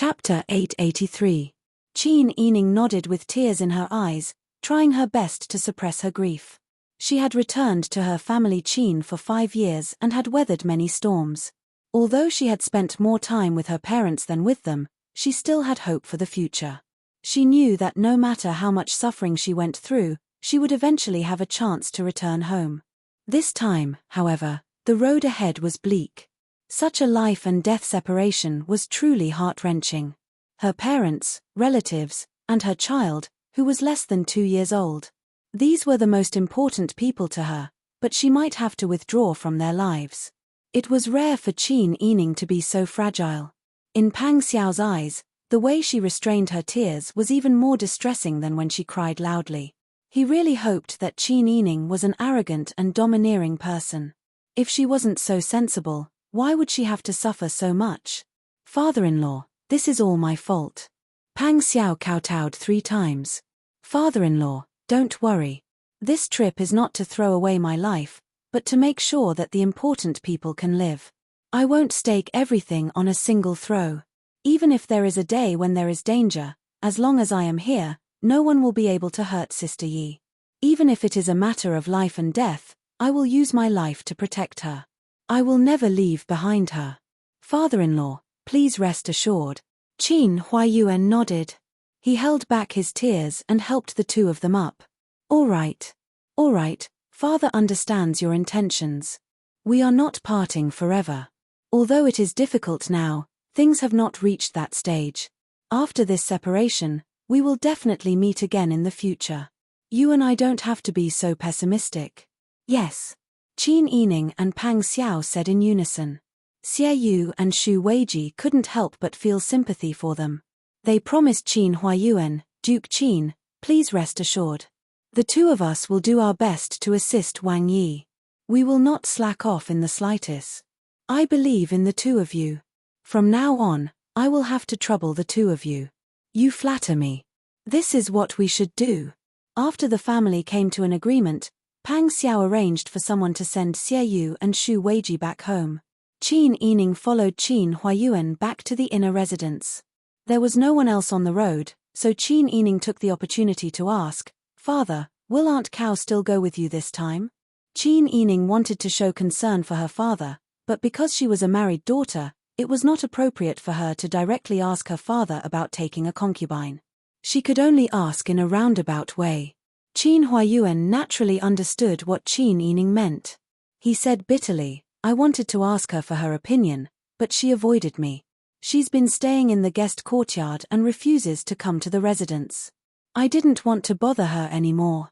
Chapter 883. Qin Yining nodded with tears in her eyes, trying her best to suppress her grief. She had returned to her family Qin for 5 years and had weathered many storms. Although she had spent more time with her parents than with them, she still had hope for the future. She knew that no matter how much suffering she went through, she would eventually have a chance to return home. This time, however, the road ahead was bleak. Such a life and death separation was truly heart-wrenching. Her parents, relatives, and her child, who was less than 2 years old. These were the most important people to her, but she might have to withdraw from their lives. It was rare for Qin Yining to be so fragile. In Pang Xiao's eyes, the way she restrained her tears was even more distressing than when she cried loudly. He really hoped that Qin Yining was an arrogant and domineering person. If she wasn't so sensible, why would she have to suffer so much? Father-in-law, this is all my fault. Pang Xiao kowtowed 3 times. Father-in-law, don't worry. This trip is not to throw away my life, but to make sure that the important people can live. I won't stake everything on a single throw. Even if there is a day when there is danger, as long as I am here, no one will be able to hurt Sister Yi. Even if it is a matter of life and death, I will use my life to protect her. I will never leave behind her. Father-in-law, please rest assured. Qin Huayuan nodded. He held back his tears and helped the 2 of them up. All right, Father understands your intentions. We are not parting forever. Although it is difficult now, things have not reached that stage. After this separation, we will definitely meet again in the future. You and I don't have to be so pessimistic. Yes. Qin Yining and Pang Xiao said in unison. Xie Yu and Xu Weiji couldn't help but feel sympathy for them. They promised Qin Huayuan, Duke Qin, please rest assured. The 2 of us will do our best to assist Wang Yi. We will not slack off in the slightest. I believe in the 2 of you. From now on, I will have to trouble the 2 of you. You flatter me. This is what we should do. After the family came to an agreement, Pang Xiao arranged for someone to send Xie Yu and Xu Weiji back home. Qin Yining followed Qin Huayuan back to the inner residence. There was no one else on the road, so Qin Yining took the opportunity to ask, Father, will Aunt Cow still go with you this time? Qin Yining wanted to show concern for her father, but because she was a married daughter, it was not appropriate for her to directly ask her father about taking a concubine. She could only ask in a roundabout way. Qin Huayuan naturally understood what Qin Yining meant. He said bitterly, I wanted to ask her for her opinion, but she avoided me. She's been staying in the guest courtyard and refuses to come to the residence. I didn't want to bother her anymore.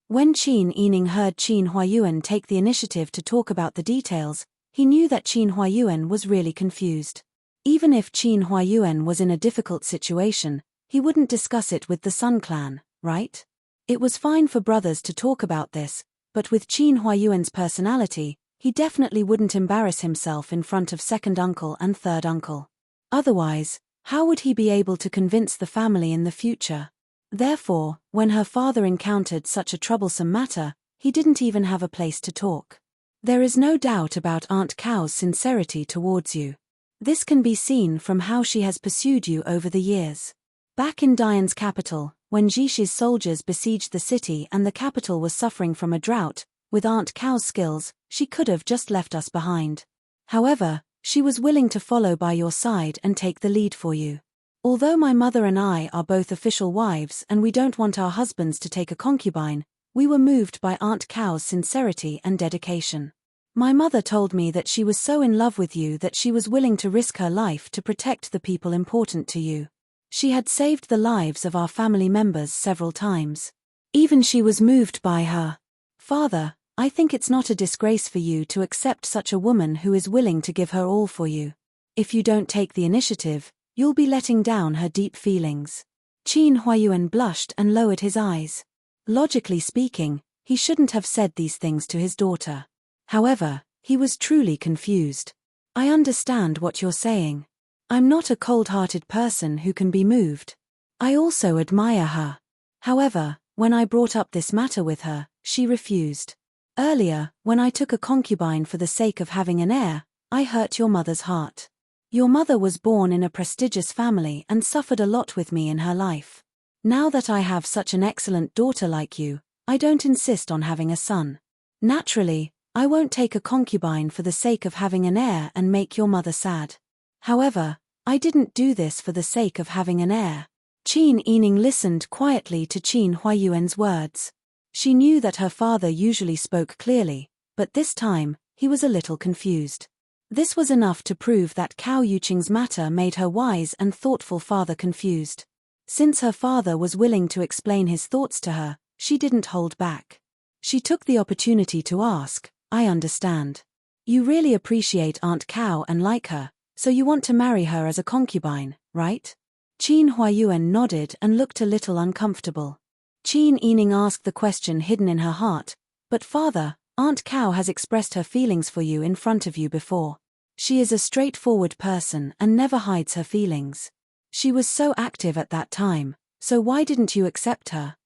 When Qin Yining heard Qin Huayuan take the initiative to talk about the details, he knew that Qin Huayuan was really confused. Even if Qin Huayuan was in a difficult situation, he wouldn't discuss it with the Sun clan, right? It was fine for brothers to talk about this, but with Qin Huayuan's personality, he definitely wouldn't embarrass himself in front of second uncle and third uncle. Otherwise, how would he be able to convince the family in the future? Therefore, when her father encountered such a troublesome matter, he didn't even have a place to talk. There is no doubt about Aunt Cow's sincerity towards you. This can be seen from how she has pursued you over the years. Back in Dian's capital, when Jishi's soldiers besieged the city and the capital was suffering from a drought, with Aunt Cow's skills, she could have just left us behind. However, she was willing to follow by your side and take the lead for you. Although my mother and I are both official wives and we don't want our husbands to take a concubine, we were moved by Aunt Cow's sincerity and dedication. My mother told me that she was so in love with you that she was willing to risk her life to protect the people important to you. She had saved the lives of our family members several times. Even she was moved by her. Father, I think it's not a disgrace for you to accept such a woman who is willing to give her all for you. If you don't take the initiative, you'll be letting down her deep feelings. Qin Huayuan blushed and lowered his eyes. Logically speaking, he shouldn't have said these things to his daughter. However, he was truly confused. I understand what you're saying. I'm not a cold-hearted person who can be moved. I also admire her. However, when I brought up this matter with her, she refused. Earlier, when I took a concubine for the sake of having an heir, I hurt your mother's heart. Your mother was born in a prestigious family and suffered a lot with me in her life. Now that I have such an excellent daughter like you, I don't insist on having a son. Naturally, I won't take a concubine for the sake of having an heir and make your mother sad. However, I didn't do this for the sake of having an heir. Qin Yining listened quietly to Qin Huayuan's words. She knew that her father usually spoke clearly, but this time, he was a little confused. This was enough to prove that Cao Yuqing's matter made her wise and thoughtful father confused. Since her father was willing to explain his thoughts to her, she didn't hold back. She took the opportunity to ask, I understand. You really appreciate Aunt Cao and like her, so you want to marry her as a concubine, right? Qin Huayuan nodded and looked a little uncomfortable. Qin Yining asked the question hidden in her heart, but father, Aunt Cao has expressed her feelings for you in front of you before. She is a straightforward person and never hides her feelings. She was so active at that time, so why didn't you accept her?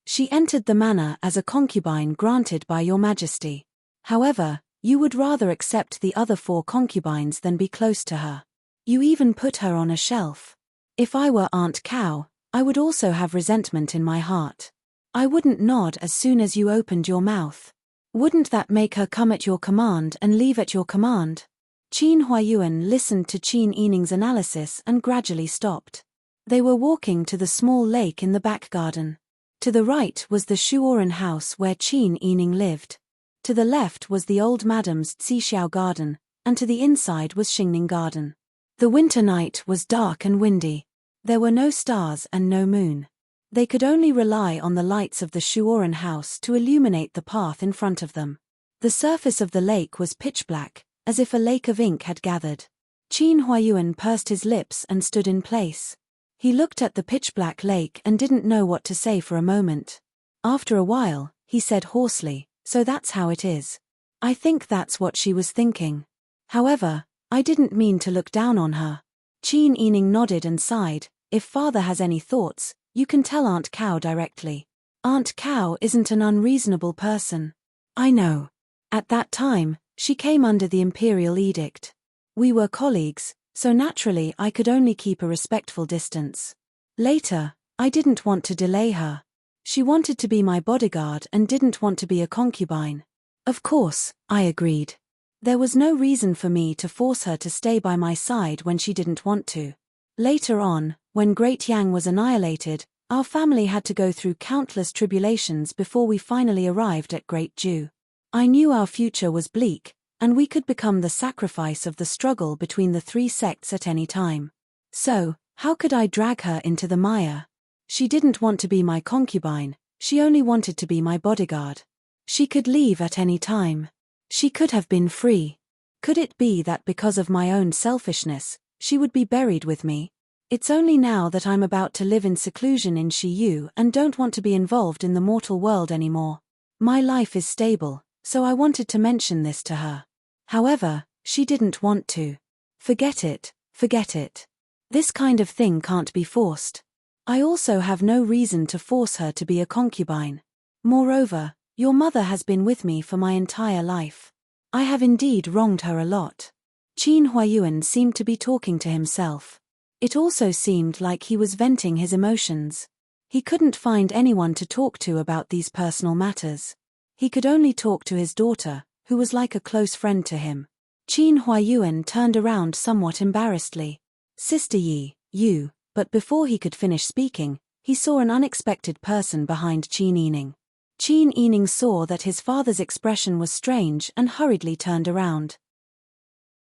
She entered the manor as a concubine granted by your majesty. However, you would rather accept the other 4 concubines than be close to her. You even put her on a shelf. If I were Aunt Cao, I would also have resentment in my heart. I wouldn't nod as soon as you opened your mouth. Wouldn't that make her come at your command and leave at your command? Qin Huayuan listened to Qin Yining's analysis and gradually stopped. They were walking to the small lake in the back garden. To the right was the Soaring house where Qin Yining lived. To the left was the old madam's Xixiao garden, and to the inside was Xingning garden. The winter night was dark and windy. There were no stars and no moon. They could only rely on the lights of the Soaring house to illuminate the path in front of them. The surface of the lake was pitch black, as if a lake of ink had gathered. Qin Huayuan pursed his lips and stood in place. He looked at the pitch-black lake and didn't know what to say for a moment. After a while, he said hoarsely, so that's how it is. I think that's what she was thinking. However, I didn't mean to look down on her. Qin Yining nodded and sighed. If father has any thoughts, you can tell Aunt Cao directly. Aunt Cao isn't an unreasonable person. I know. At that time, she came under the imperial edict. We were colleagues, so naturally I could only keep a respectful distance. Later, I didn't want to delay her. She wanted to be my bodyguard and didn't want to be a concubine. Of course, I agreed. There was no reason for me to force her to stay by my side when she didn't want to. Later on, when Great Yang was annihilated, our family had to go through countless tribulations before we finally arrived at Great Ju. I knew our future was bleak, and we could become the sacrifice of the struggle between the 3 sects at any time. So, how could I drag her into the mire? She didn't want to be my concubine, she only wanted to be my bodyguard. She could leave at any time. She could have been free. Could it be that because of my own selfishness, she would be buried with me? It's only now that I'm about to live in seclusion in Shiyu and don't want to be involved in the mortal world anymore. My life is stable, so I wanted to mention this to her. However, she didn't want to. Forget it, forget it. This kind of thing can't be forced. I also have no reason to force her to be a concubine. Moreover, your mother has been with me for my entire life. I have indeed wronged her a lot. Qin Huayuan seemed to be talking to himself. It also seemed like he was venting his emotions. He couldn't find anyone to talk to about these personal matters. He could only talk to his daughter, who was like a close friend to him. Qin Huayuan turned around somewhat embarrassedly. Sister Yi, you, but before he could finish speaking, he saw an unexpected person behind Qin Yining. Qin Yining saw that his father's expression was strange and hurriedly turned around.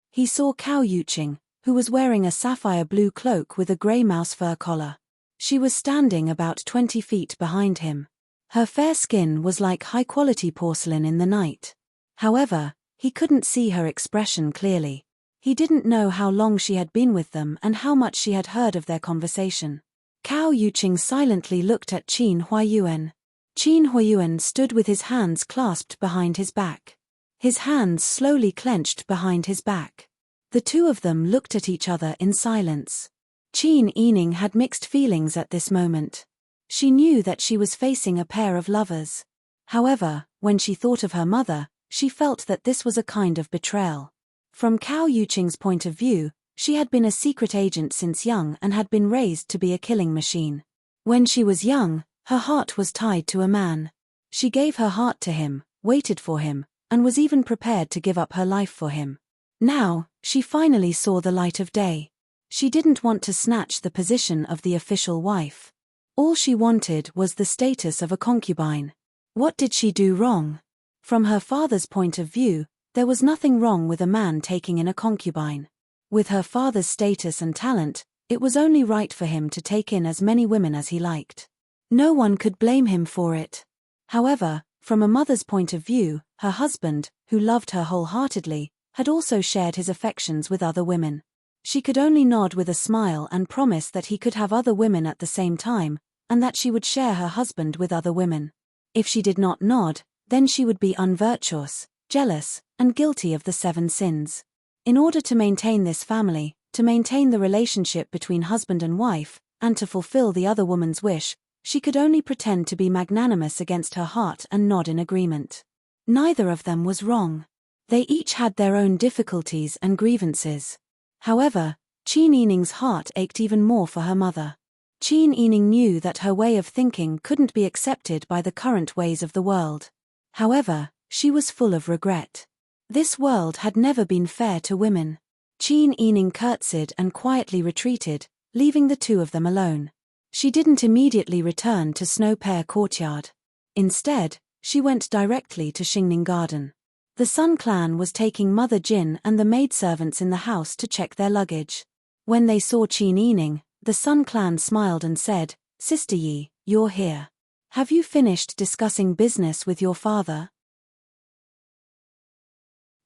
He saw Cao Yuqing, who was wearing a sapphire blue cloak with a grey mouse fur collar. She was standing about 20 feet behind him. Her fair skin was like high-quality porcelain in the night. However, he couldn't see her expression clearly. He didn't know how long she had been with them and how much she had heard of their conversation. Cao Yuqing silently looked at Qin Huayuan. Qin Huayuan stood with his hands clasped behind his back. His hands slowly clenched behind his back. The two of them looked at each other in silence. Qin Yining had mixed feelings at this moment. She knew that she was facing a pair of lovers. However, when she thought of her mother, she felt that this was a kind of betrayal. From Cao Yuqing's point of view, She had been a secret agent since young and had been raised to be a killing machine. When she was young, her heart was tied to a man. She gave her heart to him, waited for him, and was even prepared to give up her life for him. Now, she finally saw the light of day. She didn't want to snatch the position of the official wife. All she wanted was the status of a concubine. What did she do wrong? From her father's point of view, there was nothing wrong with a man taking in a concubine. With her father's status and talent, it was only right for him to take in as many women as he liked. No one could blame him for it. However, from a mother's point of view, her husband, who loved her wholeheartedly, had also shared his affections with other women. She could only nod with a smile and promise that he could have other women at the same time, and that she would share her husband with other women. If she did not nod, then she would be unvirtuous, jealous, and guilty of the 7 sins. In order to maintain this family, to maintain the relationship between husband and wife, and to fulfill the other woman's wish, she could only pretend to be magnanimous against her heart and nod in agreement. Neither of them was wrong. They each had their own difficulties and grievances. However, Qin Yining's heart ached even more for her mother. Qin Yining knew that her way of thinking couldn't be accepted by the current ways of the world. However, she was full of regret. This world had never been fair to women. Qin Yining curtsied and quietly retreated, leaving the two of them alone. She didn't immediately return to Snow Pear Courtyard. Instead, she went directly to Xingning Garden. The Sun Clan was taking Mother Jin and the maidservants in the house to check their luggage. When they saw Qin Yining, the Sun Clan smiled and said, "Sister Yi, you're here. Have you finished discussing business with your father?"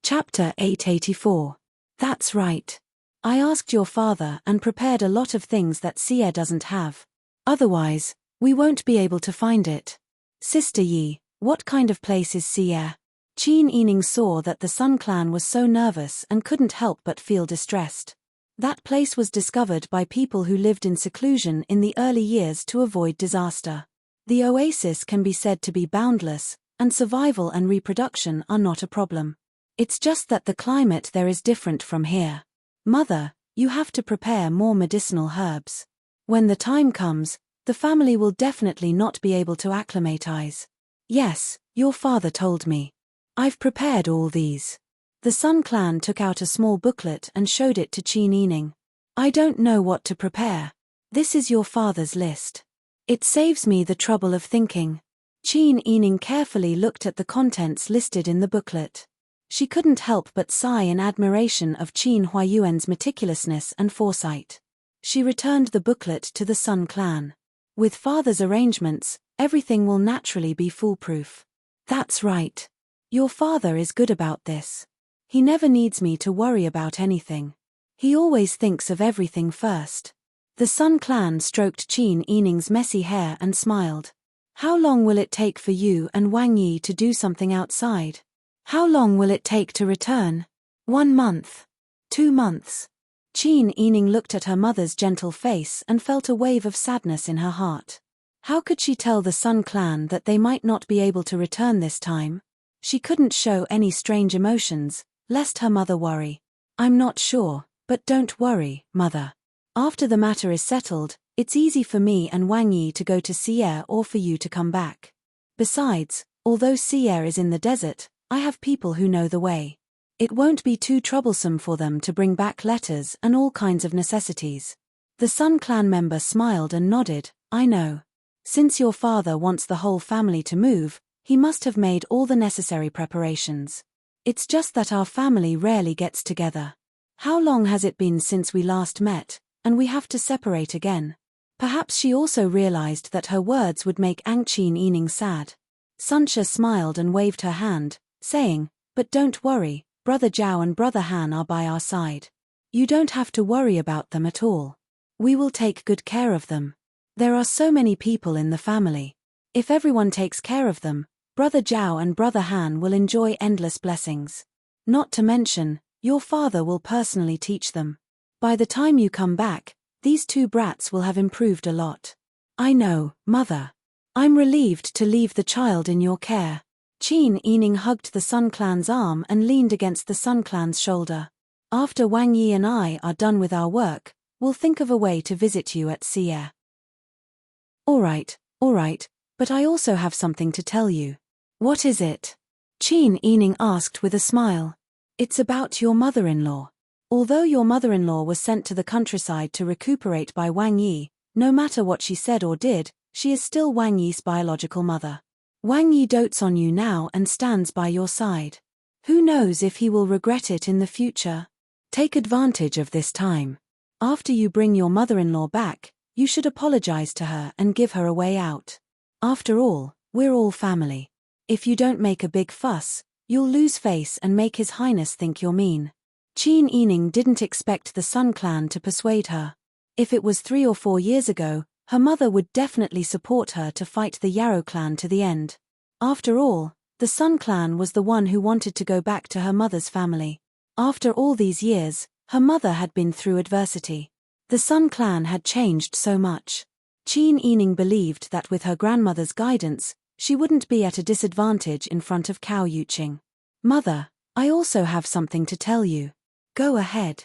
Chapter 884. That's right. I asked your father and prepared a lot of things that Xie doesn't have. Otherwise, we won't be able to find it. Sister Yi, what kind of place is Xie? Qin Yining saw that the Sun Clan was so nervous and couldn't help but feel distressed. That place was discovered by people who lived in seclusion in the early years to avoid disaster. The oasis can be said to be boundless, and survival and reproduction are not a problem. It's just that the climate there is different from here. Mother, you have to prepare more medicinal herbs. When the time comes, the family will definitely not be able to acclimatize. Yes, your father told me. I've prepared all these. The Sun Clan took out a small booklet and showed it to Qin Yining. I don't know what to prepare. This is your father's list. It saves me the trouble of thinking. Qin Yining carefully looked at the contents listed in the booklet. She couldn't help but sigh in admiration of Qin Huayuan's meticulousness and foresight. She returned the booklet to the Sun Clan. With father's arrangements, everything will naturally be foolproof. That's right. Your father is good about this. He never needs me to worry about anything. He always thinks of everything first. The Sun Clan stroked Qin Yining's messy hair and smiled. How long will it take for you and Wang Yi to do something outside? How long will it take to return? 1 month. 2 months. Qin Yining looked at her mother's gentle face and felt a wave of sadness in her heart. How could she tell the Sun Clan that they might not be able to return this time? She couldn't show any strange emotions, lest her mother worry. I'm not sure, but don't worry, mother. After the matter is settled, it's easy for me and Wang Yi to go to Xie or for you to come back. Besides, although Xie is in the desert, I have people who know the way. It won't be too troublesome for them to bring back letters and all kinds of necessities. The Sun Clan member smiled and nodded, I know. Since your father wants the whole family to move, he must have made all the necessary preparations. It's just that our family rarely gets together. How long has it been since we last met, and we have to separate again? Perhaps she also realized that her words would make Qin Yining sad. Suncha smiled and waved her hand, saying, but don't worry, Brother Zhao and Brother Han are by our side. You don't have to worry about them at all. We will take good care of them. There are so many people in the family. If everyone takes care of them, Brother Zhao and Brother Han will enjoy endless blessings. Not to mention, your father will personally teach them. By the time you come back, these 2 brats will have improved a lot. I know, mother. I'm relieved to leave the child in your care. Qin Yining hugged the Sun Clan's arm and leaned against the Sun Clan's shoulder. After Wang Yi and I are done with our work, we'll think of a way to visit you at Sierre. All right, but I also have something to tell you. What is it? Qin Yining asked with a smile. It's about your mother-in-law. Although your mother-in-law was sent to the countryside to recuperate by Wang Yi, no matter what she said or did, she is still Wang Yi's biological mother. Wang Yi dotes on you now and stands by your side. Who knows if he will regret it in the future? Take advantage of this time. After you bring your mother-in-law back, you should apologize to her and give her a way out. After all, we're all family. If you don't make a big fuss, you'll lose face and make His Highness think you're mean. Qin Yining didn't expect the Sun Clan to persuade her. If it was 3 or 4 years ago, her mother would definitely support her to fight the Yarrow clan to the end. After all, the Sun Clan was the one who wanted to go back to her mother's family. After all these years, her mother had been through adversity. The Sun Clan had changed so much. Qin Yining believed that with her grandmother's guidance, she wouldn't be at a disadvantage in front of Cao Yuqing. Mother, I also have something to tell you. Go ahead.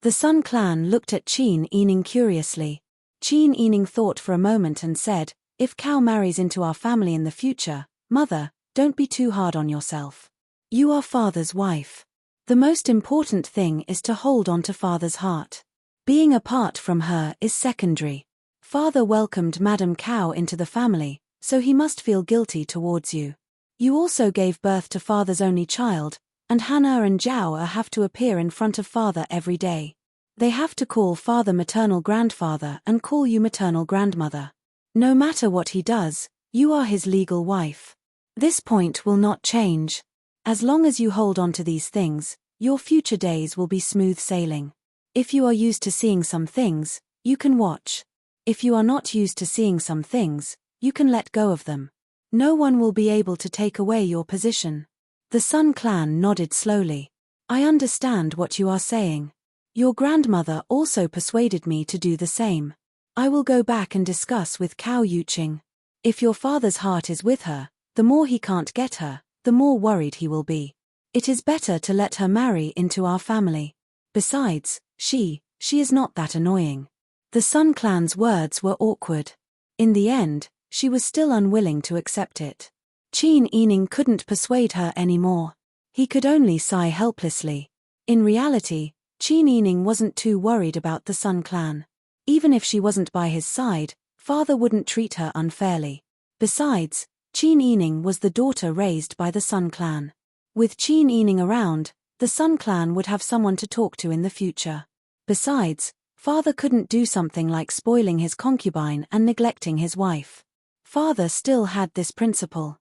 The Sun Clan looked at Qin Yining curiously. Qin Yining thought for a moment and said, if Cao marries into our family in the future, Mother, don't be too hard on yourself. You are Father's wife. The most important thing is to hold on to Father's heart. Being apart from her is secondary. Father welcomed Madame Cao into the family, so he must feel guilty towards you. You also gave birth to Father's only child, and Hannah and Zhao have to appear in front of Father every day. They have to call Father maternal grandfather and call you maternal grandmother. No matter what he does, you are his legal wife. This point will not change. As long as you hold on to these things, your future days will be smooth sailing. If you are used to seeing some things, you can watch. If you are not used to seeing some things, you can let go of them. No one will be able to take away your position. The Sun Clan nodded slowly. I understand what you are saying. Your grandmother also persuaded me to do the same. I will go back and discuss with Cao Yuqing. If your father's heart is with her, the more he can't get her, the more worried he will be. It is better to let her marry into our family. Besides, she is not that annoying. The Sun Clan's words were awkward. In the end, she was still unwilling to accept it. Qin Yining couldn't persuade her anymore. He could only sigh helplessly. In reality, Qin Yining wasn't too worried about the Sun Clan. Even if she wasn't by his side, Father wouldn't treat her unfairly. Besides, Qin Yining was the daughter raised by the Sun Clan. With Qin Yining around, the Sun Clan would have someone to talk to in the future. Besides, Father couldn't do something like spoiling his concubine and neglecting his wife. Father still had this principle.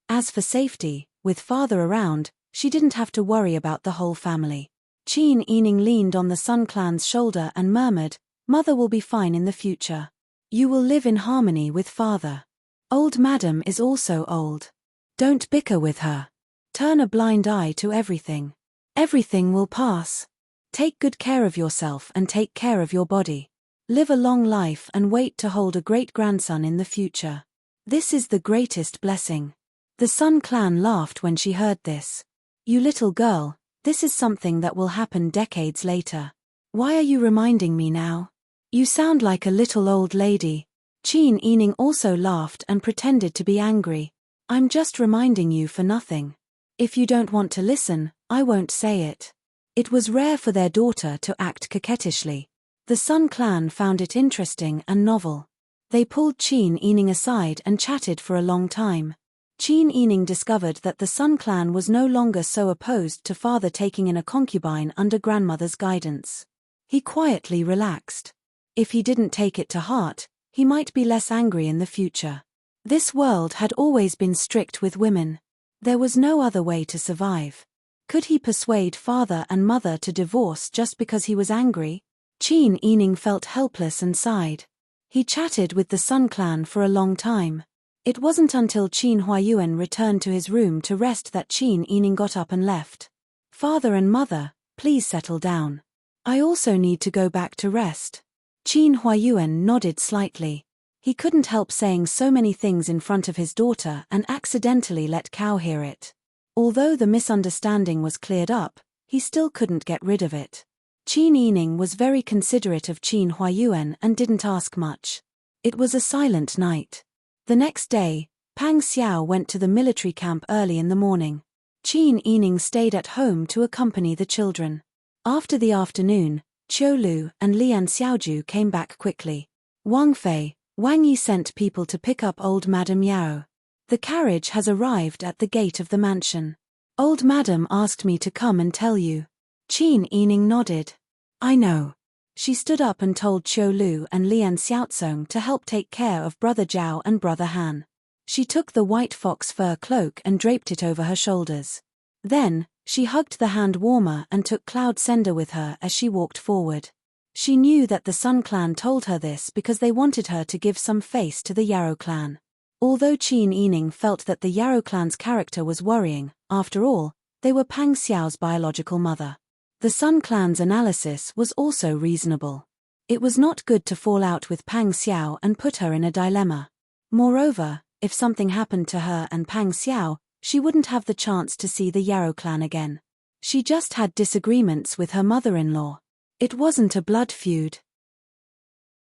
As for safety, with Father around, she didn't have to worry about the whole family. Qin Yining leaned on the Sun Clan's shoulder and murmured, Mother will be fine in the future. You will live in harmony with Father. Old Madam is also old. Don't bicker with her. Turn a blind eye to everything. Everything will pass. Take good care of yourself and take care of your body. Live a long life and wait to hold a great-grandson in the future. This is the greatest blessing. The Sun Clan laughed when she heard this. You little girl, this is something that will happen decades later. Why are you reminding me now? You sound like a little old lady. Qin Yining also laughed and pretended to be angry. I'm just reminding you for nothing. If you don't want to listen, I won't say it. It was rare for their daughter to act coquettishly. The Sun Clan found it interesting and novel. They pulled Qin Yining aside and chatted for a long time. Qin Yining discovered that the Sun Clan was no longer so opposed to Father taking in a concubine under grandmother's guidance. He quietly relaxed. If he didn't take it to heart, he might be less angry in the future. This world had always been strict with women. There was no other way to survive. Could he persuade Father and Mother to divorce just because he was angry? Qin Yining felt helpless and sighed. He chatted with the Sun Clan for a long time. It wasn't until Qin Huayuan returned to his room to rest that Qin Yining got up and left. Father and Mother, please settle down. I also need to go back to rest. Qin Huayuan nodded slightly. He couldn't help saying so many things in front of his daughter and accidentally let Cao hear it. Although the misunderstanding was cleared up, he still couldn't get rid of it. Qin Yining was very considerate of Qin Huayuan and didn't ask much. It was a silent night. The next day, Pang Xiao went to the military camp early in the morning. Qin Yining stayed at home to accompany the children. After the afternoon, Qiu Lu and Lian Xiaoju came back quickly. Wang Fei, Wang Yi sent people to pick up old Madame Yao. The carriage has arrived at the gate of the mansion. Old Madam asked me to come and tell you. Qin Yining nodded. I know. She stood up and told Qiu Lu and Lian Xiaozong to help take care of Brother Zhao and Brother Han. She took the white fox fur cloak and draped it over her shoulders. Then, she hugged the hand warmer and took Cloud Sender with her as she walked forward. She knew that the Sun Clan told her this because they wanted her to give some face to the Yarrow clan. Although Qin Yining felt that the Yarrow clan's character was worrying, after all, they were Pang Xiao's biological mother. The Sun Clan's analysis was also reasonable. It was not good to fall out with Pang Xiao and put her in a dilemma. Moreover, if something happened to her and Pang Xiao, she wouldn't have the chance to see the Yarrow clan again. She just had disagreements with her mother-in-law. It wasn't a blood feud.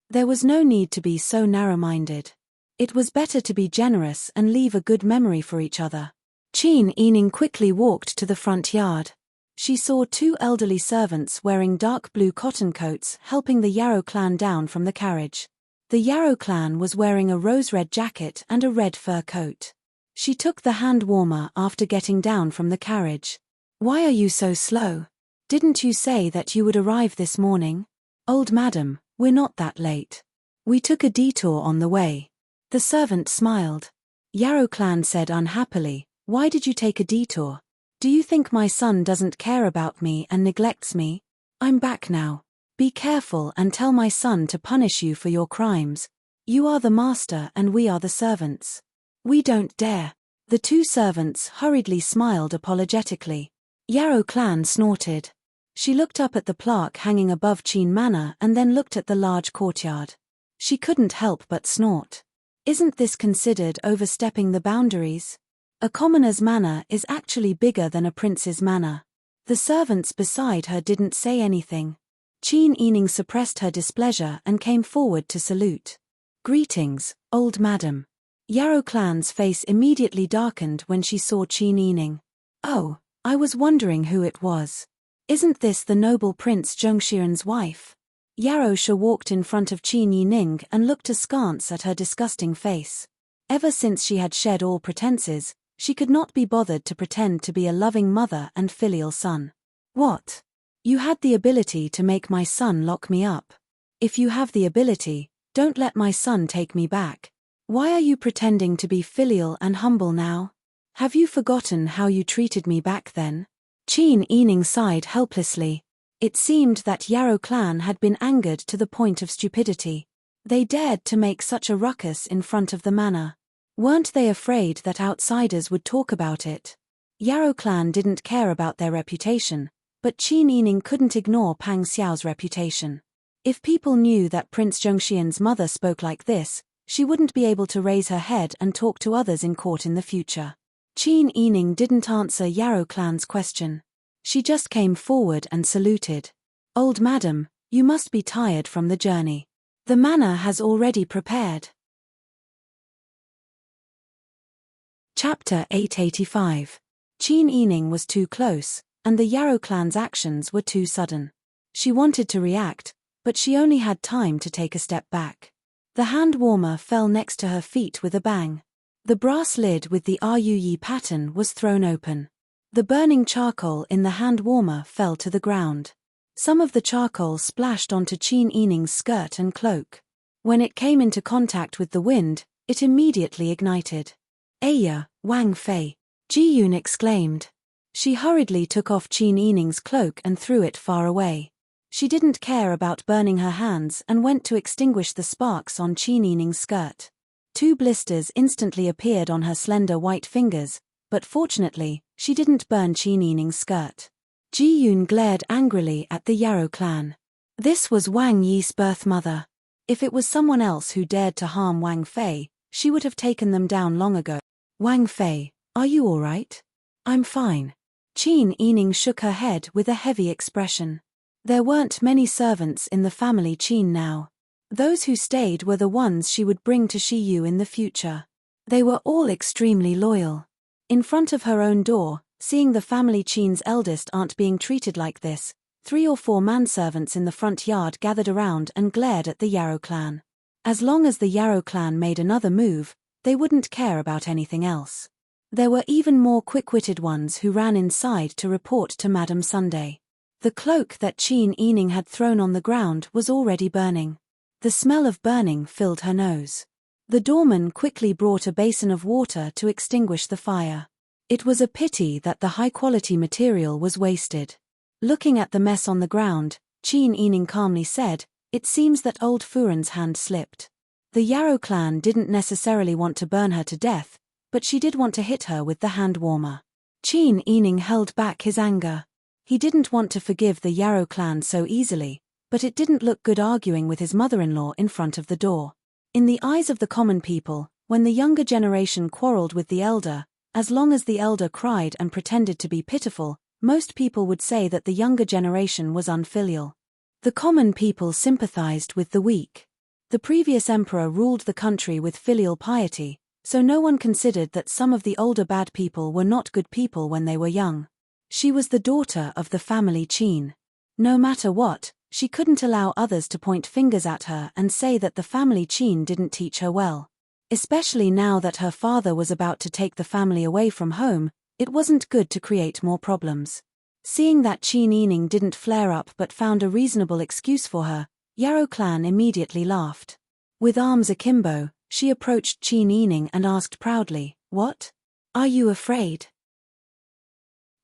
There was no need to be so narrow-minded. It was better to be generous and leave a good memory for each other. Qin Yining quickly walked to the front yard. She saw two elderly servants wearing dark blue cotton coats helping the Yarrow clan down from the carriage. The Yarrow clan was wearing a rose-red jacket and a red fur coat. She took the hand warmer after getting down from the carriage. Why are you so slow? Didn't you say that you would arrive this morning? Old Madam, we're not that late. We took a detour on the way. The servant smiled. Yarrow clan said unhappily, why did you take a detour? Do you think my son doesn't care about me and neglects me? I'm back now. Be careful and tell my son to punish you for your crimes. You are the master and we are the servants. We don't dare. The two servants hurriedly smiled apologetically. Yarrow clan snorted. She looked up at the plaque hanging above Qin Manor and then looked at the large courtyard. She couldn't help but snort. Isn't this considered overstepping the boundaries? A commoner's manor is actually bigger than a prince's manor. The servants beside her didn't say anything. Qin Yining suppressed her displeasure and came forward to salute. Greetings, old madam. Yarrow clan's face immediately darkened when she saw Qin Yining. Oh, I was wondering who it was. Isn't this the noble Prince Zhongxian's wife? Yarrow Sha walked in front of Qin Yining and looked askance at her disgusting face. Ever since she had shed all pretenses, she could not be bothered to pretend to be a loving mother and filial son. What? You had the ability to make my son lock me up. If you have the ability, don't let my son take me back. Why are you pretending to be filial and humble now? Have you forgotten how you treated me back then? Qin Yining sighed helplessly. It seemed that Yarrow clan had been angered to the point of stupidity. They dared to make such a ruckus in front of the manor. Weren't they afraid that outsiders would talk about it? Yarrow clan didn't care about their reputation, but Qin Yining couldn't ignore Pang Xiao's reputation. If people knew that Prince Zhongxian's mother spoke like this, she wouldn't be able to raise her head and talk to others in court in the future. Qin Yining didn't answer Yarrow clan's question. She just came forward and saluted. Old madam, you must be tired from the journey. The manor has already prepared. Chapter 885. Qin Yining was too close, and the Yarrow clan's actions were too sudden. She wanted to react, but she only had time to take a step back. The hand warmer fell next to her feet with a bang. The brass lid with the Ruyi pattern was thrown open. The burning charcoal in the hand warmer fell to the ground. Some of the charcoal splashed onto Qin Yining's skirt and cloak. When it came into contact with the wind, it immediately ignited. Aya, Wang Fei! Ji-Yun exclaimed. She hurriedly took off Qin Yining's cloak and threw it far away. She didn't care about burning her hands and went to extinguish the sparks on Qin Yining's skirt. 2 blisters instantly appeared on her slender white fingers, but fortunately, she didn't burn Qin Yining's skirt. Ji-Yun glared angrily at the Yarrow clan. This was Wang Yi's birth mother. If it was someone else who dared to harm Wang Fei, she would have taken them down long ago. Wang Fei, are you all right? I'm fine. Qin Yining shook her head with a heavy expression. There weren't many servants in the family Qin now. Those who stayed were the ones she would bring to Shiyu in the future. They were all extremely loyal. In front of her own door, seeing the family Qin's eldest aunt being treated like this, 3 or 4 manservants in the front yard gathered around and glared at the Yarrow clan. As long as the Yarrow clan made another move, they wouldn't care about anything else. There were even more quick-witted ones who ran inside to report to Madame Sunday. The cloak that Qin Yining had thrown on the ground was already burning. The smell of burning filled her nose. The doorman quickly brought a basin of water to extinguish the fire. It was a pity that the high-quality material was wasted. Looking at the mess on the ground, Qin Yining calmly said, "It seems that old Furan's hand slipped." The Yarrow clan didn't necessarily want to burn her to death, but she did want to hit her with the hand warmer. Qin Yining held back his anger. He didn't want to forgive the Yarrow clan so easily, but it didn't look good arguing with his mother-in-law in front of the door. In the eyes of the common people, when the younger generation quarreled with the elder, as long as the elder cried and pretended to be pitiful, most people would say that the younger generation was unfilial. The common people sympathized with the weak. The previous emperor ruled the country with filial piety, so no one considered that some of the older bad people were not good people when they were young. She was the daughter of the family Qin. No matter what, she couldn't allow others to point fingers at her and say that the family Qin didn't teach her well. Especially now that her father was about to take the family away from home, it wasn't good to create more problems. Seeing that Qin Yining didn't flare up but found a reasonable excuse for her, Yarrow clan immediately laughed. With arms akimbo, she approached Qin Yining and asked proudly, "What? Are you afraid?"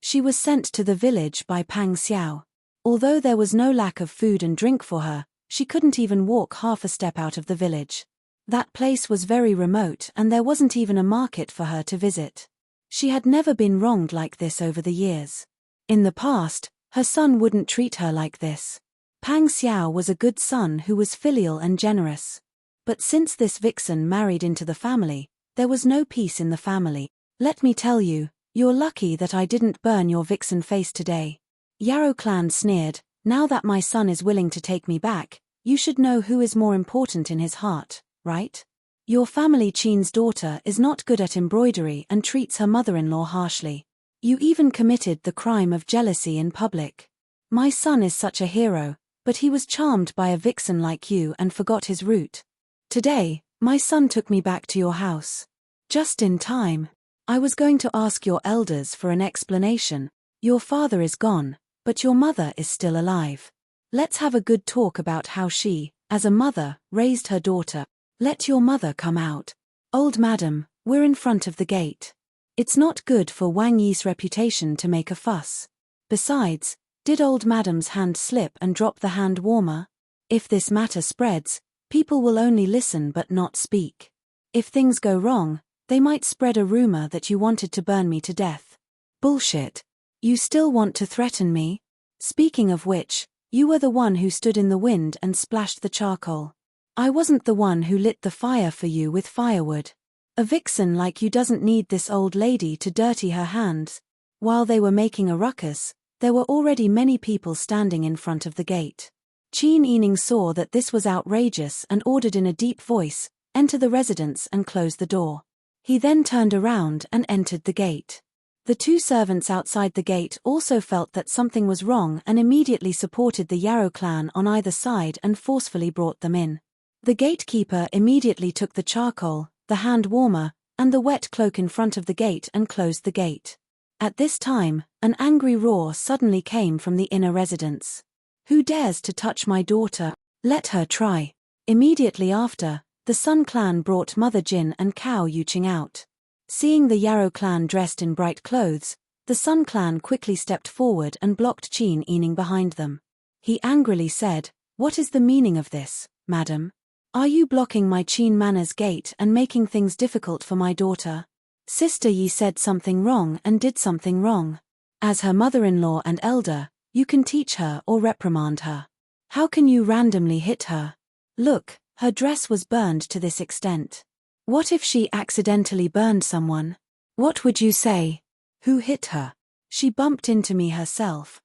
She was sent to the village by Pang Xiao. Although there was no lack of food and drink for her, she couldn't even walk half a step out of the village. That place was very remote and there wasn't even a market for her to visit. She had never been wronged like this over the years. In the past, her son wouldn't treat her like this. Pang Xiao was a good son who was filial and generous. But since this vixen married into the family, there was no peace in the family. "Let me tell you, you're lucky that I didn't burn your vixen face today." Yarrow clan sneered, "Now that my son is willing to take me back, you should know who is more important in his heart, right? Your family Qin's daughter is not good at embroidery and treats her mother-in-law harshly. You even committed the crime of jealousy in public. My son is such a hero, but he was charmed by a vixen like you and forgot his root. Today, my son took me back to your house. Just in time. I was going to ask your elders for an explanation. Your father is gone, but your mother is still alive. Let's have a good talk about how she, as a mother, raised her daughter. Let your mother come out. Old madam, we're in front of the gate. It's not good for Wang Yi's reputation to make a fuss. Besides, did old madam's hand slip and drop the hand warmer? If this matter spreads, people will only listen but not speak. If things go wrong, they might spread a rumor that you wanted to burn me to death. Bullshit. You still want to threaten me? Speaking of which, you were the one who stood in the wind and splashed the charcoal. I wasn't the one who lit the fire for you with firewood. A vixen like you doesn't need this old lady to dirty her hands." While they were making a ruckus, there were already many people standing in front of the gate. Qin Yining saw that this was outrageous and ordered in a deep voice, "Enter the residence and close the door." He then turned around and entered the gate. The 2 servants outside the gate also felt that something was wrong and immediately supported the Yarrow clan on either side and forcefully brought them in. The gatekeeper immediately took the charcoal, the hand warmer, and the wet cloak in front of the gate and closed the gate. At this time, an angry roar suddenly came from the inner residence. "Who dares to touch my daughter? Let her try." Immediately after, the Sun clan brought Mother Jin and Cao Yuqing out. Seeing the Yarrow clan dressed in bright clothes, the Sun clan quickly stepped forward and blocked Qin Yining behind them. He angrily said, "What is the meaning of this, madam? Are you blocking my Qin Manor's gate and making things difficult for my daughter? Sister Yi said something wrong and did something wrong. As her mother-in-law and elder, you can teach her or reprimand her. How can you randomly hit her? Look, her dress was burned to this extent. What if she accidentally burned someone? What would you say? Who hit her? She bumped into me herself.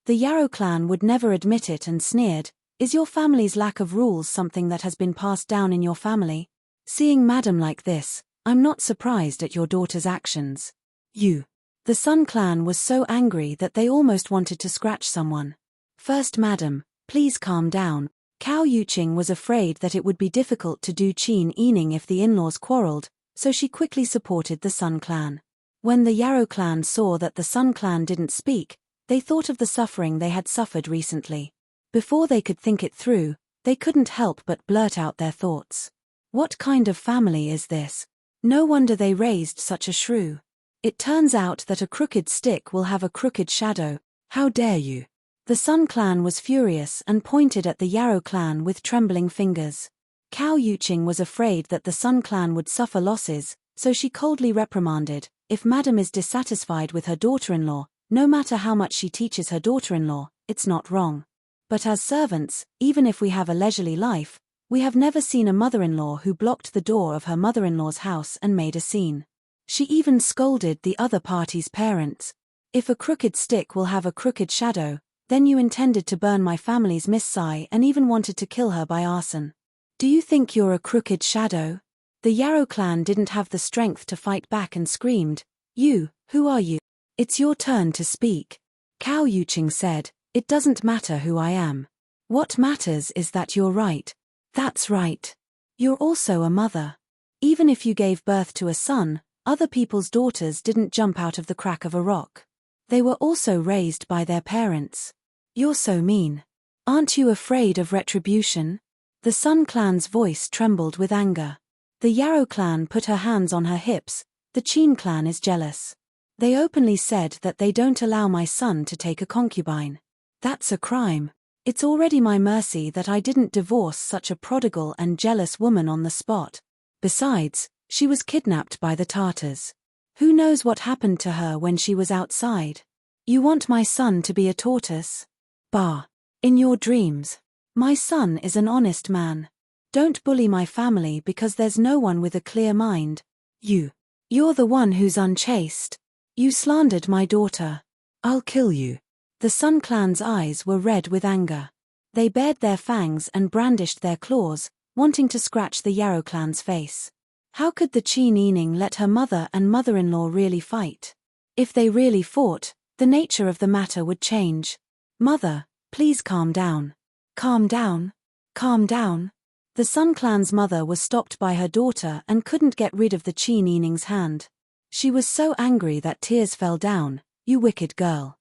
The Yarrow clan would never admit it and sneered, "Is your family's lack of rules something that has been passed down in your family? Seeing Madam like this, I'm not surprised at your daughter's actions. You." The Sun clan was so angry that they almost wanted to scratch someone. "First Madam, please calm down." Cao Yuqing was afraid that it would be difficult to do Qin Yining if the in-laws quarreled, so she quickly supported the Sun clan. When the Yarrow clan saw that the Sun clan didn't speak, they thought of the suffering they had suffered recently. Before they could think it through, they couldn't help but blurt out their thoughts. What kind of family is this? No wonder they raised such a shrew. It turns out that a crooked stick will have a crooked shadow. How dare you? The Sun clan was furious and pointed at the Yarrow clan with trembling fingers. Cao Yuqing was afraid that the Sun clan would suffer losses, so she coldly reprimanded, "If Madam is dissatisfied with her daughter-in-law, no matter how much she teaches her daughter-in-law, it's not wrong. But as servants, even if we have a leisurely life, we have never seen a mother-in-law who blocked the door of her mother-in-law's house and made a scene." She even scolded the other party's parents. "If a crooked stick will have a crooked shadow, then you intended to burn my family's Miss Sai and even wanted to kill her by arson. Do you think you're a crooked shadow?" The Yarrow clan didn't have the strength to fight back and screamed, "You, who are you? It's your turn to speak." Cao Yuqing said, "It doesn't matter who I am. What matters is that you're right." "That's right. You're also a mother. Even if you gave birth to a son, other people's daughters didn't jump out of the crack of a rock. They were also raised by their parents. You're so mean. Aren't you afraid of retribution?" The Sun clan's voice trembled with anger. The Yarrow clan put her hands on her hips. "The Qin clan is jealous. They openly said that they don't allow my son to take a concubine. That's a crime. It's already my mercy that I didn't divorce such a prodigal and jealous woman on the spot. Besides, she was kidnapped by the Tartars. Who knows what happened to her when she was outside? You want my son to be a tortoise? Bah! In your dreams. My son is an honest man. Don't bully my family because there's no one with a clear mind. You're the one who's unchaste. You slandered my daughter. I'll kill you." The Sun clan's eyes were red with anger. They bared their fangs and brandished their claws, wanting to scratch the Yarrow clan's face. How could the Qin Yining let her mother and mother-in-law really fight? If they really fought, the nature of the matter would change. "Mother, please calm down." "Calm down? Calm down?" The Sun clan's mother was stopped by her daughter and couldn't get rid of the Qin Yining's hand. She was so angry that tears fell down. "You wicked girl.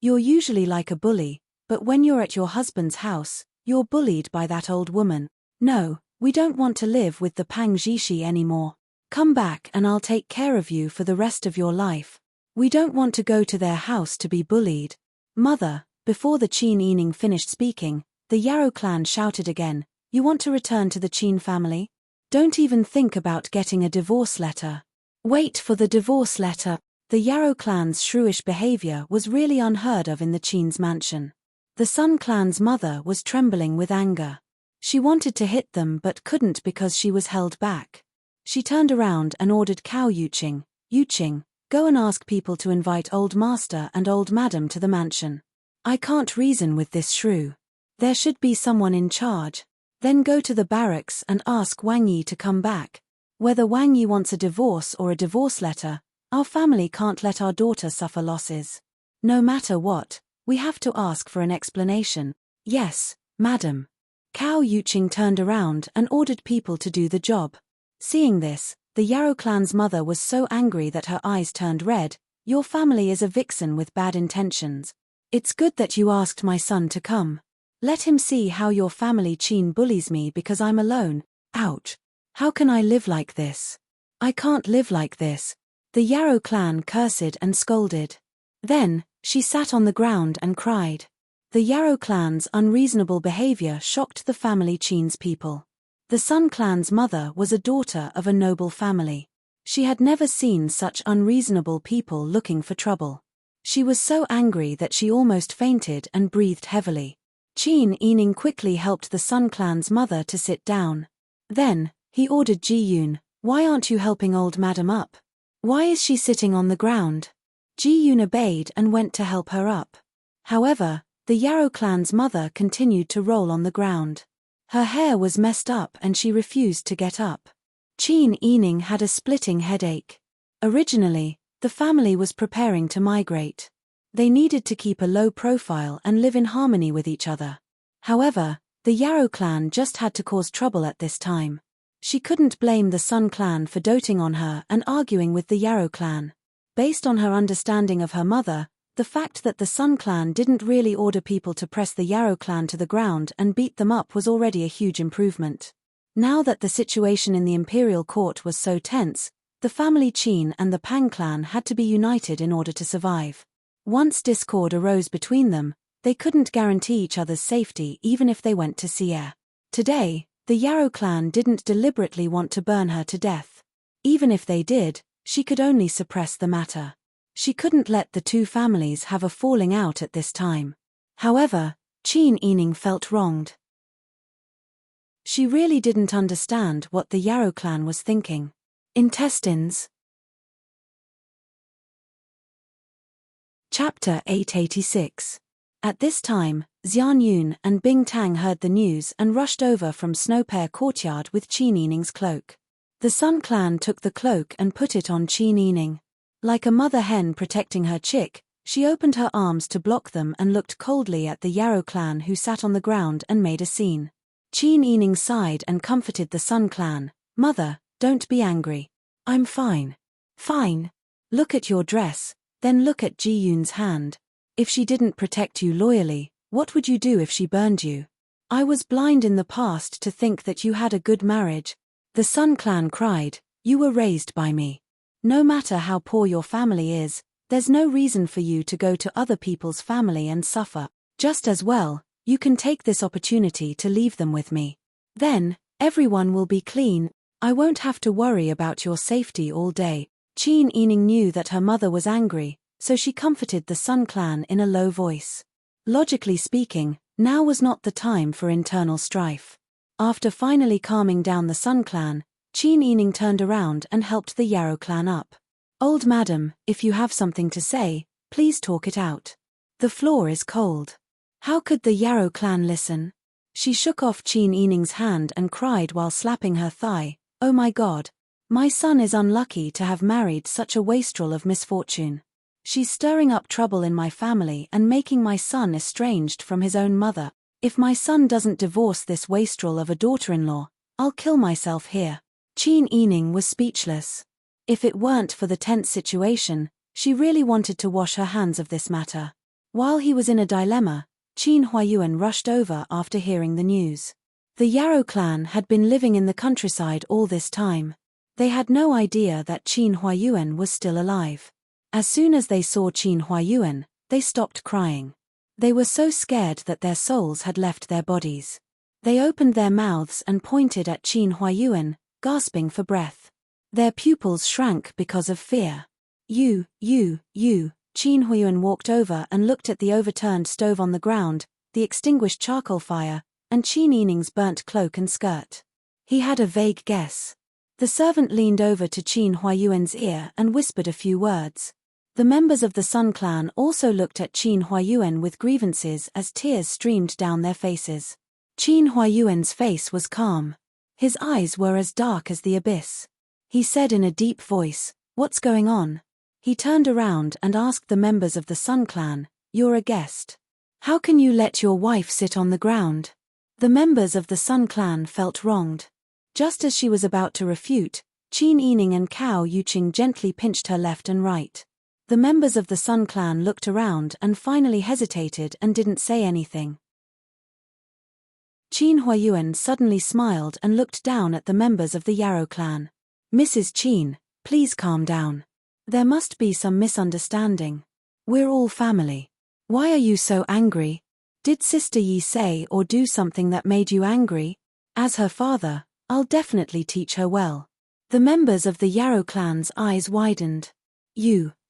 You're usually like a bully, but when you're at your husband's house, you're bullied by that old woman. No, we don't want to live with the Pang Zhishi anymore. Come back and I'll take care of you for the rest of your life. We don't want to go to their house to be bullied." "Mother," before the Qin Yining finished speaking, the Yarrow clan shouted again, "You want to return to the Qin family? Don't even think about getting a divorce letter." "Wait for the divorce letter." The Yarrow clan's shrewish behavior was really unheard of in the Qin's mansion. The Sun clan's mother was trembling with anger. She wanted to hit them but couldn't because she was held back. She turned around and ordered Cao Yuqing, "Yuqing, go and ask people to invite Old Master and Old Madam to the mansion. I can't reason with this shrew. There should be someone in charge. Then go to the barracks and ask Wang Yi to come back. Whether Wang Yi wants a divorce or a divorce letter, our family can't let our daughter suffer losses. No matter what, we have to ask for an explanation." "Yes, madam." Cao Yuqing turned around and ordered people to do the job. Seeing this, the Yarrow clan's mother was so angry that her eyes turned red. "Your family is a vixen with bad intentions. It's good that you asked my son to come. Let him see how your family Qin bullies me because I'm alone. Ouch. How can I live like this? I can't live like this." The Yarrow clan cursed and scolded. Then, she sat on the ground and cried. The Yarrow clan's unreasonable behavior shocked the family Qin's people. The Sun clan's mother was a daughter of a noble family. She had never seen such unreasonable people looking for trouble. She was so angry that she almost fainted and breathed heavily. Qin Yining quickly helped the Sun clan's mother to sit down. Then, he ordered Ji Yun, "Why aren't you helping old madam up? Why is she sitting on the ground? Ji-yoon obeyed and went to help her up. However, the Yarrow clan's mother continued to roll on the ground. Her hair was messed up and she refused to get up. Chin Ening had a splitting headache. Originally, the family was preparing to migrate. They needed to keep a low profile and live in harmony with each other. However, the Yarrow clan just had to cause trouble at this time. She couldn't blame the Sun clan for doting on her and arguing with the Yarrow clan. Based on her understanding of her mother, the fact that the Sun clan didn't really order people to press the Yarrow clan to the ground and beat them up was already a huge improvement. Now that the situation in the imperial court was so tense, the family Chin and the Pang clan had to be united in order to survive. Once discord arose between them, they couldn't guarantee each other's safety even if they went to Sierre. Today, the Yarrow clan didn't deliberately want to burn her to death. Even if they did, she could only suppress the matter. She couldn't let the two families have a falling out at this time. However, Chin Ening felt wronged. She really didn't understand what the Yarrow clan was thinking. Intestines. Chapter 886. At this time, Xian Yun and Bing Tang heard the news and rushed over from Snowpear Courtyard with Chin Ening's cloak. The Sun clan took the cloak and put it on Chin Ening. Like a mother hen protecting her chick, she opened her arms to block them and looked coldly at the Yarrow clan who sat on the ground and made a scene. Chin Ening sighed and comforted the Sun clan. "Mother, don't be angry. I'm fine." "Fine? Look at your dress, then look at Ji-yoon's hand. If she didn't protect you loyally, what would you do if she burned you? I was blind in the past to think that you had a good marriage." The Sun clan cried, "You were raised by me. No matter how poor your family is, there's no reason for you to go to other people's family and suffer. Just as well, you can take this opportunity to leave them with me. Then, everyone will be clean. I won't have to worry about your safety all day." Chin Ening knew that her mother was angry, so she comforted the Sun clan in a low voice. Logically speaking, now was not the time for internal strife. After finally calming down the Sun clan, Chin Ening turned around and helped the Yarrow clan up. "Old madam, if you have something to say, please talk it out. The floor is cold." How could the Yarrow clan listen? She shook off Chin Ening's hand and cried while slapping her thigh, "Oh my God. My son is unlucky to have married such a wastrel of misfortune. She's stirring up trouble in my family and making my son estranged from his own mother. If my son doesn't divorce this wastrel of a daughter-in-law, I'll kill myself here." Chin Ening was speechless. If it weren't for the tense situation, she really wanted to wash her hands of this matter. While he was in a dilemma, Chin Huayuan rushed over after hearing the news. The Yarrow clan had been living in the countryside all this time. They had no idea that Chin Huayuan was still alive. As soon as they saw Chin Huayuan, they stopped crying. They were so scared that their souls had left their bodies. They opened their mouths and pointed at Chin Huayuan, gasping for breath. Their pupils shrank because of fear. You. Chin Huayuan walked over and looked at the overturned stove on the ground, the extinguished charcoal fire, and Chin Ening's burnt cloak and skirt. He had a vague guess. The servant leaned over to Chin Huayuan's ear and whispered a few words. The members of the Sun clan also looked at Chin Huayuan with grievances as tears streamed down their faces. Chin Huayuan's face was calm. His eyes were as dark as the abyss. He said in a deep voice, "What's going on?" He turned around and asked the members of the Sun clan, "You're a guest. How can you let your wife sit on the ground?" The members of the Sun clan felt wronged. Just as she was about to refute, Chin Ening and Cao Yuqing gently pinched her left and right. The members of the Sun clan looked around and finally hesitated and didn't say anything. Chin Huayuan suddenly smiled and looked down at the members of the Yarrow clan. "Mrs. Chin, please calm down. There must be some misunderstanding. We're all family. Why are you so angry? Did Sister Yi say or do something that made you angry? As her father, I'll definitely teach her well." The members of the Yarrow clan's eyes widened.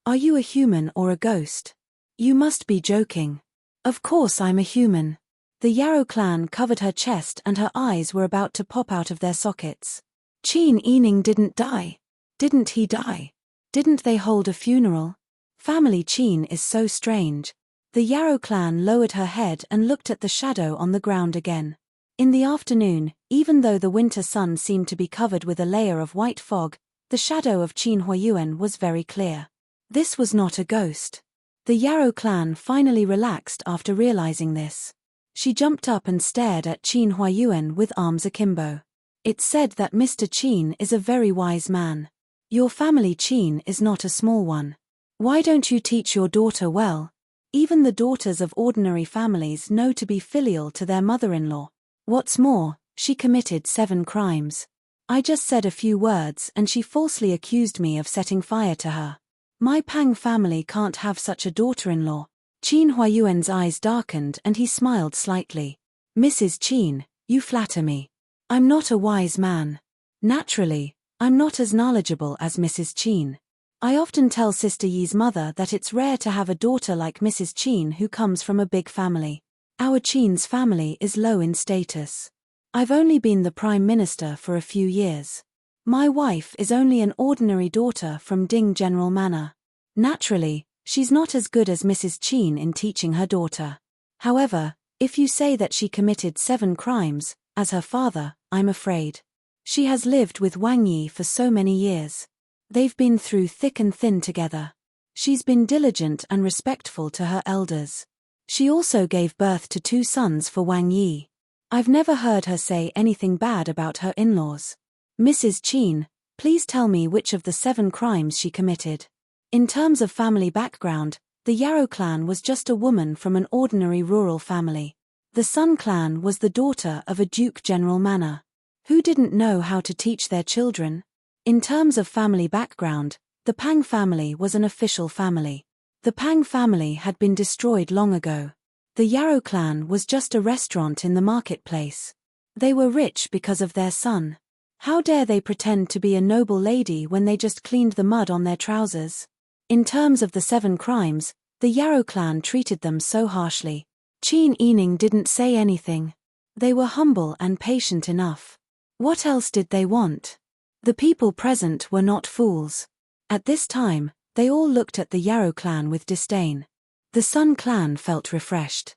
Are you a human or a ghost? You must be joking." "Of course I'm a human." The Yarrow clan covered her chest and her eyes were about to pop out of their sockets. "Chin Ening didn't die. Didn't he die?" Didn't they hold a funeral? Family Qin is so strange. The Yarrow clan lowered her head and looked at the shadow on the ground again. In the afternoon, even though the winter sun seemed to be covered with a layer of white fog, the shadow of Qin Huayuan was very clear. This was not a ghost. The Yarrow clan finally relaxed after realizing this. She jumped up and stared at Qin Huayuan with arms akimbo. It's said that Mr. Qin is a very wise man. Your family Qin is not a small one. Why don't you teach your daughter well? Even the daughters of ordinary families know to be filial to their mother-in-law. What's more, she committed 7 crimes. I just said a few words and she falsely accused me of setting fire to her. My Pang family can't have such a daughter-in-law. Qin Huayuan's eyes darkened and he smiled slightly. Mrs. Qin, you flatter me. I'm not a wise man. Naturally, I'm not as knowledgeable as Mrs. Qin. I often tell Sister Yi's mother that it's rare to have a daughter like Mrs. Qin who comes from a big family. Our Qin's family is low in status. I've only been the Prime Minister for a few years. My wife is only an ordinary daughter from Ding General Manor. Naturally, she's not as good as Mrs. Qin in teaching her daughter. However, if you say that she committed 7 crimes, as her father, I'm afraid. She has lived with Wang Yi for so many years. They've been through thick and thin together. She's been diligent and respectful to her elders. She also gave birth to 2 sons for Wang Yi. I've never heard her say anything bad about her in-laws. Mrs. Qin, please tell me which of the 7 crimes she committed. In terms of family background, the Yarrow clan was just a woman from an ordinary rural family. The Sun clan was the daughter of a Duke General Manor. Who didn't know how to teach their children? In terms of family background, the Pang family was an official family. The Pang family had been destroyed long ago. The Yarrow clan was just a restaurant in the marketplace. They were rich because of their son. How dare they pretend to be a noble lady when they just cleaned the mud on their trousers? In terms of the 7 crimes, the Yarrow clan treated them so harshly. Qin Yining didn't say anything. They were humble and patient enough. What else did they want? The people present were not fools. At this time, they all looked at the Yarrow clan with disdain. The Sun clan felt refreshed.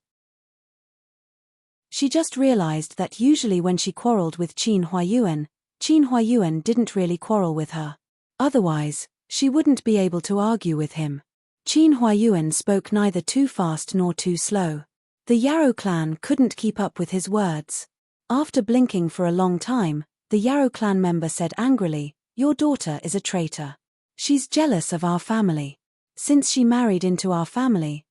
She just realized that usually when she quarreled with Qin Huayuan didn't really quarrel with her. Otherwise, she wouldn't be able to argue with him. Qin Huayuan spoke neither too fast nor too slow. The Yarrow clan couldn't keep up with his words. After blinking for a long time, the Yarrow clan member said angrily, "Your daughter is a traitor. She's jealous of our family. Since she married into our family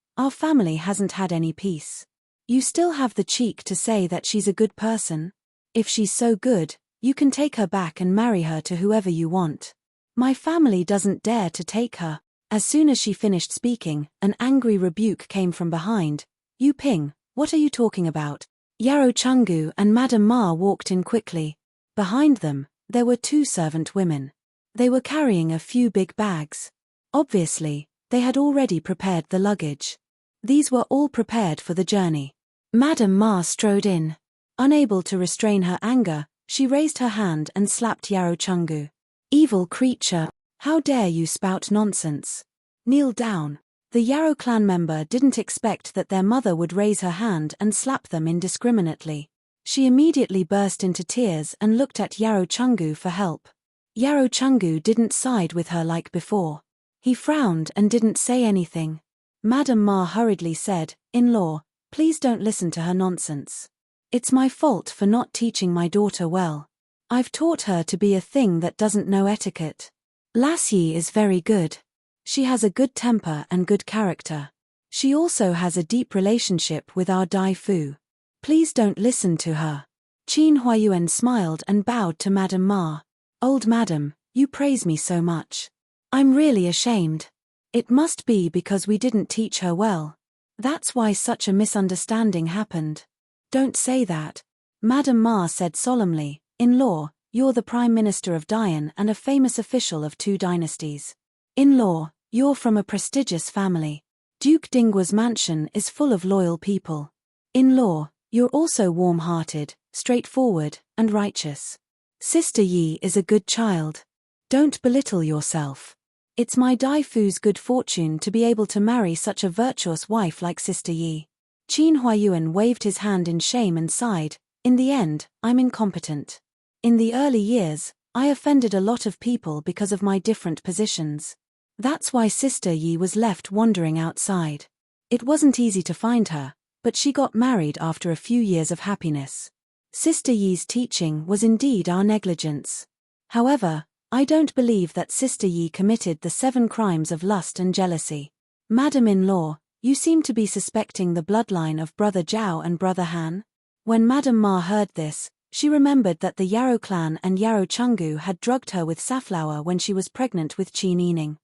hasn't had any peace. You still have the cheek to say that she's a good person? If she's so good, you can take her back and marry her to whoever you want. My family doesn't dare to take her." As soon as she finished speaking, an angry rebuke came from behind. "Yu Ping, what are you talking about?" Yarrow Chungu and Madame Ma walked in quickly. Behind them, there were 2 servant women. They were carrying a few big bags. Obviously, they had already prepared the luggage. These were all prepared for the journey. Madame Ma strode in. Unable to restrain her anger, she raised her hand and slapped Yarrow Chungu. "Evil creature, how dare you spout nonsense? Kneel down." The Yarrow clan member didn't expect that their mother would raise her hand and slap them indiscriminately. She immediately burst into tears and looked at Yarrow Chungu for help. Yarrow Chungu didn't side with her like before. He frowned and didn't say anything. Madame Ma hurriedly said, "In-law, please don't listen to her nonsense. It's my fault for not teaching my daughter well. I've taught her to be a thing that doesn't know etiquette. Lassie is very good. She has a good temper and good character. She also has a deep relationship with our Dai Fu. Please don't listen to her." Qin Huayuan smiled and bowed to Madame Ma. "Old madam, you praise me so much. I'm really ashamed. It must be because we didn't teach her well. That's why such a misunderstanding happened." "Don't say that," Madame Ma said solemnly. "In-law, you're the Prime Minister of Dian and a famous official of 2 dynasties. In-law, you're from a prestigious family. Duke Dinggua's mansion is full of loyal people. In-law, you're also warm-hearted, straightforward, and righteous. Sister Yi is a good child. Don't belittle yourself. It's my Daifu's good fortune to be able to marry such a virtuous wife like Sister Yi. Qin Huayuan waved his hand in shame and sighed, in the end, I'm incompetent. In the early years, I offended a lot of people because of my different positions. That's why Sister Yi was left wandering outside. It wasn't easy to find her, but she got married after a few years of happiness. Sister Yi's teaching was indeed our negligence. However, I don't believe that Sister Yi committed the 7 crimes of lust and jealousy. Madam-in-law, you seem to be suspecting the bloodline of Brother Zhao and Brother Han? When Madame Ma heard this, she remembered that the Yarrow clan and Yarrow Chungu had drugged her with safflower when she was pregnant with Qin Yining.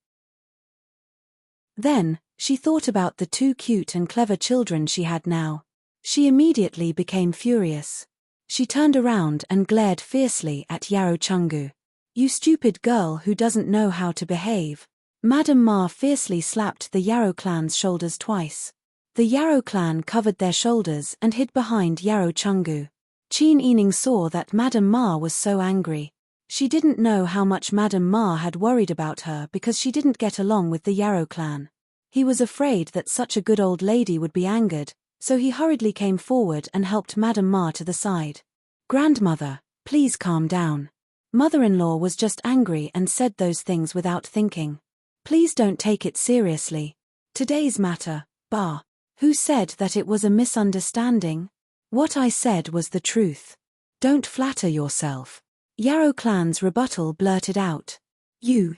Then, she thought about the 2 cute and clever children she had now. She immediately became furious. She turned around and glared fiercely at Yarrow Chungu. You stupid girl who doesn't know how to behave. Madame Ma fiercely slapped the Yarrow clan's shoulders twice. The Yarrow clan covered their shoulders and hid behind Yarrow Chungu. Qin Yining saw that Madame Ma was so angry. She didn't know how much Madame Ma had worried about her because she didn't get along with the Yarrow clan. He was afraid that such a good old lady would be angered, so he hurriedly came forward and helped Madame Ma to the side. Grandmother, please calm down. Mother-in-law was just angry and said those things without thinking. Please don't take it seriously. Today's matter, bah. Who said that it was a misunderstanding? What I said was the truth. Don't flatter yourself. Yarrow clan's rebuttal blurted out. You.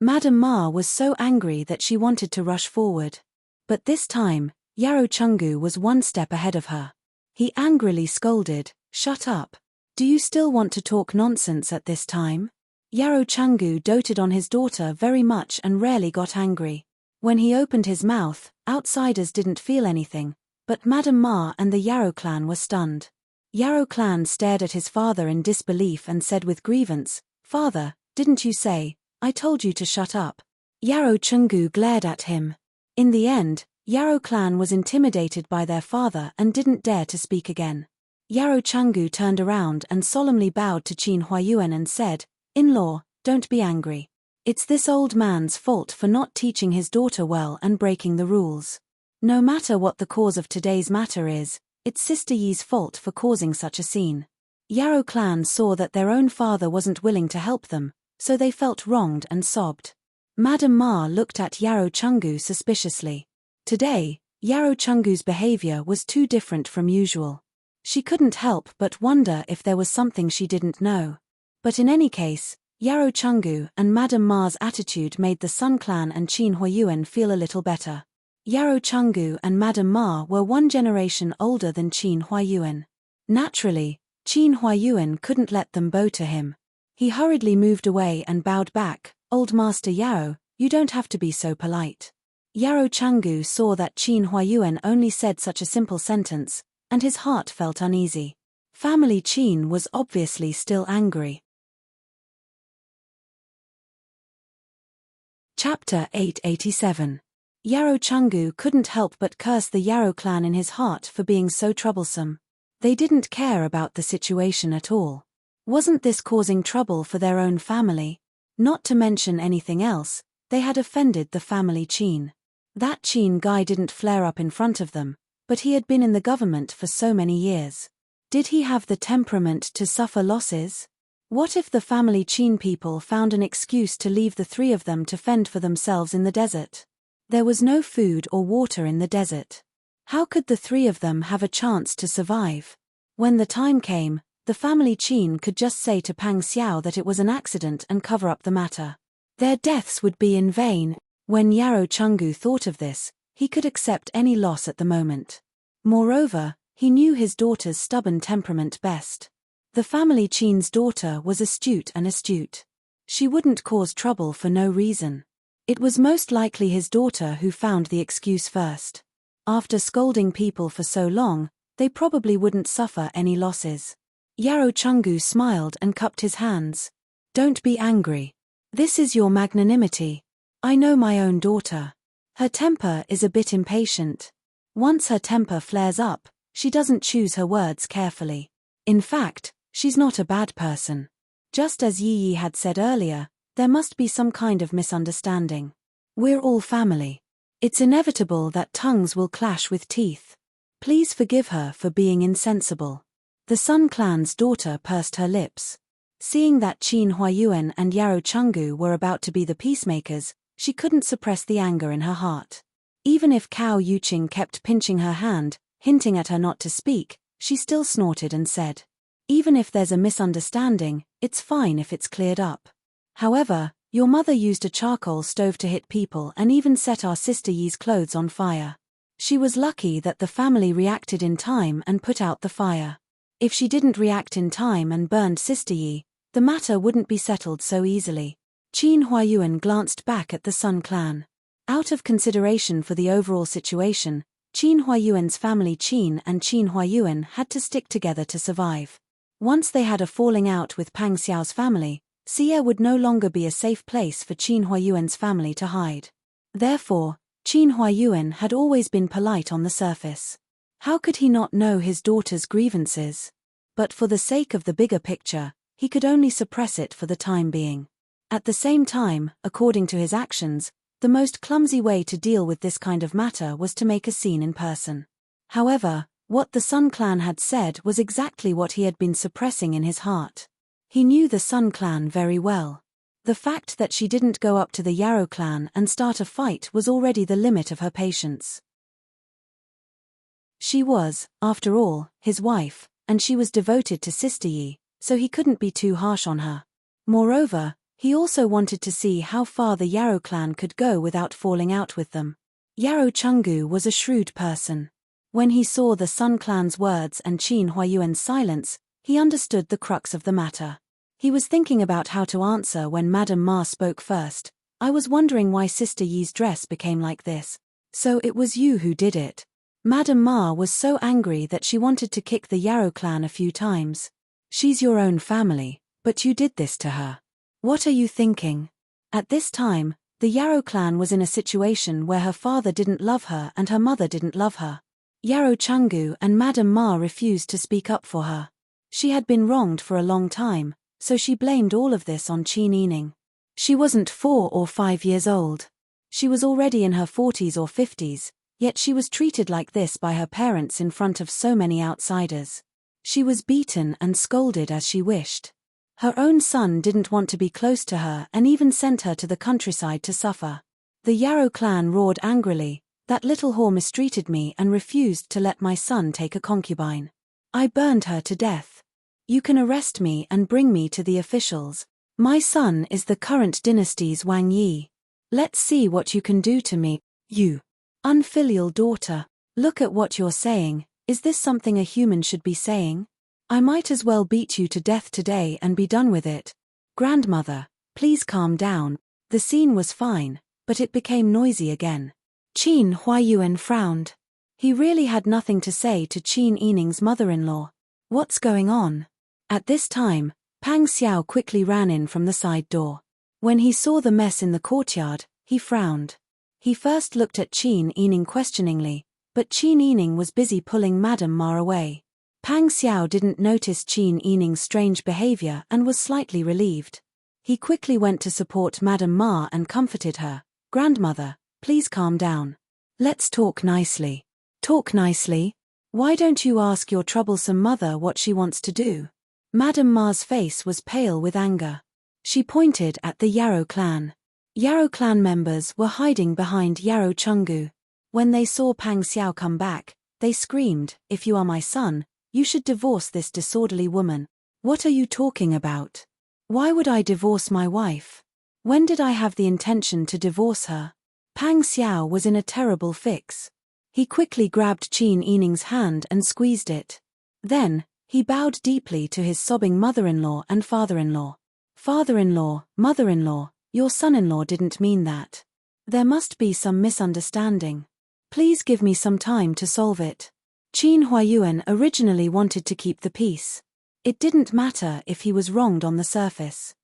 Madame Ma was so angry that she wanted to rush forward. But this time, Yarrow Chungu was 1 step ahead of her. He angrily scolded, shut up. Do you still want to talk nonsense at this time? Yarrow Chungu doted on his daughter very much and rarely got angry. When he opened his mouth, outsiders didn't feel anything, but Madame Ma and the Yarrow clan were stunned. Yarrow clan stared at his father in disbelief and said with grievance, Father, didn't you say, I told you to shut up? Yarrow Chungu glared at him. In the end, Yarrow clan was intimidated by their father and didn't dare to speak again. Yarrow Chungu turned around and solemnly bowed to Qin Huayuan and said, In-law, don't be angry. It's this old man's fault for not teaching his daughter well and breaking the rules. No matter what the cause of today's matter is, it's Sister Yi's fault for causing such a scene. Yarrow clan saw that their own father wasn't willing to help them, so they felt wronged and sobbed. Madame Ma looked at Yarrow Chungu suspiciously. Today, Yarrow Chungu's behavior was too different from usual. She couldn't help but wonder if there was something she didn't know. But in any case, Yarrow Chungu and Madame Ma's attitude made the Sun Clan and Qin Huayuan feel a little better. Yarrow Chungu and Madame Ma were 1 generation older than Qin Huayuan. Naturally, Qin Huayuan couldn't let them bow to him. He hurriedly moved away and bowed back. Old Master Yarrow, you don't have to be so polite. Yarrow Chungu saw that Qin Huayuan only said such a simple sentence, and his heart felt uneasy. Family Qin was obviously still angry. Chapter 887. Yarrow Chungu couldn't help but curse the Yarrow clan in his heart for being so troublesome. They didn't care about the situation at all. Wasn't this causing trouble for their own family? Not to mention anything else, they had offended the family Qin. That Qin guy didn't flare up in front of them, but he had been in the government for so many years. Did he have the temperament to suffer losses? What if the family Qin people found an excuse to leave the 3 of them to fend for themselves in the desert? There was no food or water in the desert. How could the 3 of them have a chance to survive? When the time came, the family Qin could just say to Pang Xiao that it was an accident and cover up the matter. Their deaths would be in vain. When Yarrow Chungu thought of this, he could accept any loss at the moment. Moreover, he knew his daughter's stubborn temperament best. The family Qin's daughter was astute. She wouldn't cause trouble for no reason. It was most likely his daughter who found the excuse first. After scolding people for so long, they probably wouldn't suffer any losses. Yarrow Chungu smiled and cupped his hands. Don't be angry. This is your magnanimity. I know my own daughter. Her temper is a bit impatient. Once her temper flares up, she doesn't choose her words carefully. In fact, she's not a bad person. Just as Yi Yi had said earlier, There must be some kind of misunderstanding. We're all family. It's inevitable that tongues will clash with teeth. Please forgive her for being insensible. The Sun Clan's daughter pursed her lips. Seeing that Qin Huayuan and Yarou Chenggu were about to be the peacemakers, she couldn't suppress the anger in her heart. Even if Cao Yuqing kept pinching her hand, hinting at her not to speak, she still snorted and said, "Even if there's a misunderstanding, it's fine if it's cleared up. However, your mother used a charcoal stove to hit people and even set our sister Yi's clothes on fire. She was lucky that the family reacted in time and put out the fire. If she didn't react in time and burned Sister Yi, the matter wouldn't be settled so easily." Qin Huayuan glanced back at the Sun Clan. Out of consideration for the overall situation, Qin Huayuan's family Qin and Qin Huayuan had to stick together to survive. Once they had a falling out with Pang Xiao's family, Xie would no longer be a safe place for Qin Huayuan's family to hide. Therefore, Qin Huayuan had always been polite on the surface. How could he not know his daughter's grievances? But for the sake of the bigger picture, he could only suppress it for the time being. At the same time, according to his actions, the most clumsy way to deal with this kind of matter was to make a scene in person. However, what the Sun Clan had said was exactly what he had been suppressing in his heart. He knew the Sun Clan very well. The fact that she didn't go up to the Yarou clan and start a fight was already the limit of her patience. She was, after all, his wife, and she was devoted to Sister Yi, so he couldn't be too harsh on her. Moreover, he also wanted to see how far the Yarou clan could go without falling out with them. Yarou Chenggu was a shrewd person. When he saw the Sun Clan's words and Qin Huayuan's silence, he understood the crux of the matter. He was thinking about how to answer when Madame Ma spoke first. "I was wondering why Sister Yi's dress became like this. So it was you who did it." Madame Ma was so angry that she wanted to kick the Yarou clan a few times. "She's your own family, but you did this to her. What are you thinking?" At this time, the Yarou clan was in a situation where her father didn't love her and her mother didn't love her. Yarou Chenggu and Madame Ma refused to speak up for her. She had been wronged for a long time, so she blamed all of this on Qin Yining. She wasn't 4 or 5 years old. She was already in her 40s or 50s, yet she was treated like this by her parents in front of so many outsiders. She was beaten and scolded as she wished. Her own son didn't want to be close to her and even sent her to the countryside to suffer. The Yarou clan roared angrily, "That little whore mistreated me and refused to let my son take a concubine. I burned her to death. You can arrest me and bring me to the officials. My son is the current dynasty's Wang Yi. Let's see what you can do to me, you unfilial daughter. Look at what you're saying. Is this something a human should be saying? I might as well beat you to death today and be done with it. Grandmother, please calm down." The scene was fine, but it became noisy again. Qin Huayuan frowned. He really had nothing to say to Qin Yining's mother-in-law. What's going on? At this time, Pang Xiao quickly ran in from the side door. When he saw the mess in the courtyard, he frowned. He first looked at Qin Yining questioningly, but Qin Yining was busy pulling Madame Ma away. Pang Xiao didn't notice Qin Yining's strange behavior and was slightly relieved. He quickly went to support Madame Ma and comforted her. "Grandmother, please calm down. Let's talk nicely." "Talk nicely? Why don't you ask your troublesome mother what she wants to do?" Madame Ma's face was pale with anger. She pointed at the Yarou clan. Yarou clan members were hiding behind Yarou Chenggu. When they saw Pang Xiao come back, they screamed, "If you are my son, you should divorce this disorderly woman." "What are you talking about? Why would I divorce my wife? When did I have the intention to divorce her?" Pang Xiao was in a terrible fix. He quickly grabbed Qin Yining's hand and squeezed it. Then, he bowed deeply to his sobbing mother-in-law and father-in-law. "Father-in-law, mother-in-law, your son-in-law didn't mean that. There must be some misunderstanding. Please give me some time to solve it." Qin Huayuan originally wanted to keep the peace. It didn't matter if he was wronged on the surface.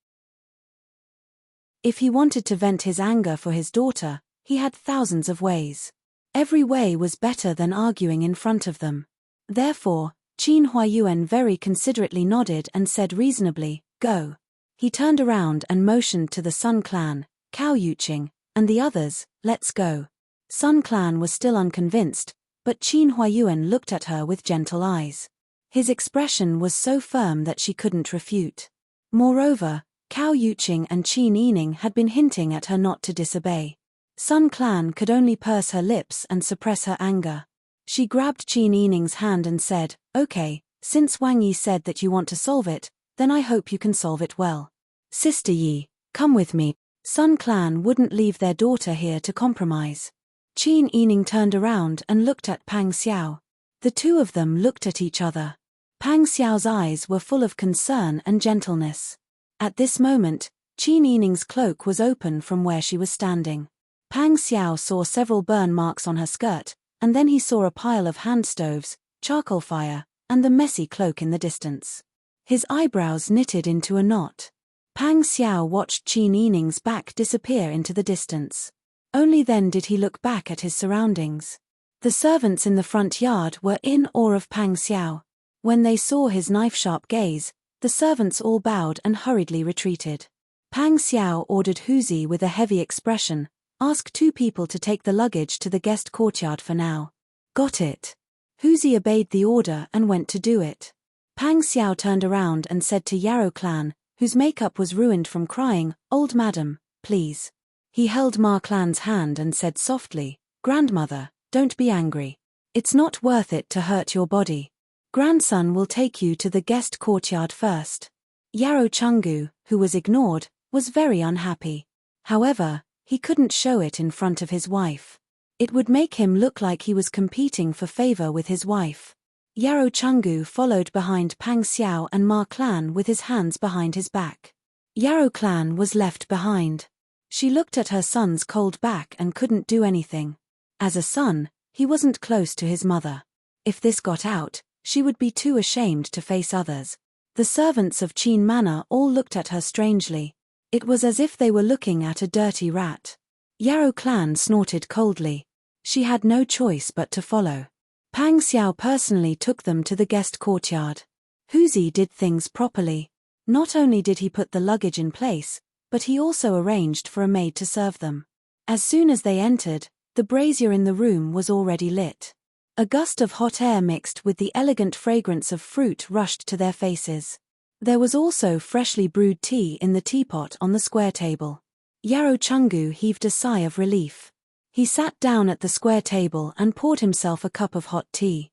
If he wanted to vent his anger for his daughter, he had thousands of ways. Every way was better than arguing in front of them. Therefore, Qin Huayuan very considerately nodded and said reasonably, "Go." He turned around and motioned to the Sun Clan, Cao Yuqing, and the others, let's go. Sun Clan was still unconvinced, but Qin Huayuan looked at her with gentle eyes. His expression was so firm that she couldn't refute. Moreover, Cao Yuqing and Qin Yining had been hinting at her not to disobey. Sun Clan could only purse her lips and suppress her anger. She grabbed Qin Yining's hand and said, okay, since Wang Yi said that you want to solve it, then I hope you can solve it well. Sister Yi, come with me. Sun Clan wouldn't leave their daughter here to compromise. Qin Yining turned around and looked at Pang Xiao. The two of them looked at each other. Pang Xiao's eyes were full of concern and gentleness. At this moment, Qin Yining's cloak was open from where she was standing. Pang Xiao saw several burn marks on her skirt, and then he saw a pile of hand stoves, charcoal fire, and the messy cloak in the distance. His eyebrows knitted into a knot. Pang Xiao watched Qin Yining's back disappear into the distance. Only then did he look back at his surroundings. The servants in the front yard were in awe of Pang Xiao. When they saw his knife-sharp gaze, the servants all bowed and hurriedly retreated. Pang Xiao ordered Huzi with a heavy expression, ask 2 people to take the luggage to the guest courtyard for now. Got it. Huzi obeyed the order and went to do it. Pang Xiao turned around and said to Yarrow Clan, whose makeup was ruined from crying, old madam, please. He held Ma Clan's hand and said softly, grandmother, don't be angry. It's not worth it to hurt your body. Grandson will take you to the guest courtyard first. Yarrow Chungu, who was ignored, was very unhappy. However, he couldn't show it in front of his wife. It would make him look like he was competing for favor with his wife. Yarrow Chungu followed behind Pang Xiao and Ma Clan with his hands behind his back. Yarrow Clan was left behind. She looked at her son's cold back and couldn't do anything. As a son, he wasn't close to his mother. If this got out, she would be too ashamed to face others. The servants of Qin Manor all looked at her strangely. It was as if they were looking at a dirty rat. Yarrow Clan snorted coldly. She had no choice but to follow. Pang Xiao personally took them to the guest courtyard. Huzi did things properly. Not only did he put the luggage in place, but he also arranged for a maid to serve them. As soon as they entered, the brazier in the room was already lit. A gust of hot air mixed with the elegant fragrance of fruit rushed to their faces. There was also freshly brewed tea in the teapot on the square table. Yarrow Chungu heaved a sigh of relief. He sat down at the square table and poured himself a cup of hot tea.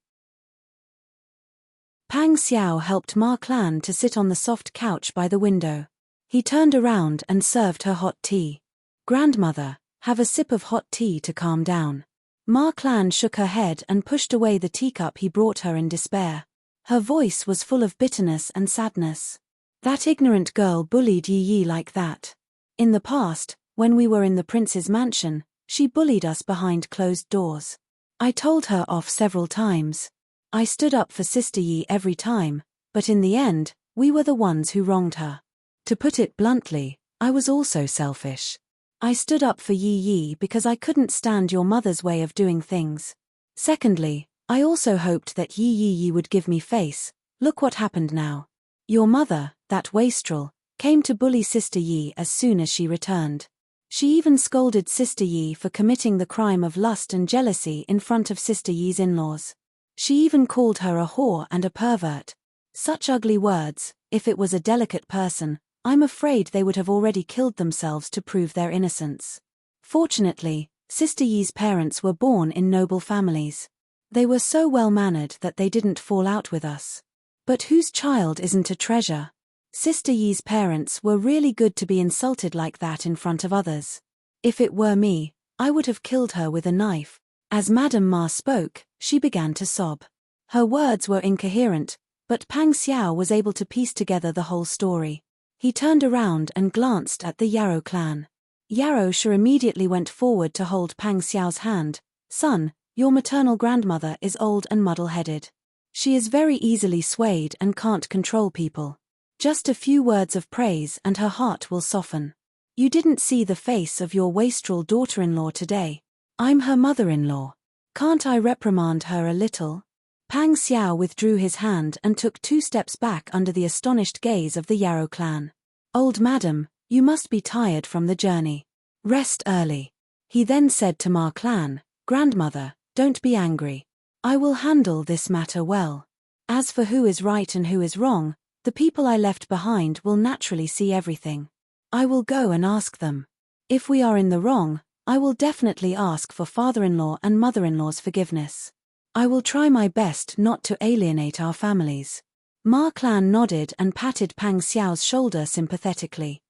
Pang Xiao helped Ma Clan to sit on the soft couch by the window. He turned around and served her hot tea. Grandmother, have a sip of hot tea to calm down. Ma Clan shook her head and pushed away the teacup he brought her in despair. Her voice was full of bitterness and sadness. That ignorant girl bullied Yi Yi like that. In the past, when we were in the prince's mansion, she bullied us behind closed doors. I told her off several times. I stood up for Sister Yi every time, but in the end, we were the ones who wronged her. To put it bluntly, I was also selfish. I stood up for Yi Yi because I couldn't stand your mother's way of doing things. Secondly, I also hoped that Yi Yi would give me face. Look what happened now. Your mother, that wastrel, came to bully Sister Yi as soon as she returned. She even scolded Sister Yi for committing the crime of lust and jealousy in front of Sister Yi's in-laws. She even called her a whore and a pervert. Such ugly words. If it was a delicate person, I'm afraid they would have already killed themselves to prove their innocence. Fortunately, Sister Yi's parents were born in noble families. They were so well-mannered that they didn't fall out with us. But whose child isn't a treasure? Sister Yi's parents were really good to be insulted like that in front of others. If it were me, I would have killed her with a knife. As Madame Ma spoke, she began to sob. Her words were incoherent, but Pang Xiao was able to piece together the whole story. He turned around and glanced at the Yarrow clan. Yarrow Sha immediately went forward to hold Pang Xiao's hand. Son, your maternal grandmother is old and muddle-headed. She is very easily swayed and can't control people. Just a few words of praise and her heart will soften. You didn't see the face of your wastrel daughter-in-law today. I'm her mother-in-law. Can't I reprimand her a little? Pang Xiao withdrew his hand and took 2 steps back under the astonished gaze of the Yarrow clan. "Old madam, you must be tired from the journey. Rest early." He then said to Ma Clan, "Grandmother, don't be angry. I will handle this matter well. As for who is right and who is wrong, the people I left behind will naturally see everything. I will go and ask them. If we are in the wrong, I will definitely ask for father-in-law and mother-in-law's forgiveness. I will try my best not to alienate our families." Ma Clan nodded and patted Pang Xiao's shoulder sympathetically.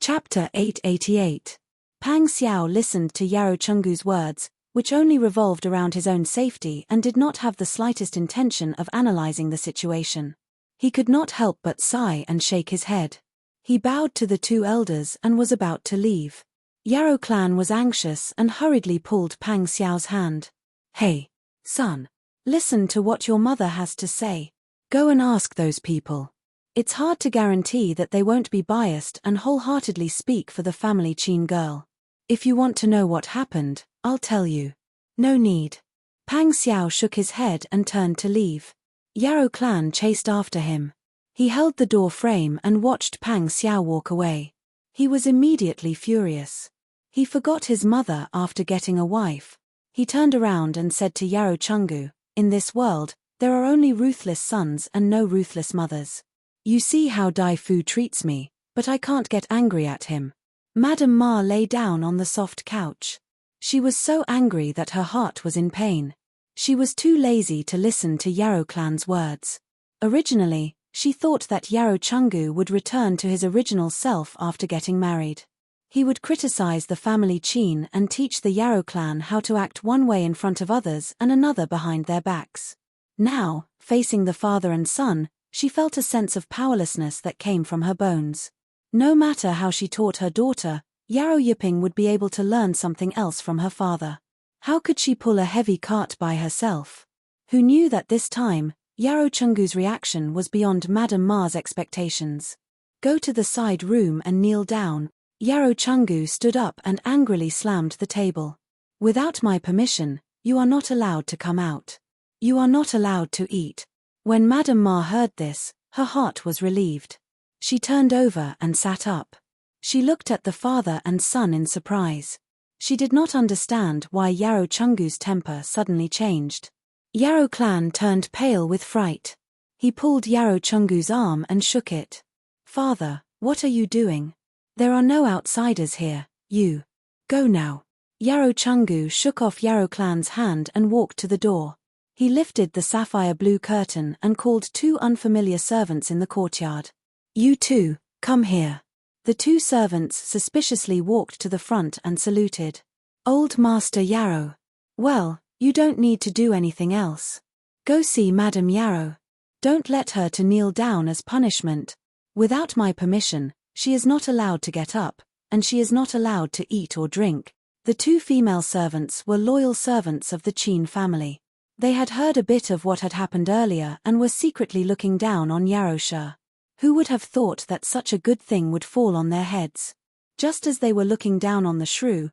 Chapter 888. Pang Xiao listened to Yarrow Chungu's words, which only revolved around his own safety and did not have the slightest intention of analyzing the situation. He could not help but sigh and shake his head. He bowed to the two elders and was about to leave. Yarrow Clan was anxious and hurriedly pulled Pang Xiao's hand. "Hey, son. Listen to what your mother has to say. Go and ask those people. It's hard to guarantee that they won't be biased and wholeheartedly speak for the family Qin girl. If you want to know what happened, I'll tell you." "No need." Pang Xiao shook his head and turned to leave. Yarrow Clan chased after him. He held the door frame and watched Pang Xiao walk away. He was immediately furious. He forgot his mother after getting a wife. He turned around and said to Yarrow Chungu, "In this world, there are only ruthless sons and no ruthless mothers. You see how Dai Fu treats me, but I can't get angry at him." Madame Ma lay down on the soft couch. She was so angry that her heart was in pain. She was too lazy to listen to Yarrow Clan's words. Originally, she thought that Yarrow Chungu would return to his original self after getting married. He would criticize the family Qin and teach the Yarrow Clan how to act one way in front of others and another behind their backs. Now, facing the father and son, she felt a sense of powerlessness that came from her bones. No matter how she taught her daughter, Yarrow Yiping would be able to learn something else from her father. How could she pull a heavy cart by herself? Who knew that this time, Yarrow Chungu's reaction was beyond Madame Ma's expectations. "Go to the side room and kneel down." Yarrow Chungu stood up and angrily slammed the table. "Without my permission, you are not allowed to come out. You are not allowed to eat." When Madame Ma heard this, her heart was relieved. She turned over and sat up. She looked at the father and son in surprise. She did not understand why Yarrow Chungu's temper suddenly changed. Yarrow Clan turned pale with fright. He pulled Yarrow Chungu's arm and shook it. "Father, what are you doing? There are no outsiders here, you. Go now." Yarrow Chungu shook off Yarrow Clan's hand and walked to the door. He lifted the sapphire blue curtain and called two unfamiliar servants in the courtyard. "You two, come here." The two servants suspiciously walked to the front and saluted. "Old Master Yarrow." "Well, you don't need to do anything else. Go see Madame Yarrow. Don't let her to kneel down as punishment. Without my permission, she is not allowed to get up, and she is not allowed to eat or drink." The two female servants were loyal servants of the Qin family. They had heard a bit of what had happened earlier and were secretly looking down on Yarrow Shi. Who would have thought that such a good thing would fall on their heads? Just as they were looking down on the shrew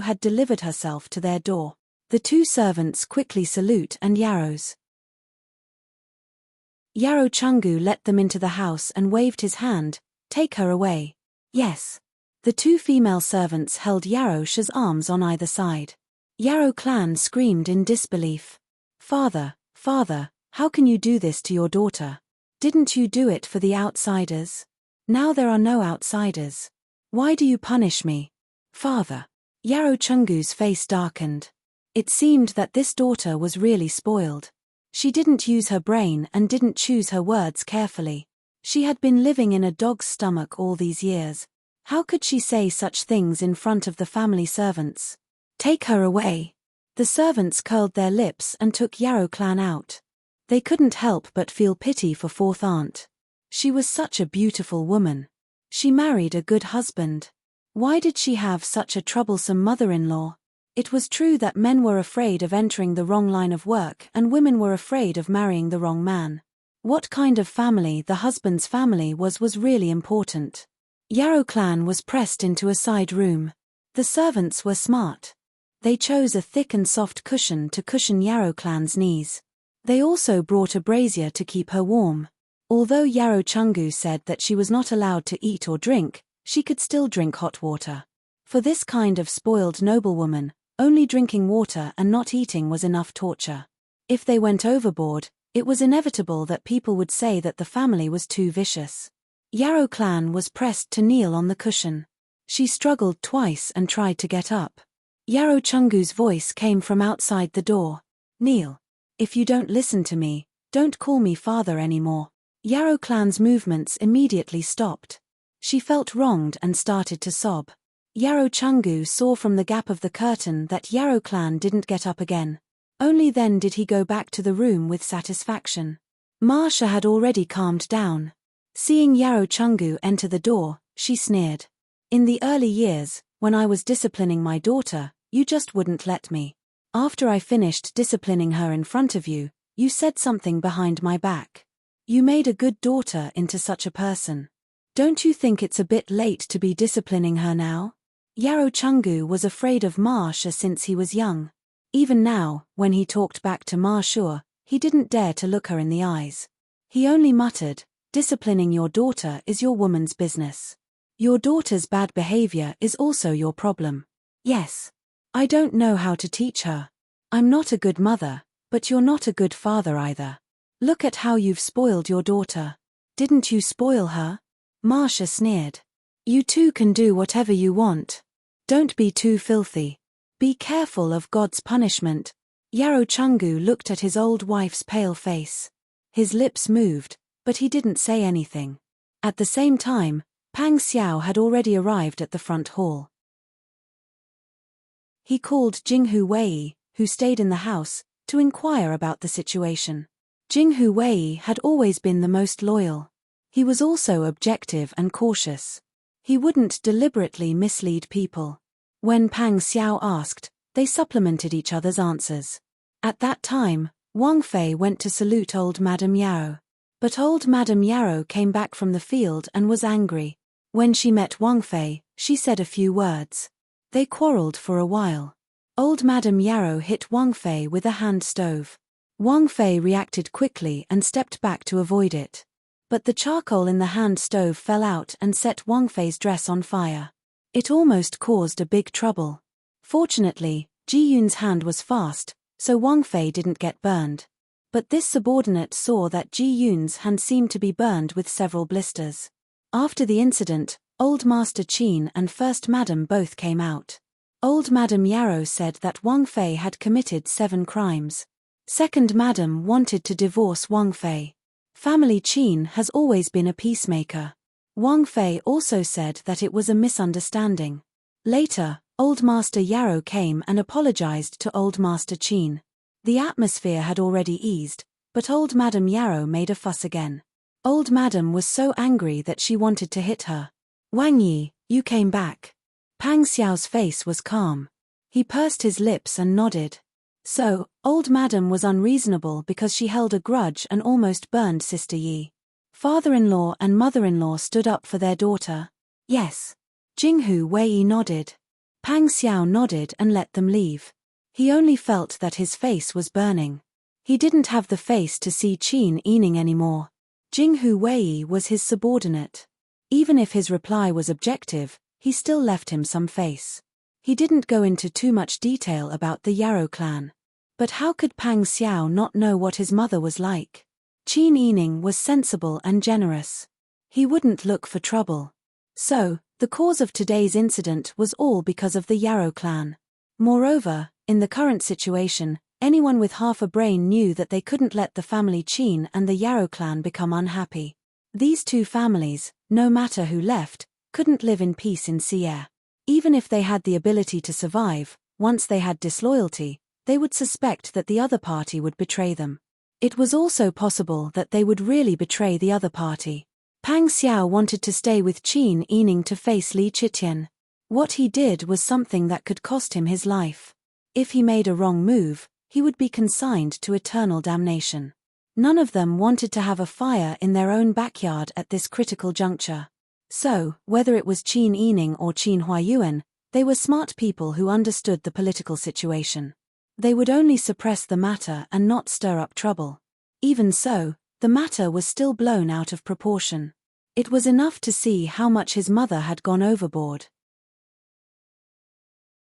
had delivered herself to their door. The two servants quickly salute and Yarrow's. Yarrow Chungu let them into the house and waved his hand. "Take her away." "Yes." The two female servants held Yarrow Shi's arms on either side. Yarrow Clan screamed in disbelief. Father, how can you do this to your daughter? Didn't you do it for the outsiders? Now there are no outsiders. Why do you punish me?" "Father." Yarrow Chungu's face darkened. It seemed that this daughter was really spoiled. She didn't use her brain and didn't choose her words carefully. She had been living in a dog's stomach all these years. How could she say such things in front of the family servants? "Take her away." The servants curled their lips and took Yarrow Clan out. They couldn't help but feel pity for fourth aunt. She was such a beautiful woman. She married a good husband. Why did she have such a troublesome mother-in-law? It was true that men were afraid of entering the wrong line of work and women were afraid of marrying the wrong man. What kind of family the husband's family was really important. Yarrow Clan was pressed into a side room. The servants were smart. They chose a thick and soft cushion to cushion Yarrow Clan's knees. They also brought a brazier to keep her warm. Although Yarrow Chungu said that she was not allowed to eat or drink, she could still drink hot water. For this kind of spoiled noblewoman, only drinking water and not eating was enough torture. If they went overboard, it was inevitable that people would say that the family was too vicious. Yarrow Clan was pressed to kneel on the cushion. She struggled twice and tried to get up. Yarrow Chungu's voice came from outside the door. "Kneel. If you don't listen to me, don't call me father anymore." Yarrow Clan's movements immediately stopped. She felt wronged and started to sob. Yarrow Chungu saw from the gap of the curtain that Yarrow Clan didn't get up again. Only then did he go back to the room with satisfaction. Marsha had already calmed down. Seeing Yarrow Chungu enter the door, she sneered. "In the early years, when I was disciplining my daughter, you just wouldn't let me. After I finished disciplining her in front of you, you said something behind my back. You made a good daughter into such a person. Don't you think it's a bit late to be disciplining her now?" Yarrow Chungu was afraid of Marsha since he was young. Even now, when he talked back to Marsha, he didn't dare to look her in the eyes. He only muttered, "Disciplining your daughter is your woman's business. Your daughter's bad behavior is also your problem." "Yes. I don't know how to teach her. I'm not a good mother, but you're not a good father either. Look at how you've spoiled your daughter. Didn't you spoil her?" Marsha sneered. "You two can do whatever you want. Don't be too filthy. Be careful of God's punishment." Yarrow Chungu looked at his old wife's pale face. His lips moved, but he didn't say anything. At the same time, Pang Xiao had already arrived at the front hall. He called Jinghu Wei, who stayed in the house, to inquire about the situation. Jinghu Wei had always been the most loyal. He was also objective and cautious. He wouldn't deliberately mislead people. When Pang Xiao asked, they supplemented each other's answers. At that time, Wang Fei went to salute old Madame Yarrow. But old Madame Yarrow came back from the field and was angry. When she met Wang Fei, she said a few words. They quarreled for a while. Old Madame Yarrow hit Wang Fei with a hand stove. Wang Fei reacted quickly and stepped back to avoid it. But the charcoal in the hand stove fell out and set Wang Fei's dress on fire. It almost caused a big trouble. Fortunately, Ji Yun's hand was fast, so Wang Fei didn't get burned. But this subordinate saw that Ji Yun's hand seemed to be burned with several blisters. After the incident, Old Master Qin and First Madam both came out. Old Madame Yarrow said that Wang Fei had committed 7 crimes. Second Madam wanted to divorce Wang Fei. Family Qin has always been a peacemaker. Wang Fei also said that it was a misunderstanding. Later, Old Master Yarrow came and apologized to Old Master Qin. The atmosphere had already eased, but Old Madame Yarrow made a fuss again. Old Madam was so angry that she wanted to hit her. "Wang Yi, you came back." Pang Xiao's face was calm. He pursed his lips and nodded. So, Old Madam was unreasonable because she held a grudge and almost burned Sister Yi. Father-in-law and mother-in-law stood up for their daughter. "Yes." Jinghu Wei nodded. Pang Xiao nodded and let them leave. He only felt that his face was burning. He didn't have the face to see Qin Yining anymore. Jinghu Wei was his subordinate. Even if his reply was objective, he still left him some face. He didn't go into too much detail about the Yarrow clan. But how could Pang Xiao not know what his mother was like? Qin Yining was sensible and generous. He wouldn't look for trouble. So, the cause of today's incident was all because of the Yarrow clan. Moreover, in the current situation, anyone with half a brain knew that they couldn't let the family Qin and the Yarrow clan become unhappy. These two families, no matter who left, couldn't live in peace in Sierre. Even if they had the ability to survive, once they had disloyalty, they would suspect that the other party would betray them. It was also possible that they would really betray the other party. Pang Xiao wanted to stay with Qin Yining to face Li Chitian. What he did was something that could cost him his life. If he made a wrong move, he would be consigned to eternal damnation. None of them wanted to have a fire in their own backyard at this critical juncture. So, whether it was Qin Yining or Qin Huayuan, they were smart people who understood the political situation. They would only suppress the matter and not stir up trouble. Even so, the matter was still blown out of proportion. It was enough to see how much his mother had gone overboard.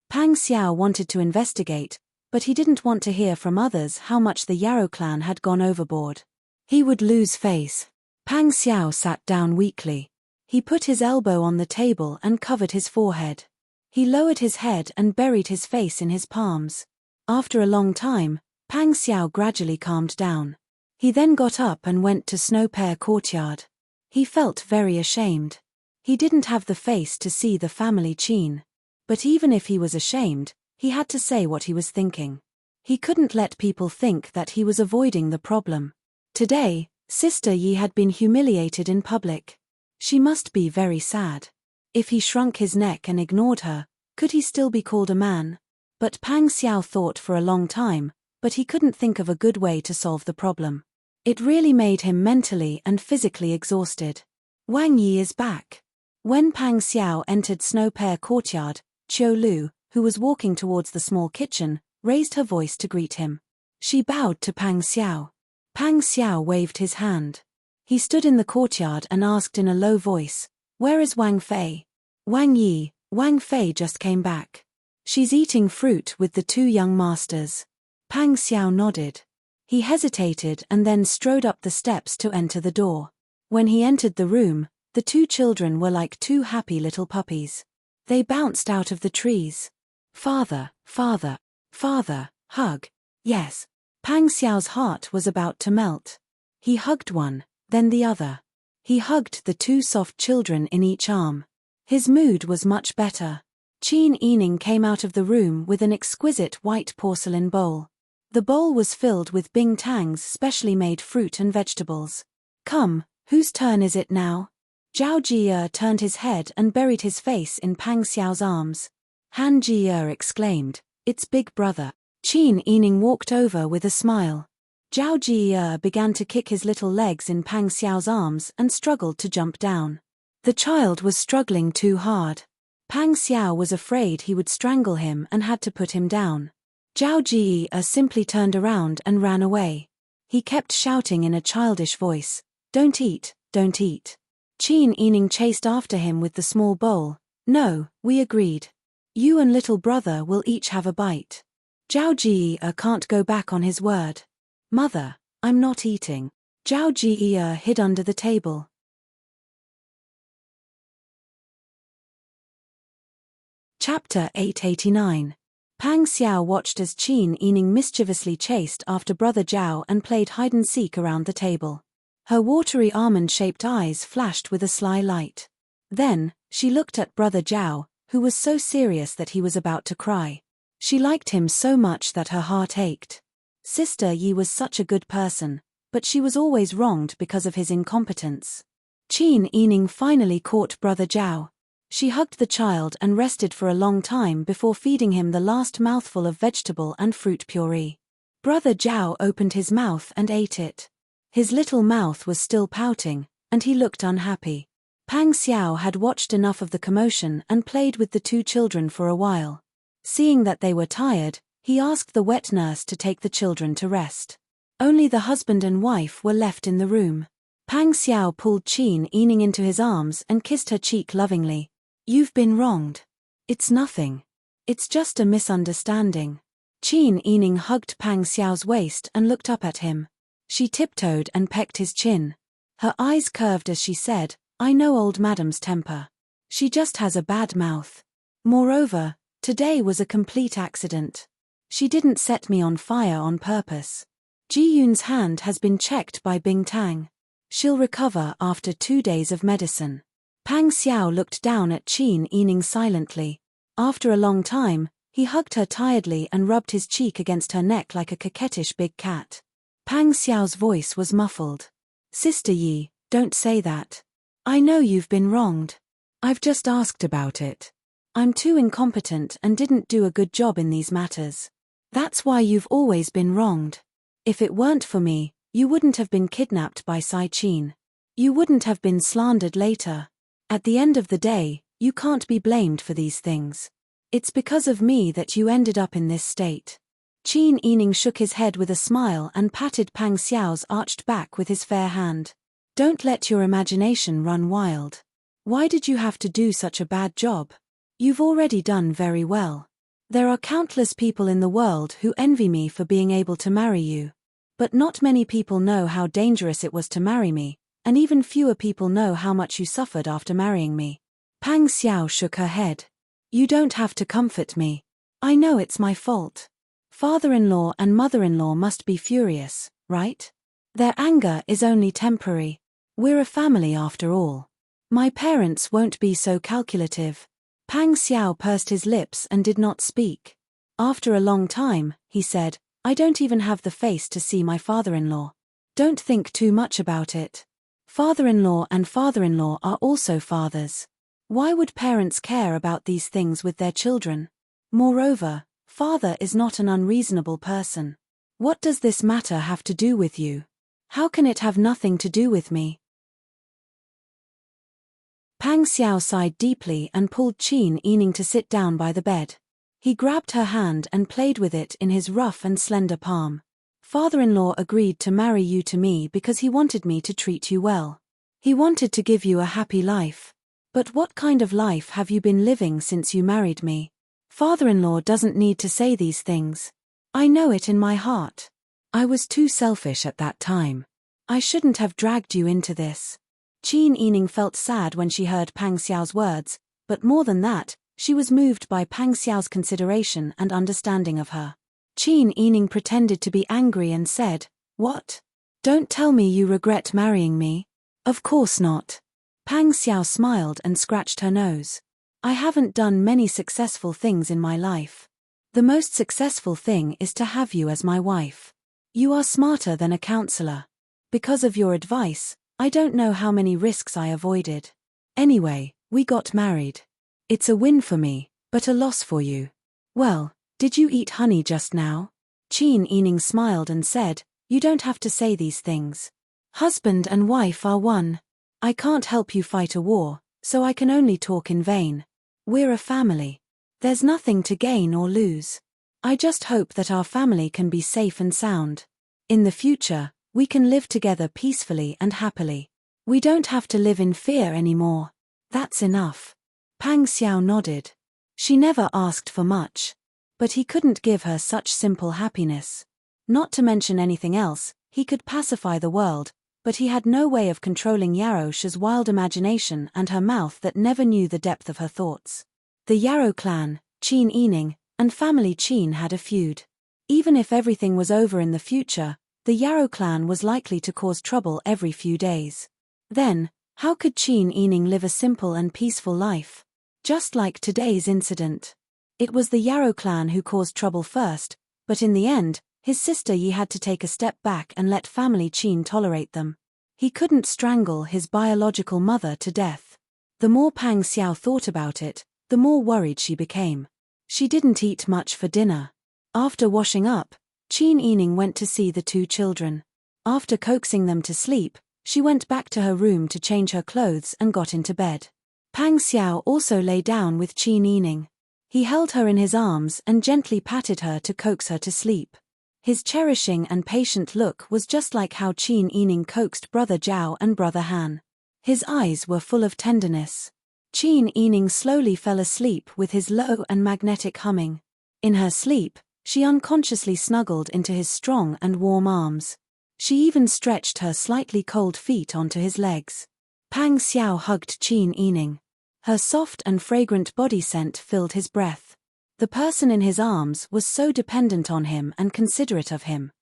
Pang Xiao wanted to investigate, but he didn't want to hear from others how much the Yarrow clan had gone overboard. He would lose face. Pang Xiao sat down weakly. He put his elbow on the table and covered his forehead. He lowered his head and buried his face in his palms. After a long time, Pang Xiao gradually calmed down. He then got up and went to Snow Pear Courtyard. He felt very ashamed. He didn't have the face to see the family Qin. But even if he was ashamed, he had to say what he was thinking. He couldn't let people think that he was avoiding the problem. Today, Sister Yi had been humiliated in public. She must be very sad. If he shrunk his neck and ignored her, could he still be called a man? But Pang Xiao thought for a long time, but he couldn't think of a good way to solve the problem. It really made him mentally and physically exhausted. Wang Yi is back. When Pang Xiao entered Snow Pear Courtyard, Qiu Lu, who was walking towards the small kitchen, raised her voice to greet him. She bowed to Pang Xiao. Pang Xiao waved his hand. He stood in the courtyard and asked in a low voice, "Where is Wang Fei?" Wang Fei just came back. She's eating fruit with the two young masters." Pang Xiao nodded. He hesitated and then strode up the steps to enter the door. When he entered the room, the two children were like two happy little puppies. They bounced out of the trees. "Father, father, father, hug." Yes. Pang Xiao's heart was about to melt. He hugged one, then the other. He hugged the two soft children in each arm. His mood was much better. Qin Yining came out of the room with an exquisite white porcelain bowl. The bowl was filled with Bing Tang's specially made fruit and vegetables. "Come, whose turn is it now?" Zhao Jie turned his head and buried his face in Pang Xiao's arms. Han Jie exclaimed, "It's Big Brother." Qin Yining walked over with a smile. Zhao Jie began to kick his little legs in Pang Xiao's arms and struggled to jump down. The child was struggling too hard. Pang Xiao was afraid he would strangle him and had to put him down. Zhao Jie simply turned around and ran away. He kept shouting in a childish voice, "Don't eat, don't eat." Qin Yining chased after him with the small bowl. "No, we agreed. You and little brother will each have a bite." Zhao Jie can't go back on his word. "Mother, I'm not eating." Zhao Jie hid under the table. Chapter 889. Pang Xiao watched as Qin Yining mischievously chased after Brother Zhao and played hide-and-seek around the table. Her watery almond-shaped eyes flashed with a sly light. Then, she looked at Brother Zhao, who was so serious that he was about to cry. She liked him so much that her heart ached. Sister Yi was such a good person, but she was always wronged because of his incompetence. Qin Yining finally caught Brother Zhao. She hugged the child and rested for a long time before feeding him the last mouthful of vegetable and fruit puree. Brother Zhao opened his mouth and ate it. His little mouth was still pouting, and he looked unhappy. Pang Xiao had watched enough of the commotion and played with the two children for a while. Seeing that they were tired, he asked the wet nurse to take the children to rest. Only the husband and wife were left in the room. Pang Xiao pulled Qin Yining into his arms and kissed her cheek lovingly. "You've been wronged. It's nothing. It's just a misunderstanding." Qin Yining hugged Pang Xiao's waist and looked up at him. She tiptoed and pecked his chin. Her eyes curved as she said, "I know old madam's temper. She just has a bad mouth. Moreover, today was a complete accident. She didn't set me on fire on purpose. Ji Yun's hand has been checked by Bing Tang. She'll recover after 2 days of medicine." Pang Xiao looked down at Qin Yining silently. After a long time, he hugged her tiredly and rubbed his cheek against her neck like a coquettish big cat. Pang Xiao's voice was muffled. "Sister Yi, don't say that. I know you've been wronged. I've just asked about it. I'm too incompetent and didn't do a good job in these matters. That's why you've always been wronged. If it weren't for me, you wouldn't have been kidnapped by Sai Qin. You wouldn't have been slandered later. At the end of the day, you can't be blamed for these things. It's because of me that you ended up in this state. Qin Yining shook his head with a smile and patted Pang Xiao's arched back with his fair hand. Don't let your imagination run wild. Why did you have to do such a bad job? You've already done very well. There are countless people in the world who envy me for being able to marry you. But not many people know how dangerous it was to marry me, and even fewer people know how much you suffered after marrying me. Pang Xiao shook her head. You don't have to comfort me. I know it's my fault. Father-in-law and mother-in-law must be furious, right? Their anger is only temporary. We're a family after all. My parents won't be so calculative. Pang Xiao pursed his lips and did not speak. After a long time, he said, I don't even have the face to see my father-in-law. Don't think too much about it. Father-in-law and father-in-law are also fathers. Why would parents care about these things with their children? Moreover, father is not an unreasonable person. What does this matter have to do with you? How can it have nothing to do with me? Pang Xiao sighed deeply and pulled Qin Yining to sit down by the bed. He grabbed her hand and played with it in his rough and slender palm. Father-in-law agreed to marry you to me because he wanted me to treat you well. He wanted to give you a happy life. But what kind of life have you been living since you married me? Father-in-law doesn't need to say these things. I know it in my heart. I was too selfish at that time. I shouldn't have dragged you into this. Qin Yining felt sad when she heard Pang Xiao's words, but more than that, she was moved by Pang Xiao's consideration and understanding of her. Qin Yining pretended to be angry and said, What? Don't tell me you regret marrying me. Of course not. Pang Xiao smiled and scratched her nose. I haven't done many successful things in my life. The most successful thing is to have you as my wife. You are smarter than a counselor. Because of your advice, I don't know how many risks I avoided. Anyway, we got married. It's a win for me, but a loss for you. Well, did you eat honey just now? Qin Yining smiled and said, You don't have to say these things. Husband and wife are one. I can't help you fight a war, so I can only talk in vain. We're a family. There's nothing to gain or lose. I just hope that our family can be safe and sound. In the future, we can live together peacefully and happily. We don't have to live in fear anymore. That's enough. Pang Xiao nodded. She never asked for much. But he couldn't give her such simple happiness. Not to mention anything else, he could pacify the world, but he had no way of controlling Yarosha's wild imagination and her mouth that never knew the depth of her thoughts. The Yarrow clan, Qin Yining, and family Qin had a feud. Even if everything was over in the future, the Yarrow clan was likely to cause trouble every few days. Then, how could Qin Yining live a simple and peaceful life? Just like today's incident. It was the Yarrow clan who caused trouble first, but in the end, his sister Yi had to take a step back and let family Qin tolerate them. He couldn't strangle his biological mother to death. The more Pang Xiao thought about it, the more worried she became. She didn't eat much for dinner. After washing up, Qin Yining went to see the two children. After coaxing them to sleep, she went back to her room to change her clothes and got into bed. Pang Xiao also lay down with Qin Yining. He held her in his arms and gently patted her to coax her to sleep. His cherishing and patient look was just like how Qin Yining coaxed Brother Zhao and Brother Han. His eyes were full of tenderness. Qin Yining slowly fell asleep with his low and magnetic humming. In her sleep, she unconsciously snuggled into his strong and warm arms. She even stretched her slightly cold feet onto his legs. Pang Xiao hugged Qin Yining. Her soft and fragrant body scent filled his breath. The person in his arms was so dependent on him and considerate of him.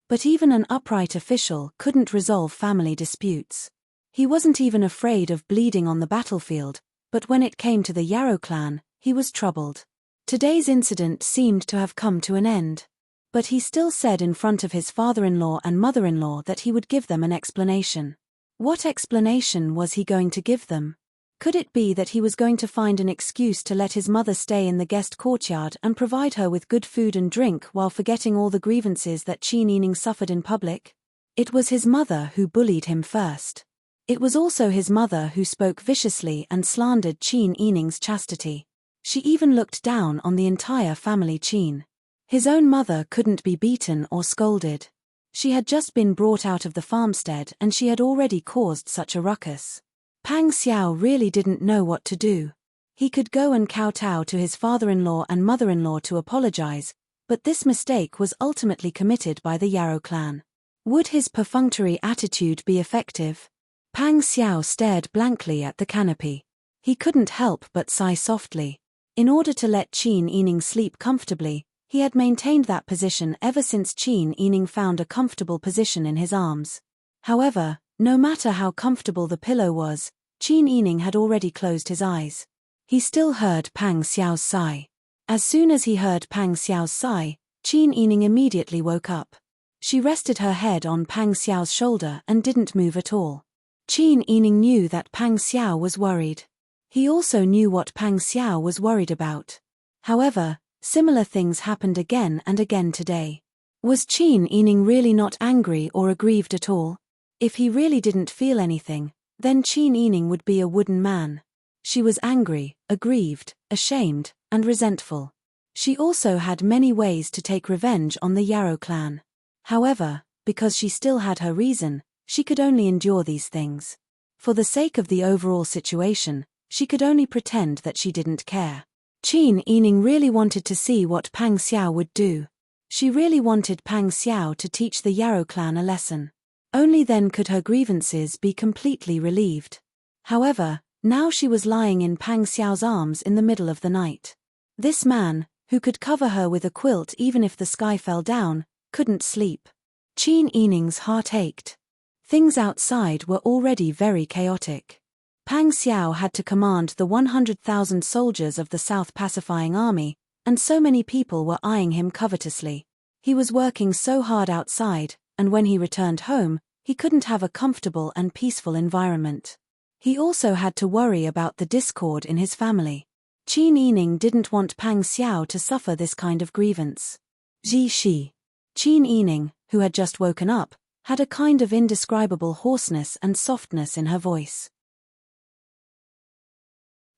But even an upright official couldn't resolve family disputes. He wasn't even afraid of bleeding on the battlefield, but when it came to the Yarrow clan, he was troubled. Today's incident seemed to have come to an end. But he still said in front of his father-in-law and mother-in-law that he would give them an explanation. What explanation was he going to give them? Could it be that he was going to find an excuse to let his mother stay in the guest courtyard and provide her with good food and drink while forgetting all the grievances that Qin Yining suffered in public? It was his mother who bullied him first. It was also his mother who spoke viciously and slandered Qin Yining's chastity. She even looked down on the entire family Qin. His own mother couldn't be beaten or scolded. She had just been brought out of the farmstead and she had already caused such a ruckus. Pang Xiao really didn't know what to do. He could go and kowtow to his father-in-law and mother-in-law to apologize, but this mistake was ultimately committed by the Yarrow clan. Would his perfunctory attitude be effective? Pang Xiao stared blankly at the canopy. He couldn't help but sigh softly. In order to let Qin Yining sleep comfortably, he had maintained that position ever since Qin Yining found a comfortable position in his arms. However, no matter how comfortable the pillow was, Qin Yining had already closed his eyes. He still heard Pang Xiao's sigh. As soon as he heard Pang Xiao's sigh, Qin Yining immediately woke up. She rested her head on Pang Xiao's shoulder and didn't move at all. Qin Yining knew that Pang Xiao was worried. He also knew what Pang Xiao was worried about. However, similar things happened again and again today. Was Qin Yining really not angry or aggrieved at all? If he really didn't feel anything, then Qin Yining would be a wooden man. She was angry, aggrieved, ashamed, and resentful. She also had many ways to take revenge on the Yarrow clan. However, because she still had her reason, she could only endure these things. For the sake of the overall situation, she could only pretend that she didn't care. Qin Yining really wanted to see what Pang Xiao would do. She really wanted Pang Xiao to teach the Yarrow clan a lesson. Only then could her grievances be completely relieved. However, now she was lying in Pang Xiao's arms in the middle of the night. This man, who could cover her with a quilt even if the sky fell down, couldn't sleep. Qin Yining's heart ached. Things outside were already very chaotic. Pang Xiao had to command the 100,000 soldiers of the South Pacifying Army, and so many people were eyeing him covetously. He was working so hard outside, and when he returned home, he couldn't have a comfortable and peaceful environment. He also had to worry about the discord in his family. Qin Yining didn't want Pang Xiao to suffer this kind of grievance. Ji Shi. Qin Yining, who had just woken up, had a kind of indescribable hoarseness and softness in her voice.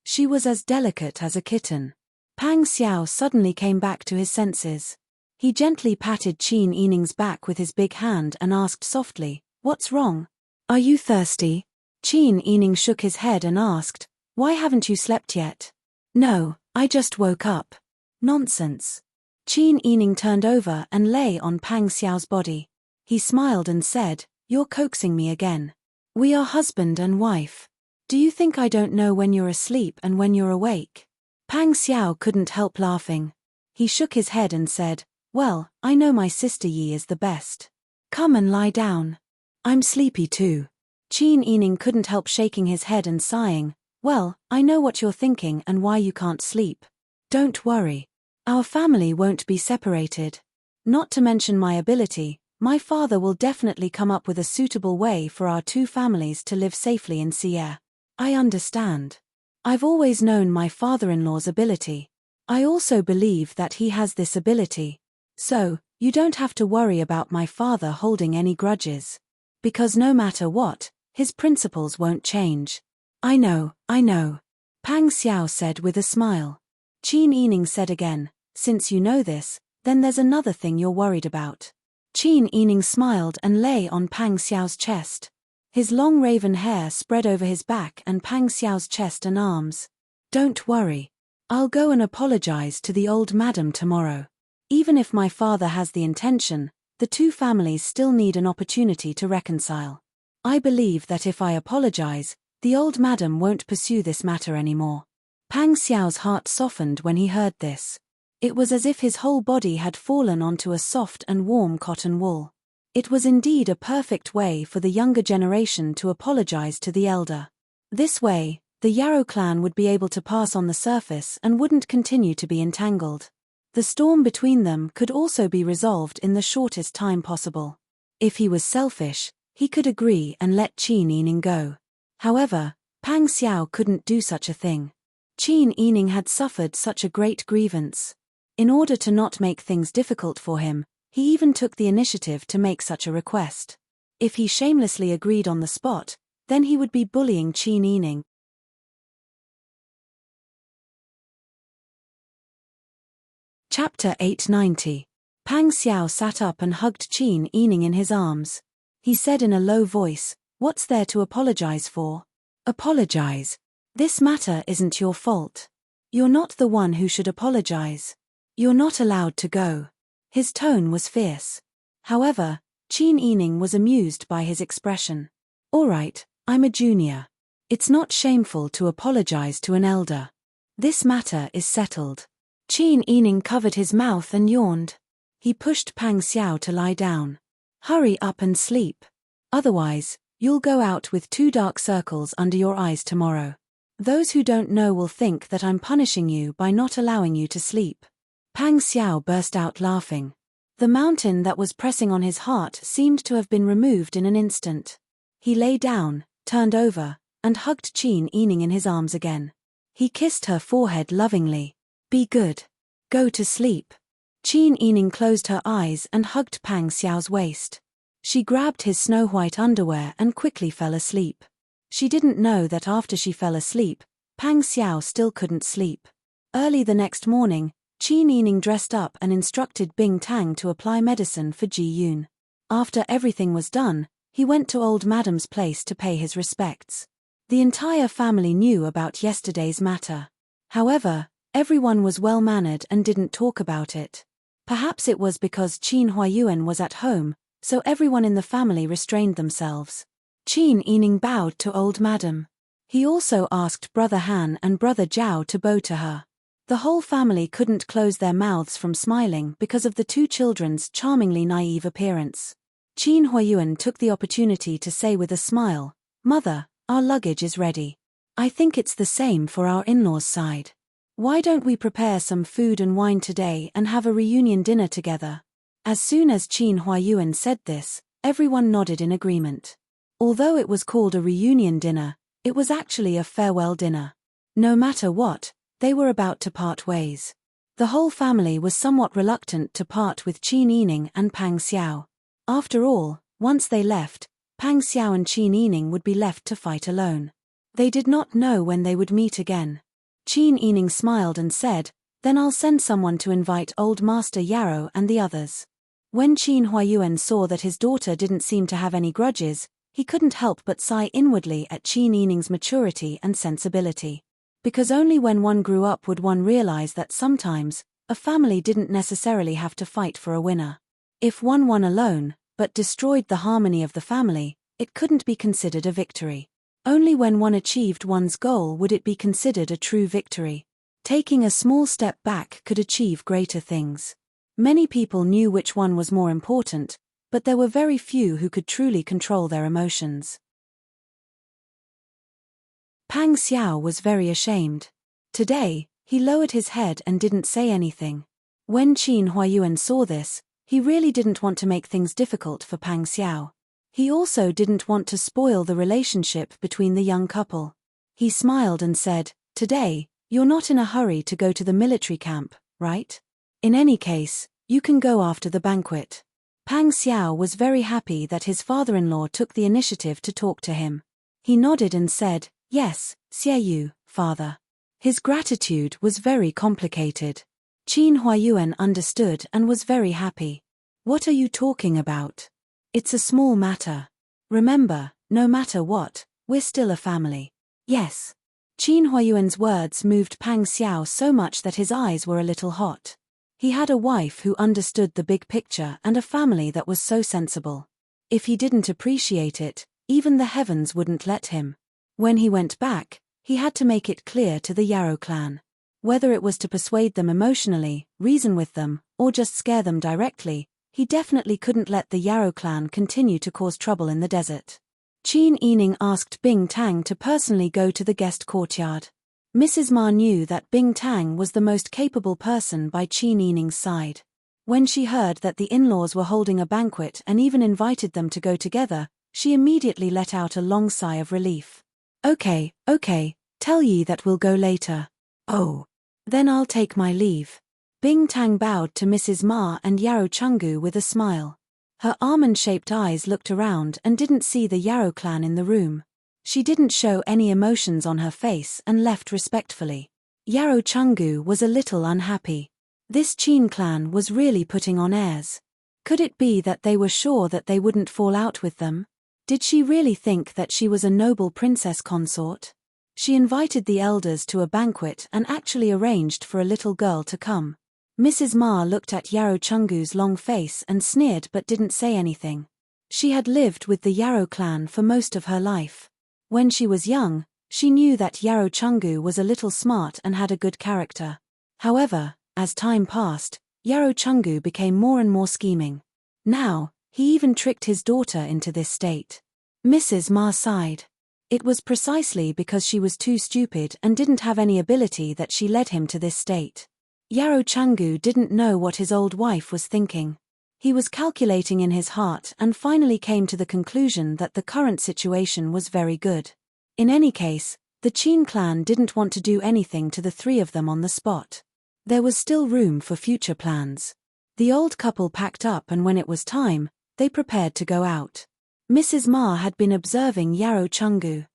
She was as delicate as a kitten. Pang Xiao suddenly came back to his senses. He gently patted Qin Yining's back with his big hand and asked softly, "What's wrong? Are you thirsty?" Qin Yining shook his head and asked, "Why haven't you slept yet?" "No, I just woke up." "Nonsense." Qin Yining turned over and lay on Pang Xiao's body. He smiled and said, "You're coaxing me again. We are husband and wife. Do you think I don't know when you're asleep and when you're awake?" Pang Xiao couldn't help laughing. He shook his head and said, "Well, I know my sister Yi is the best. Come and lie down. I'm sleepy too." Qin Yining couldn't help shaking his head and sighing, "Well, I know what you're thinking and why you can't sleep. Don't worry. Our family won't be separated. Not to mention my ability, my father will definitely come up with a suitable way for our two families to live safely in Sierre. I understand. I've always known my father-in-law's ability. I also believe that he has this ability. So, you don't have to worry about my father holding any grudges. Because no matter what, his principles won't change." I know. Pang Xiao said with a smile. Qin Yining said again, "Since you know this, then there's another thing you're worried about." Qin Yining smiled and lay on Pang Xiao's chest. His long raven hair spread over his back and Pang Xiao's chest and arms. "Don't worry. I'll go and apologize to the old madam tomorrow. Even if my father has the intention, the two families still need an opportunity to reconcile. I believe that if I apologize, the old madam won't pursue this matter anymore." Pang Xiao's heart softened when he heard this. It was as if his whole body had fallen onto a soft and warm cotton wool. It was indeed a perfect way for the younger generation to apologize to the elder. This way, the Yarrow clan would be able to pass on the surface and wouldn't continue to be entangled. The storm between them could also be resolved in the shortest time possible. If he was selfish, he could agree and let Qin Yining go. However, Pang Xiao couldn't do such a thing. Qin Yining had suffered such a great grievance. In order to not make things difficult for him, he even took the initiative to make such a request. If he shamelessly agreed on the spot, then he would be bullying Qin Yining. Chapter 890. Pang Xiao sat up and hugged Qin Yining in his arms. He said in a low voice, "What's there to apologize for?" "Apologize? This matter isn't your fault. You're not the one who should apologize. You're not allowed to go." His tone was fierce. However, Qin Yining was amused by his expression. "All right, I'm a junior. It's not shameful to apologize to an elder. This matter is settled." Qin Yining covered his mouth and yawned. He pushed Pang Xiao to lie down. "Hurry up and sleep. Otherwise, you'll go out with 2 dark circles under your eyes tomorrow. Those who don't know will think that I'm punishing you by not allowing you to sleep." Pang Xiao burst out laughing. The mountain that was pressing on his heart seemed to have been removed in an instant. He lay down, turned over, and hugged Qin Yining in his arms again. He kissed her forehead lovingly. "Be good. Go to sleep." Qin Yining closed her eyes and hugged Pang Xiao's waist. She grabbed his snow-white underwear and quickly fell asleep. She didn't know that after she fell asleep, Pang Xiao still couldn't sleep. Early the next morning, Qin Yining dressed up and instructed Bing Tang to apply medicine for Ji Yun. After everything was done, he went to old Madam's place to pay his respects. The entire family knew about yesterday's matter. However, everyone was well-mannered and didn't talk about it. Perhaps it was because Qin Huayuan was at home, so everyone in the family restrained themselves. Qin Yining bowed to old Madam. He also asked Brother Han and Brother Zhao to bow to her. The whole family couldn't close their mouths from smiling because of the 2 children's charmingly naive appearance. Qin Huayuan took the opportunity to say with a smile, "Mother, our luggage is ready. I think it's the same for our in-laws' side. Why don't we prepare some food and wine today and have a reunion dinner together?" As soon as Qin Huayuan said this, everyone nodded in agreement. Although it was called a reunion dinner, it was actually a farewell dinner. No matter what, they were about to part ways. The whole family was somewhat reluctant to part with Qin Yining and Pang Xiao. After all, once they left, Pang Xiao and Qin Yining would be left to fight alone. They did not know when they would meet again. Qin Yining smiled and said, "Then I'll send someone to invite old Master Yarrow and the others." When Qin Huayuan saw that his daughter didn't seem to have any grudges, he couldn't help but sigh inwardly at Qin Yining's maturity and sensibility. Because only when one grew up would one realize that sometimes, a family didn't necessarily have to fight for a winner. If one won alone, but destroyed the harmony of the family, it couldn't be considered a victory. Only when one achieved one's goal would it be considered a true victory. Taking a small step back could achieve greater things. Many people knew which one was more important, but there were very few who could truly control their emotions. Pang Xiao was very ashamed. Today, he lowered his head and didn't say anything. When Qin Huayuan saw this, he really didn't want to make things difficult for Pang Xiao. He also didn't want to spoil the relationship between the young couple. He smiled and said, "Today, you're not in a hurry to go to the military camp, right? In any case, you can go after the banquet." Pang Xiao was very happy that his father-in-law took the initiative to talk to him. He nodded and said, "Yes, xie yu, father." His gratitude was very complicated. Qin Huayuan understood and was very happy. "What are you talking about? It's a small matter. Remember, no matter what, we're still a family." "Yes." Qin Huayuan's words moved Pang Xiao so much that his eyes were a little hot. He had a wife who understood the big picture and a family that was so sensible. If he didn't appreciate it, even the heavens wouldn't let him. When he went back, he had to make it clear to the Yarrow clan. Whether it was to persuade them emotionally, reason with them, or just scare them directly, he definitely couldn't let the Yarrow clan continue to cause trouble in the desert. Qin Yining asked Bing Tang to personally go to the guest courtyard. Mrs. Ma knew that Bing Tang was the most capable person by Qin Yining's side. When she heard that the in-laws were holding a banquet and even invited them to go together, she immediately let out a long sigh of relief. Okay, tell ye that we'll go later." "Oh. Then I'll take my leave." Bing Tang bowed to Mrs. Ma and Yarrow Chungu with a smile. Her almond-shaped eyes looked around and didn't see the Yarrow clan in the room. She didn't show any emotions on her face and left respectfully. Yarrow Chungu was a little unhappy. This Qin clan was really putting on airs. Could it be that they were sure that they wouldn't fall out with them? Did she really think that she was a noble princess consort? She invited the elders to a banquet and actually arranged for a little girl to come. Mrs. Ma looked at Yarrow Chungu's long face and sneered but didn't say anything. She had lived with the Yarrow clan for most of her life. When she was young, she knew that Yarrow Chungu was a little smart and had a good character. However, as time passed, Yarrow Chungu became more and more scheming. Now, he even tricked his daughter into this state. Mrs. Ma sighed. It was precisely because she was too stupid and didn't have any ability that she led him to this state. Yarrow Chungu didn't know what his old wife was thinking. He was calculating in his heart and finally came to the conclusion that the current situation was very good. In any case, the Qin clan didn't want to do anything to the three of them on the spot. There was still room for future plans. The old couple packed up and when it was time, they prepared to go out. Mrs. Ma had been observing Yarrow Chungu.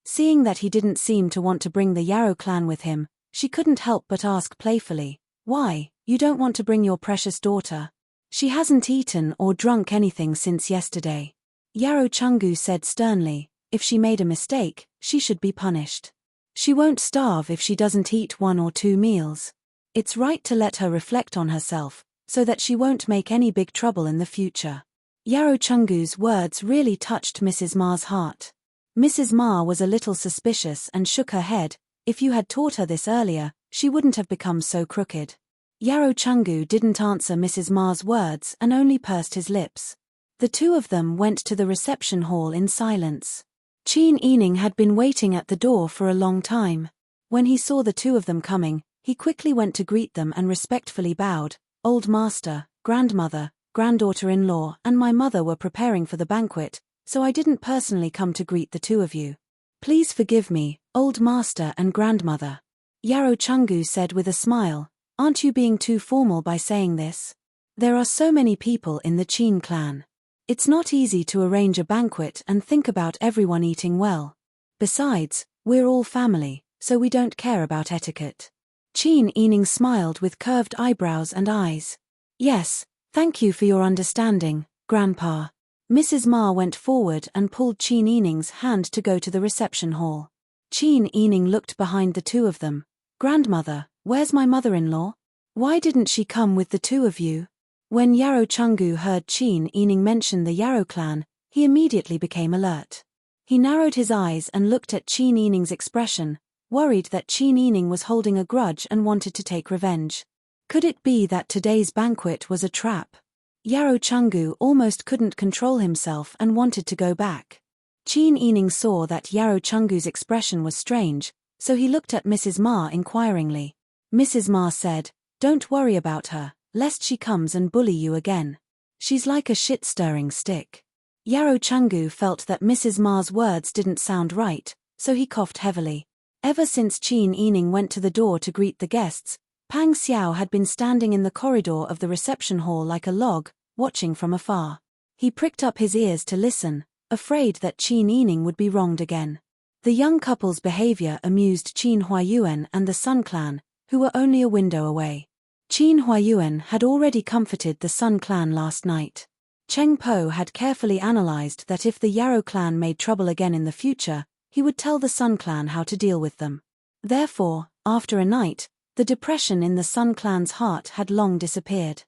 Seeing that he didn't seem to want to bring the Yarrow clan with him, she couldn't help but ask playfully, "Why, you don't want to bring your precious daughter? She hasn't eaten or drunk anything since yesterday." Yarrow Chungu said sternly, "If she made a mistake, she should be punished. She won't starve if she doesn't eat 1 or 2 meals. It's right to let her reflect on herself, so that she won't make any big trouble in the future." Yarrow Chungu's words really touched Mrs. Ma's heart. Mrs. Ma was a little suspicious and shook her head. If you had taught her this earlier, she wouldn't have become so crooked. Yarrow Chungu didn't answer Mrs. Ma's words and only pursed his lips. The two of them went to the reception hall in silence. Qin Yining had been waiting at the door for a long time. When he saw the two of them coming, he quickly went to greet them and respectfully bowed. "Old master, grandmother, granddaughter-in-law and my mother were preparing for the banquet, so I didn't personally come to greet the two of you. Please forgive me, old master and grandmother." Yarrow Chungu said with a smile, "Aren't you being too formal by saying this? There are so many people in the Qin clan. It's not easy to arrange a banquet and think about everyone eating well. Besides, we're all family, so we don't care about etiquette." Qin Yining smiled with curved eyebrows and eyes. "Yes, thank you for your understanding, Grandpa." Mrs. Ma went forward and pulled Qin Yining's hand to go to the reception hall. Qin Yining looked behind the two of them. "Grandmother, where's my mother-in-law? Why didn't she come with the two of you?" When Yarrow Chungu heard Qin Yining mention the Yarrow clan, he immediately became alert. He narrowed his eyes and looked at Qin Yining's expression, worried that Qin Yining was holding a grudge and wanted to take revenge. Could it be that today's banquet was a trap? Yarrow Chungu almost couldn't control himself and wanted to go back. Qin Yining saw that Yarrow Chungu's expression was strange, so he looked at Mrs. Ma inquiringly. Mrs. Ma said, "Don't worry about her, lest she comes and bully you again. She's like a shit-stirring stick." Yarrow Chungu felt that Mrs. Ma's words didn't sound right, so he coughed heavily. Ever since Qin Yining went to the door to greet the guests, Pang Xiao had been standing in the corridor of the reception hall like a log, watching from afar. He pricked up his ears to listen, afraid that Qin Yining would be wronged again. The young couple's behavior amused Qin Huayuan and the Sun clan, who were only a window away. Qin Huayuan had already comforted the Sun clan last night. Cheng Po had carefully analyzed that if the Yarrow clan made trouble again in the future, he would tell the Sun clan how to deal with them. Therefore, after a night, the depression in the Sun clan's heart had long disappeared.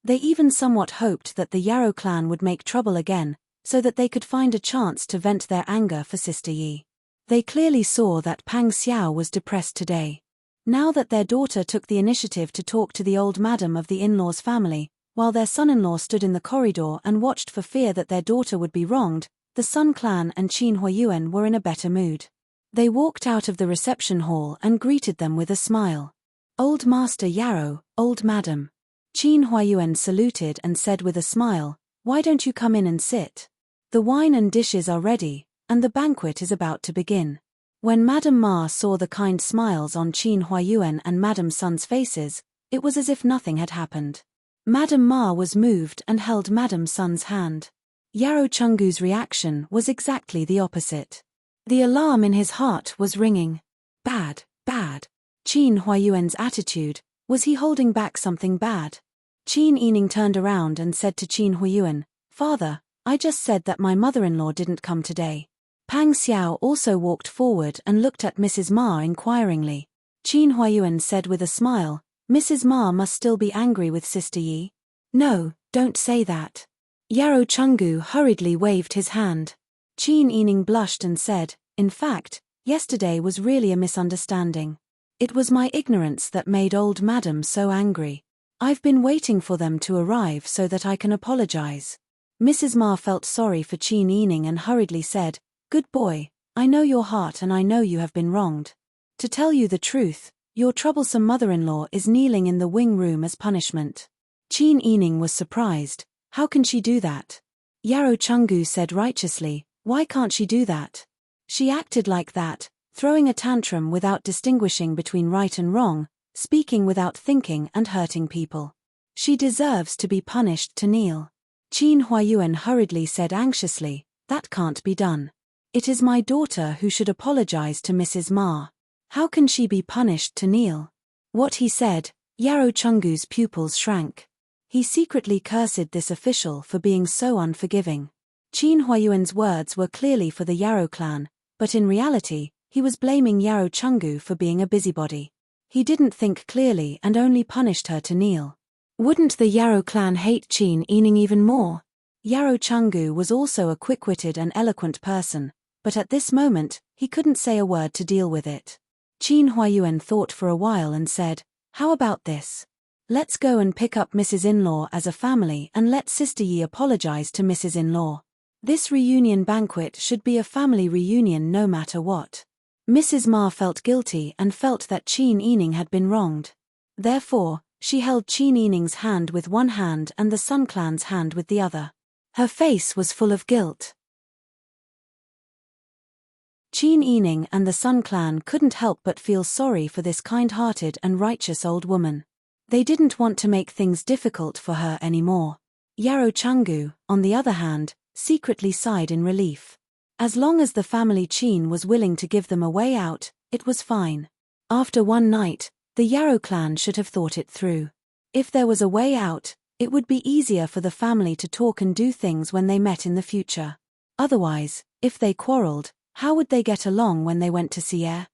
They even somewhat hoped that the Yarrow clan would make trouble again, so that they could find a chance to vent their anger for Sister Yi. They clearly saw that Pang Xiao was depressed today. Now that their daughter took the initiative to talk to the old madam of the in-laws family, while their son-in-law stood in the corridor and watched for fear that their daughter would be wronged, the Sun clan and Qin Huayuan were in a better mood. They walked out of the reception hall and greeted them with a smile. "Old Master Yarrow, old madam." Qin Huayuan saluted and said with a smile, "Why don't you come in and sit? The wine and dishes are ready, and the banquet is about to begin." When Madame Ma saw the kind smiles on Qin Huayuan and Madame Sun's faces, it was as if nothing had happened. Madame Ma was moved and held Madame Sun's hand. Yarrow Chungu's reaction was exactly the opposite. The alarm in his heart was ringing. Bad, bad. Qin Huayuan's attitude, was he holding back something bad? Qin Yining turned around and said to Qin Huayuan, "Father, I just said that my mother-in-law didn't come today." Pang Xiao also walked forward and looked at Mrs. Ma inquiringly. Qin Huayuan said with a smile, "Mrs. Ma must still be angry with Sister Yi." "No, don't say that." Yarrow Chungu hurriedly waved his hand. Qin Yining blushed and said, "In fact, yesterday was really a misunderstanding. It was my ignorance that made old madam so angry. I've been waiting for them to arrive so that I can apologize." Mrs. Ma felt sorry for Qin Yining and hurriedly said, "Good boy, I know your heart and I know you have been wronged. To tell you the truth, your troublesome mother-in-law is kneeling in the wing room as punishment." Qin Yining was surprised. How can she do that? Yarrow Chungu said righteously, "Why can't she do that? She acted like that, throwing a tantrum without distinguishing between right and wrong, speaking without thinking and hurting people. She deserves to be punished to kneel." Qin Huayuan hurriedly said anxiously, "That can't be done. It is my daughter who should apologize to Mrs. Ma. How can she be punished to kneel?" What he said, Yarrow Chungu's pupils shrank. He secretly cursed this official for being so unforgiving. Qin Huayuan's words were clearly for the Yarrow clan, but in reality, he was blaming Yarrow Chungu for being a busybody. He didn't think clearly and only punished her to kneel. Wouldn't the Yarrow clan hate Qin Yining even more? Yarrow Chungu was also a quick-witted and eloquent person, but at this moment, he couldn't say a word to deal with it. Qin Huayuan thought for a while and said, "How about this? Let's go and pick up Mrs. In-law as a family and let Sister Yi apologize to Mrs. In-law. This reunion banquet should be a family reunion no matter what." Mrs. Ma felt guilty and felt that Qin Yining had been wronged. Therefore, she held Qin Yining's hand with one hand and the Sun Clan's hand with the other. Her face was full of guilt. Qin Yining and the Sun Clan couldn't help but feel sorry for this kind-hearted and righteous old woman. They didn't want to make things difficult for her anymore. Yarrow Chungu, on the other hand, secretly sighed in relief. As long as the family Qin was willing to give them a way out, it was fine. After one night, the Yarrow clan should have thought it through. If there was a way out, it would be easier for the family to talk and do things when they met in the future. Otherwise, if they quarreled, how would they get along when they went to Sierre?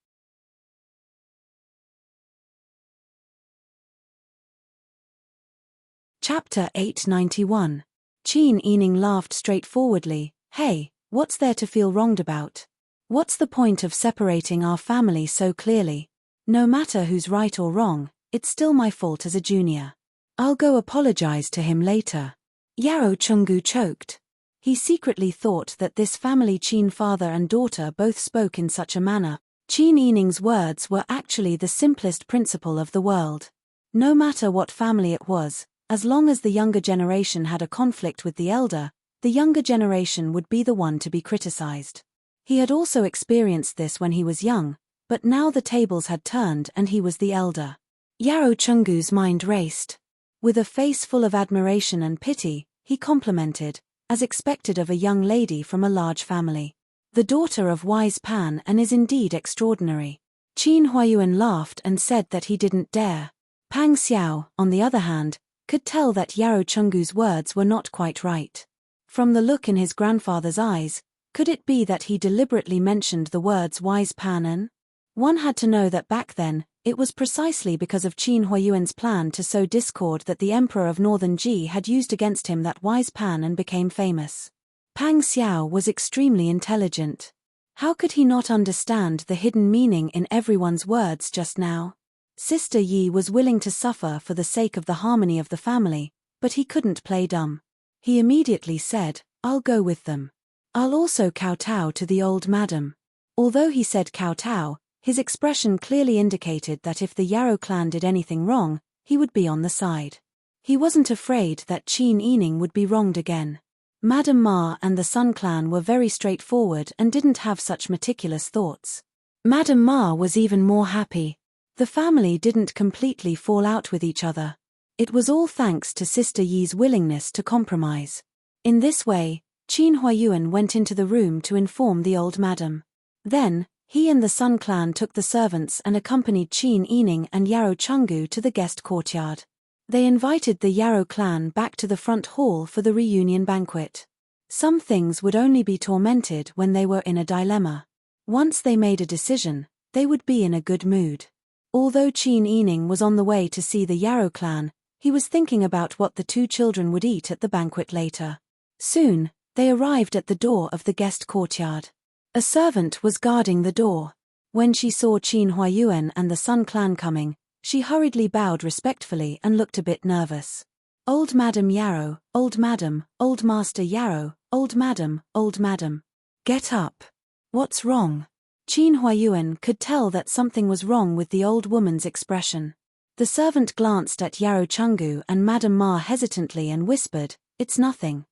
Chapter 891. Qin Yining laughed straightforwardly. "Hey, what's there to feel wronged about? What's the point of separating our family so clearly? No matter who's right or wrong, it's still my fault as a junior. I'll go apologize to him later." Yarrow Chungu choked. He secretly thought that this family Qin father and daughter both spoke in such a manner. Qin Yining's words were actually the simplest principle of the world. No matter what family it was, as long as the younger generation had a conflict with the elder, the younger generation would be the one to be criticized. He had also experienced this when he was young, but now the tables had turned and he was the elder. Yarrow Chungu's mind raced. With a face full of admiration and pity, he complimented, as expected of a young lady from a large family. "The daughter of wise Pan and is indeed extraordinary." Qin Huayuan laughed and said that he didn't dare. Pang Xiao, on the other hand, could tell that Yarrow Chungu's words were not quite right. From the look in his grandfather's eyes, could it be that he deliberately mentioned the words wise Pan? One had to know that back then, it was precisely because of Qin Huayuan's plan to sow discord that the emperor of Northern Ji had used against him that wise Pan became famous. Pang Xiao was extremely intelligent. How could he not understand the hidden meaning in everyone's words just now? Sister Yi was willing to suffer for the sake of the harmony of the family, but he couldn't play dumb. He immediately said, "I'll go with them. I'll also kowtow to the old madam." Although he said kowtow, his expression clearly indicated that if the Yarrow clan did anything wrong, he would be on the side. He wasn't afraid that Qin Yining would be wronged again. Madame Ma and the Sun clan were very straightforward and didn't have such meticulous thoughts. Madame Ma was even more happy. The family didn't completely fall out with each other. It was all thanks to Sister Yi's willingness to compromise. In this way, Qin Huayuan went into the room to inform the old madam. Then, He and the Sun clan took the servants and accompanied Chin Ening and Yarrow Chungu to the guest courtyard. They invited the Yarrow clan back to the front hall for the reunion banquet. Some things would only be tormented when they were in a dilemma. Once they made a decision, they would be in a good mood. Although Chin Ening was on the way to see the Yarrow clan, he was thinking about what the two children would eat at the banquet later. Soon, they arrived at the door of the guest courtyard. A servant was guarding the door. When she saw Qin Huayuan and the Sun clan coming, she hurriedly bowed respectfully and looked a bit nervous. "Old Madam Yarrow, Old Madam, Old Master Yarrow, Old Madam, Old Madam. Get up. What's wrong?" Qin Huayuan could tell that something was wrong with the old woman's expression. The servant glanced at Yarrow Chungu and Madam Ma hesitantly and whispered, "It's nothing.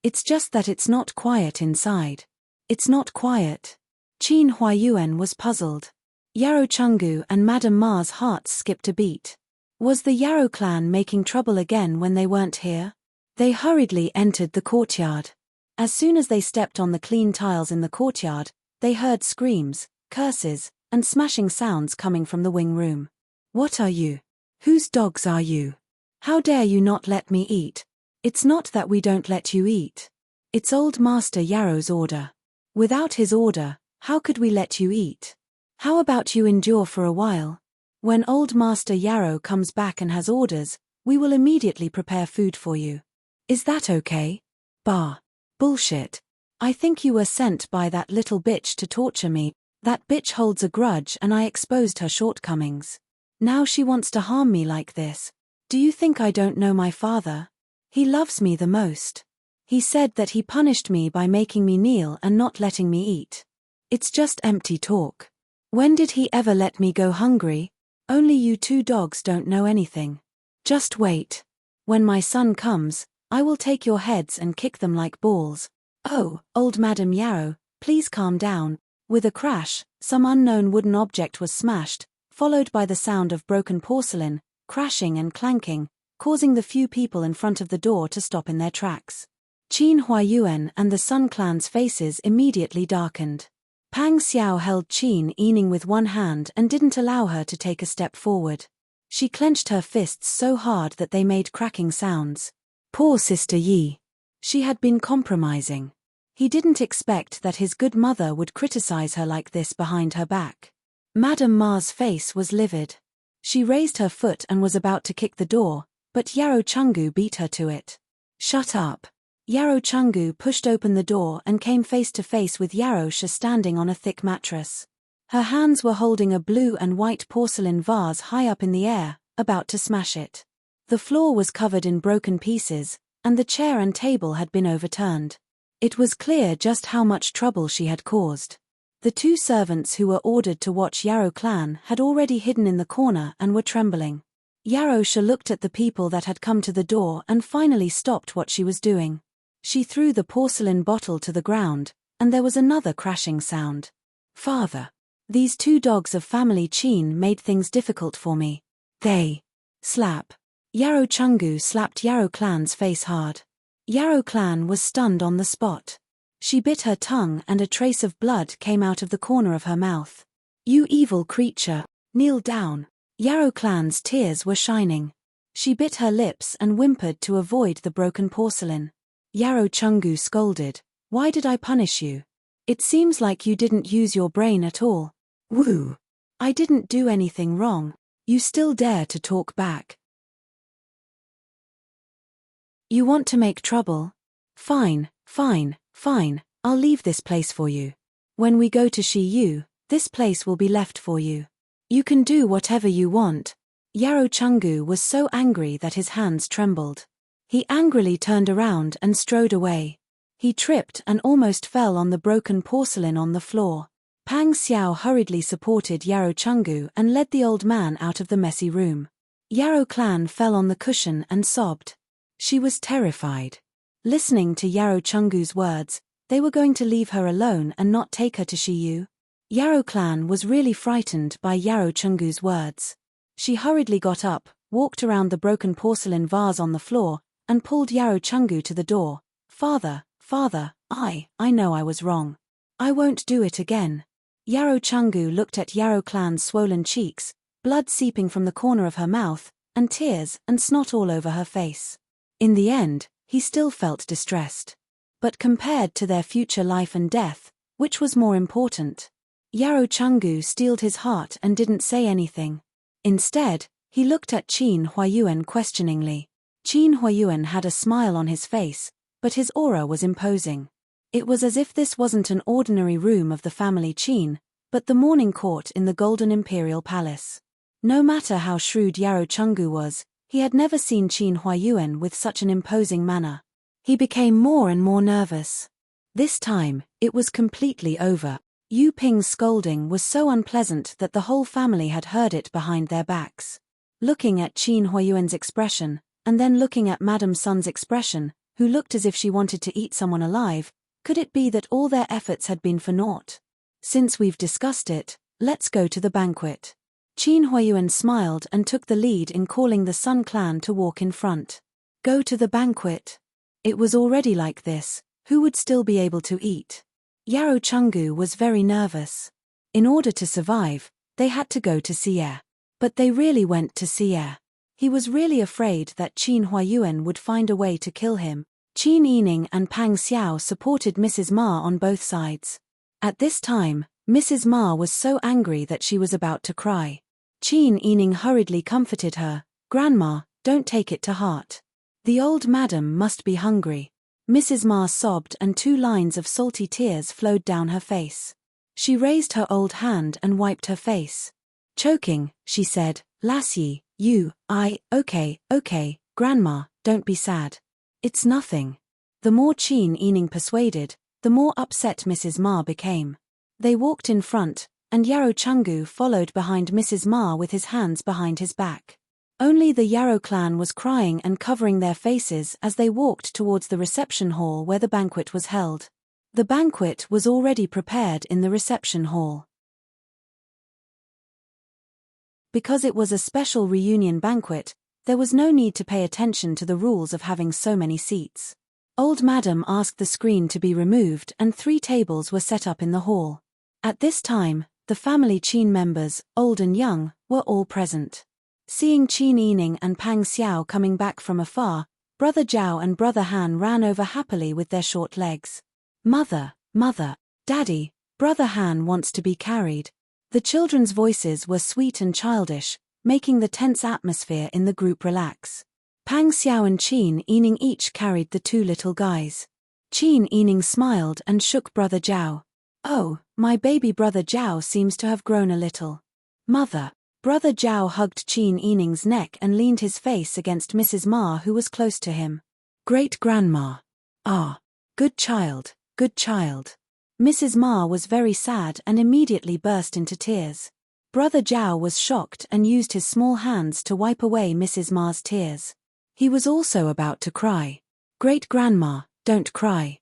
It's just that it's not quiet inside." "It's not quiet." Qin Huayuan was puzzled. Yarrow Chungu and Madam Ma's hearts skipped a beat. Was the Yarrow clan making trouble again when they weren't here? They hurriedly entered the courtyard. As soon as they stepped on the clean tiles in the courtyard, they heard screams, curses, and smashing sounds coming from the wing room. "What are you? Whose dogs are you? How dare you not let me eat? It's not that we don't let you eat. It's Old Master Yarrow's order. Without his order, how could we let you eat? How about you endure for a while? When Old Master Yarrow comes back and has orders, we will immediately prepare food for you. Is that okay?" "Bah. Bullshit. I think you were sent by that little bitch to torture me. That bitch holds a grudge and I exposed her shortcomings. Now she wants to harm me like this. Do you think I don't know my father? He loves me the most. He said that he punished me by making me kneel and not letting me eat. It's just empty talk. When did he ever let me go hungry? Only you two dogs don't know anything. Just wait. When my son comes, I will take your heads and kick them like balls. Oh, Old Madam Yarrow, please calm down." With a crash, some unknown wooden object was smashed, followed by the sound of broken porcelain, crashing and clanking, causing the few people in front of the door to stop in their tracks. Qin Huayuan and the Sun clan's faces immediately darkened. Pang Xiao held Qin Ening with one hand and didn't allow her to take a step forward. She clenched her fists so hard that they made cracking sounds. Poor Sister Yi. She had been compromising. He didn't expect that his good mother would criticize her like this behind her back. Madam Ma's face was livid. She raised her foot and was about to kick the door, but Yarrow Chungu beat her to it. "Shut up." Yarrow Chungu pushed open the door and came face to face with Yarrow Sha standing on a thick mattress. Her hands were holding a blue and white porcelain vase high up in the air, about to smash it. The floor was covered in broken pieces, and the chair and table had been overturned. It was clear just how much trouble she had caused. The two servants who were ordered to watch Yarrow clan had already hidden in the corner and were trembling. Yarrow Sha looked at the people that had come to the door and finally stopped what she was doing. She threw the porcelain bottle to the ground, and there was another crashing sound. "Father. These two dogs of family Qin made things difficult for me. They. Slap." Yarrow Chungu slapped Yarrow clan's face hard. Yarrow clan was stunned on the spot. She bit her tongue and a trace of blood came out of the corner of her mouth. "You evil creature, kneel down." Yarrow clan's tears were shining. She bit her lips and whimpered to avoid the broken porcelain. Yarrow Chungu scolded, "Why did I punish you? It seems like you didn't use your brain at all." "Woo! I didn't do anything wrong. You still dare to talk back. You want to make trouble? Fine, fine, fine, I'll leave this place for you. When we go to Shi Yu, this place will be left for you. You can do whatever you want." Yarrow Chungu was so angry that his hands trembled. He angrily turned around and strode away. He tripped and almost fell on the broken porcelain on the floor. Pang Xiao hurriedly supported Yarrow Chungu and led the old man out of the messy room. Yarrow clan fell on the cushion and sobbed. She was terrified. Listening to Yarrow Chungu's words, they were going to leave her alone and not take her to Shi Yu. Yarrow clan was really frightened by Yarrow Chungu's words. She hurriedly got up, walked around the broken porcelain vase on the floor, and pulled Yarrow Chungu to the door. Father, I know I was wrong. I won't do it again. Yarrow Chungu looked at Yarrow Clan's swollen cheeks, blood seeping from the corner of her mouth, and tears and snot all over her face. In the end, he still felt distressed. But compared to their future life and death, which was more important? Yarrow Chungu steeled his heart and didn't say anything. Instead, he looked at Qin Huayuan questioningly. Qin Huayuan had a smile on his face, but his aura was imposing. It was as if this wasn't an ordinary room of the family Qin, but the morning court in the Golden Imperial Palace. No matter how shrewd Yarrow Chungu was, he had never seen Qin Huayuan with such an imposing manner. He became more and more nervous. This time, it was completely over. Yu Ping's scolding was so unpleasant that the whole family had heard it behind their backs. Looking at Qin Huayuan's expression, and then looking at Madame Sun's expression, who looked as if she wanted to eat someone alive, could it be that all their efforts had been for naught? Since we've discussed it, let's go to the banquet. Qin Huayuan smiled and took the lead in calling the Sun clan to walk in front. Go to the banquet. It was already like this, who would still be able to eat? Yarrow Chungu was very nervous. In order to survive, they had to go to Sierre. But they really went to Sierre. He was really afraid that Qin Huayuan would find a way to kill him. Qin Yining and Pang Xiao supported Mrs. Ma on both sides. At this time, Mrs. Ma was so angry that she was about to cry. Qin Yining hurriedly comforted her. Grandma, don't take it to heart. The old madam must be hungry. Mrs. Ma sobbed and 2 lines of salty tears flowed down her face. She raised her old hand and wiped her face. Choking, she said, Lassie, okay, Grandma, don't be sad. It's nothing. The more Qin Yining persuaded, the more upset Mrs. Ma became. They walked in front, and Yarrow Chungu followed behind Mrs. Ma with his hands behind his back. Only the Yarrow clan was crying and covering their faces as they walked towards the reception hall where the banquet was held. The banquet was already prepared in the reception hall. Because it was a special reunion banquet, there was no need to pay attention to the rules of having so many seats. Old Madam asked the screen to be removed and 3 tables were set up in the hall. At this time, the family Qin members, old and young, were all present. Seeing Qin Yining and Pang Xiao coming back from afar, Brother Zhao and Brother Han ran over happily with their short legs. Mother, Daddy, Brother Han wants to be carried. The children's voices were sweet and childish, making the tense atmosphere in the group relax. Pang Xiao and Qin Yining each carried the 2 little guys. Qin Yining smiled and shook Brother Zhao. Oh, my baby Brother Zhao seems to have grown a little. Mother. Brother Zhao hugged Qin Yining's neck and leaned his face against Mrs. Ma who was close to him. Great-grandma. Ah. Good child. Mrs. Ma was very sad and immediately burst into tears. Brother Zhao was shocked and used his small hands to wipe away Mrs. Ma's tears. He was also about to cry. Great-grandma, don't cry.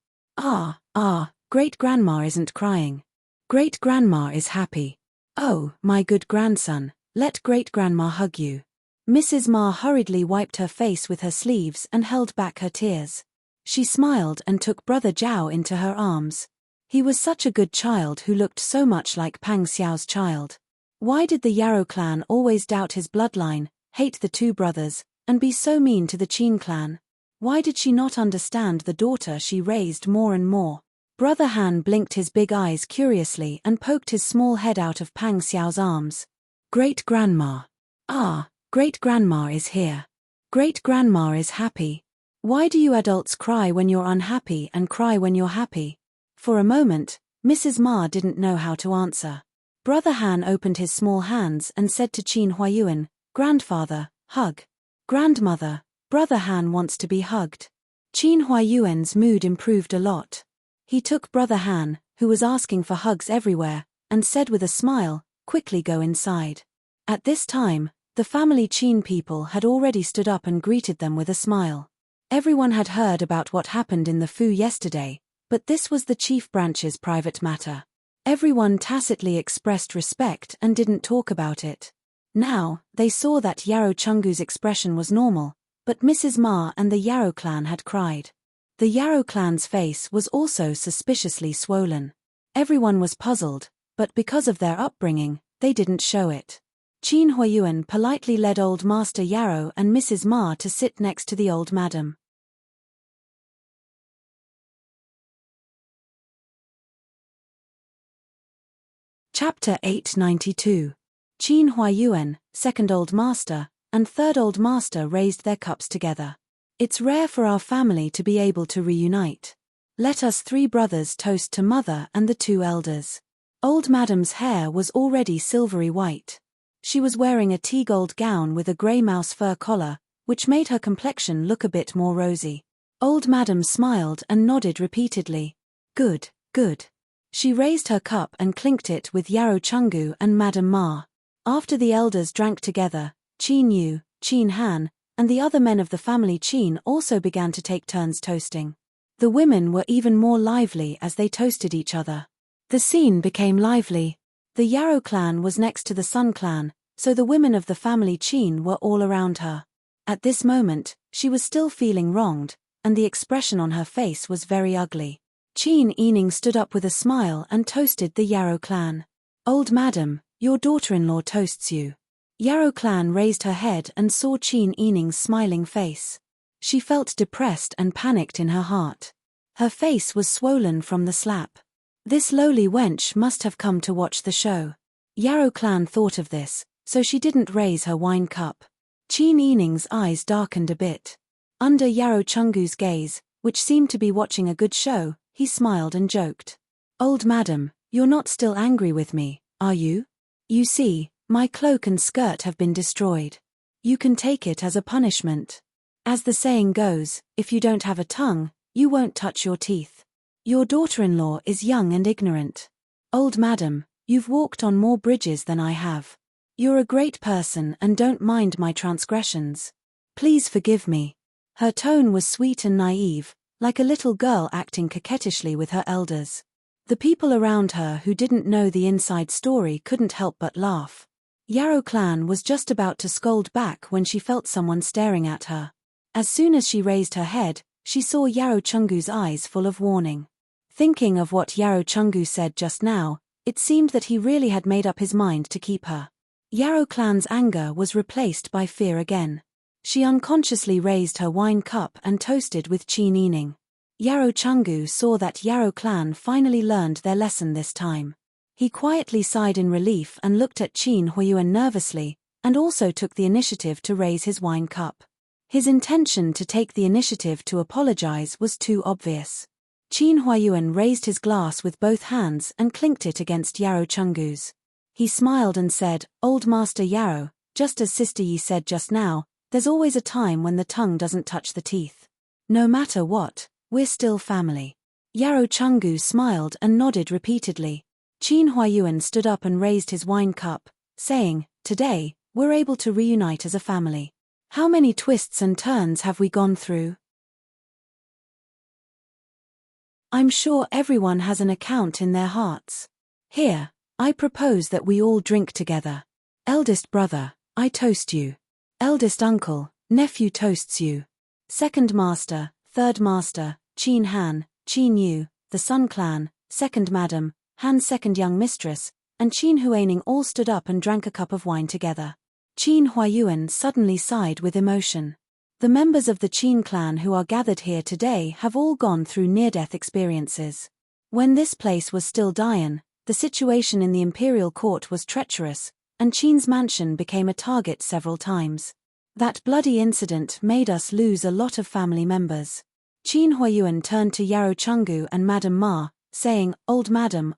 Great-grandma isn't crying. Great-grandma is happy. Oh, my good grandson, let great-grandma hug you. Mrs. Ma hurriedly wiped her face with her sleeves and held back her tears. She smiled and took Brother Zhao into her arms. He was such a good child who looked so much like Pang Xiao's child. Why did the Yarrow clan always doubt his bloodline, hate the 2 brothers, and be so mean to the Qin clan? Why did she not understand the daughter she raised more and more? Brother Han blinked his big eyes curiously and poked his small head out of Pang Xiao's arms. Great-grandma. Ah, great-grandma is here. Great-grandma is happy. Why do you adults cry when you're unhappy and cry when you're happy? For a moment, Mrs. Ma didn't know how to answer. Brother Han opened his small hands and said to Qin Huayuan, Grandfather, hug. Grandmother, Brother Han wants to be hugged. Qin Huayuan's mood improved a lot. He took Brother Han, who was asking for hugs everywhere, and said with a smile, quickly go inside. At this time, the family Qin people had already stood up and greeted them with a smile. Everyone had heard about what happened in the Fu yesterday, but this was the chief branch's private matter. Everyone tacitly expressed respect and didn't talk about it. Now, they saw that Yarrow Chungu's expression was normal, but Mrs. Ma and the Yarrow clan had cried. The Yarrow clan's face was also suspiciously swollen. Everyone was puzzled, but because of their upbringing, they didn't show it. Qin Huayuan politely led Old Master Yarrow and Mrs. Ma to sit next to the old madam. Chapter 892. Qin Huayuan, second Old Master, and third Old Master raised their cups together. It's rare for our family to be able to reunite. Let us three brothers toast to Mother and the two elders. Old Madam's hair was already silvery white. She was wearing a tea-gold gown with a grey mouse fur collar, which made her complexion look a bit more rosy. Old Madam smiled and nodded repeatedly. Good, good. She raised her cup and clinked it with Yarrow Chungu and Madam Ma. After the elders drank together, Qin Yu, Qin Han, and the other men of the family Qin also began to take turns toasting. The women were even more lively as they toasted each other. The scene became lively. The Yarrow clan was next to the Sun clan, so the women of the family Qin were all around her. At this moment, she was still feeling wronged, and the expression on her face was very ugly. Qin Ening stood up with a smile and toasted the Yarrow clan. Old Madam, your daughter-in-law toasts you. Yarrow clan raised her head and saw Qin Ening's smiling face. She felt depressed and panicked in her heart. Her face was swollen from the slap. This lowly wench must have come to watch the show. Yarrow clan thought of this, so she didn't raise her wine cup. Qin Ening's eyes darkened a bit. Under Yarrow Chungu's gaze, which seemed to be watching a good show, he smiled and joked. Old Madam, you're not still angry with me, are you? You see, my cloak and skirt have been destroyed. You can take it as a punishment. As the saying goes, if you don't have a tongue, you won't touch your teeth. Your daughter-in-law is young and ignorant. Old Madam, you've walked on more bridges than I have. You're a great person and don't mind my transgressions. Please forgive me. Her tone was sweet and naive, like a little girl acting coquettishly with her elders. The people around her who didn't know the inside story couldn't help but laugh. Yarrow clan was just about to scold back when she felt someone staring at her. As soon as she raised her head, she saw Yarrow Chungu's eyes full of warning. Thinking of what Yarrow Chungu said just now, it seemed that he really had made up his mind to keep her. Yarrow clan's anger was replaced by fear again. She unconsciously raised her wine cup and toasted with Qin Ening. Yarrow Chungu saw that Yarrow clan finally learned their lesson this time. He quietly sighed in relief and looked at Qin Huayuan nervously, and also took the initiative to raise his wine cup. His intention to take the initiative to apologize was too obvious. Qin Huayuan raised his glass with both hands and clinked it against Yarrow Chungu's. He smiled and said, Old Master Yarrow, just as Sister Yi said just now, there's always a time when the tongue doesn't touch the teeth. No matter what, we're still family. Yarrow Chungu smiled and nodded repeatedly. Qin Huayuan stood up and raised his wine cup, saying, Today, we're able to reunite as a family. How many twists and turns have we gone through? I'm sure everyone has an account in their hearts. Here, I propose that we all drink together. Eldest brother, I toast you. Eldest uncle, nephew toasts you. Second master, third master, Qin Han, Qin Yu, the Sun clan, second madam, Han's second young mistress, and Qin Huaining all stood up and drank a cup of wine together. Qin Huayuan suddenly sighed with emotion. The members of the Qin clan who are gathered here today have all gone through near-death experiences. When this place was still Dian, the situation in the imperial court was treacherous, and Qin's mansion became a target several times. That bloody incident made us lose a lot of family members. Qin Huayuan turned to Yarrow Chungu and Madam Ma, saying, Old Madam,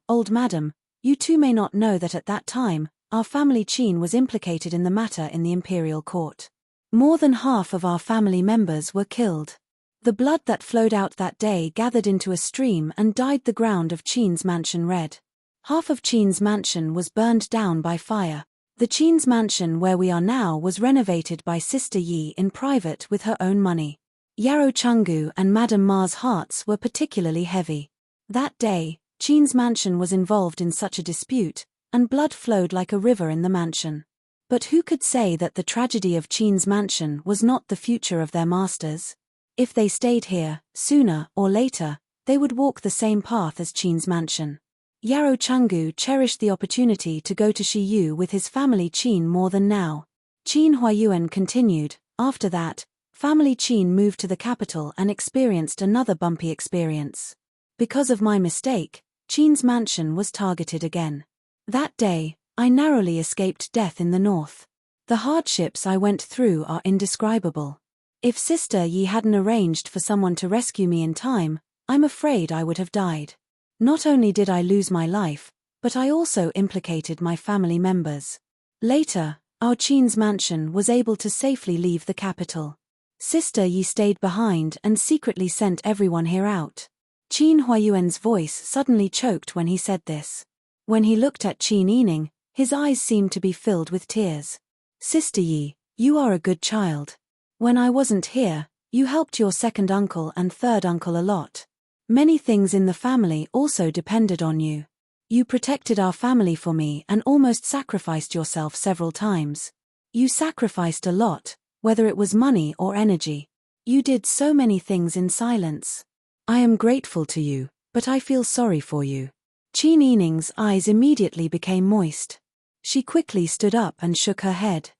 you two may not know that at that time, our family Qin was implicated in the matter in the imperial court. More than half of our family members were killed. The blood that flowed out that day gathered into a stream and dyed the ground of Qin's mansion red. Half of Qin's mansion was burned down by fire. The Qin's mansion where we are now was renovated by Sister Yi in private with her own money. Yarrow Chungu and Madam Ma's hearts were particularly heavy. That day, Qin's mansion was involved in such a dispute, and blood flowed like a river in the mansion. But who could say that the tragedy of Qin's mansion was not the future of their masters? If they stayed here, sooner or later, they would walk the same path as Qin's mansion. Yarrow Chungu cherished the opportunity to go to Shiyu with his family Qin more than now. Qin Huayuan continued. After that, family Qin moved to the capital and experienced another bumpy experience. Because of my mistake, Qin's mansion was targeted again. That day, I narrowly escaped death in the north. The hardships I went through are indescribable. If Sister Yi hadn't arranged for someone to rescue me in time, I'm afraid I would have died. Not only did I lose my life, but I also implicated my family members. Later, our Qin's mansion was able to safely leave the capital. Sister Yi stayed behind and secretly sent everyone here out. Qin Huayuan's voice suddenly choked when he said this. When he looked at Qin Yining, his eyes seemed to be filled with tears. Sister Yi, you are a good child. When I wasn't here, you helped your second uncle and third uncle a lot. Many things in the family also depended on you. You protected our family for me and almost sacrificed yourself several times. You sacrificed a lot, whether it was money or energy. You did so many things in silence. I am grateful to you, but I feel sorry for you. Qin Yining's eyes immediately became moist. She quickly stood up and shook her head.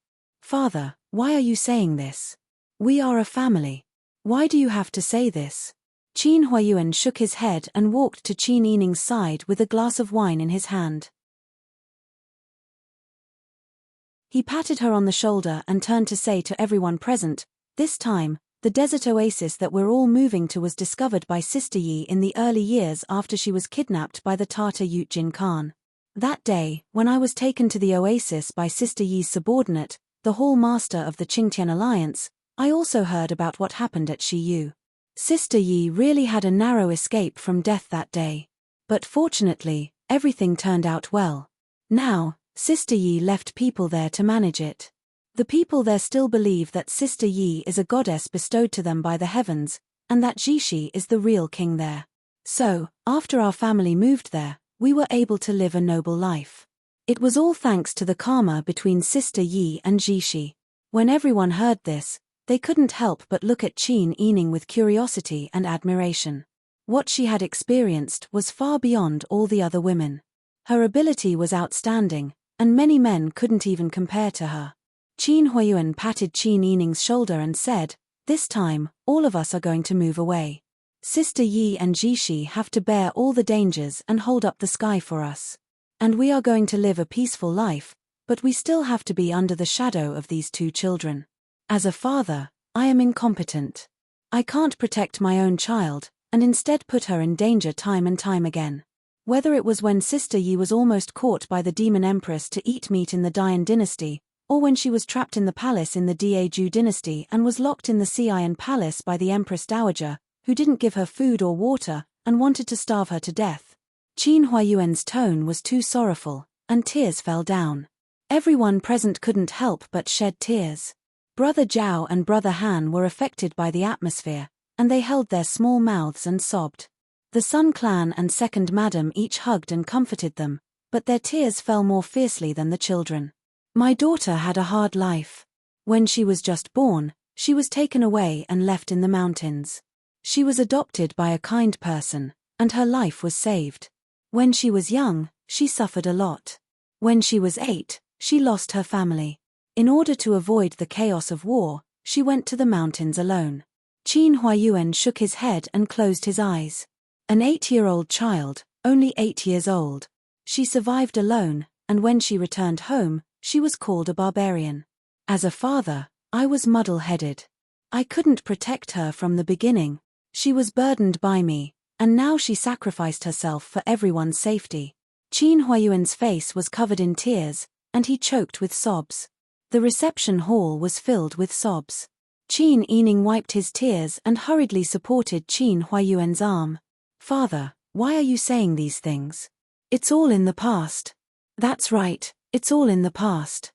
Father, why are you saying this? We are a family. Why do you have to say this? Qin Huayuan shook his head and walked to Qin Yining's side with a glass of wine in his hand. He patted her on the shoulder and turned to say to everyone present, this time, the desert oasis that we're all moving to was discovered by Sister Yi in the early years after she was kidnapped by the Tartar Yutjin Khan. That day, when I was taken to the oasis by Sister Yi's subordinate, the Hall Master of the Qingtian Alliance, I also heard about what happened at Shiyu. Sister Yi really had a narrow escape from death that day. But fortunately, everything turned out well. Now, Sister Yi left people there to manage it. The people there still believe that Sister Yi is a goddess bestowed to them by the heavens, and that Jishi is the real king there. So, after our family moved there, we were able to live a noble life. It was all thanks to the karma between Sister Yi and Jishi. When everyone heard this, they couldn't help but look at Qin Yining with curiosity and admiration. What she had experienced was far beyond all the other women. Her ability was outstanding, and many men couldn't even compare to her. Qin Huayuan patted Qin Yining's shoulder and said, this time, all of us are going to move away. Sister Yi and Jishi have to bear all the dangers and hold up the sky for us. And we are going to live a peaceful life, but we still have to be under the shadow of these two children. As a father, I am incompetent. I can't protect my own child, and instead put her in danger time and time again. Whether it was when Sister Yi was almost caught by the demon empress to eat meat in the Dian dynasty, or when she was trapped in the palace in the Daeju dynasty and was locked in the Xian palace by the Empress Dowager, who didn't give her food or water, and wanted to starve her to death. Qin Huayuan's tone was too sorrowful, and tears fell down. Everyone present couldn't help but shed tears. Brother Zhao and Brother Han were affected by the atmosphere, and they held their small mouths and sobbed. The Sun Clan and Second Madam each hugged and comforted them, but their tears fell more fiercely than the children. My daughter had a hard life. When she was just born, she was taken away and left in the mountains. She was adopted by a kind person, and her life was saved. When she was young, she suffered a lot. When she was 8, she lost her family. In order to avoid the chaos of war, she went to the mountains alone. Qin Huayuan shook his head and closed his eyes. An 8-year-old child, only 8 years old. She survived alone, and when she returned home, she was called a barbarian. As a father, I was muddle-headed. I couldn't protect her from the beginning. She was burdened by me, and now she sacrificed herself for everyone's safety. Qin Huayuan's face was covered in tears, and he choked with sobs. The reception hall was filled with sobs. Qin Yining wiped his tears and hurriedly supported Qin Huayuan's arm. Father, why are you saying these things? It's all in the past. That's right, it's all in the past.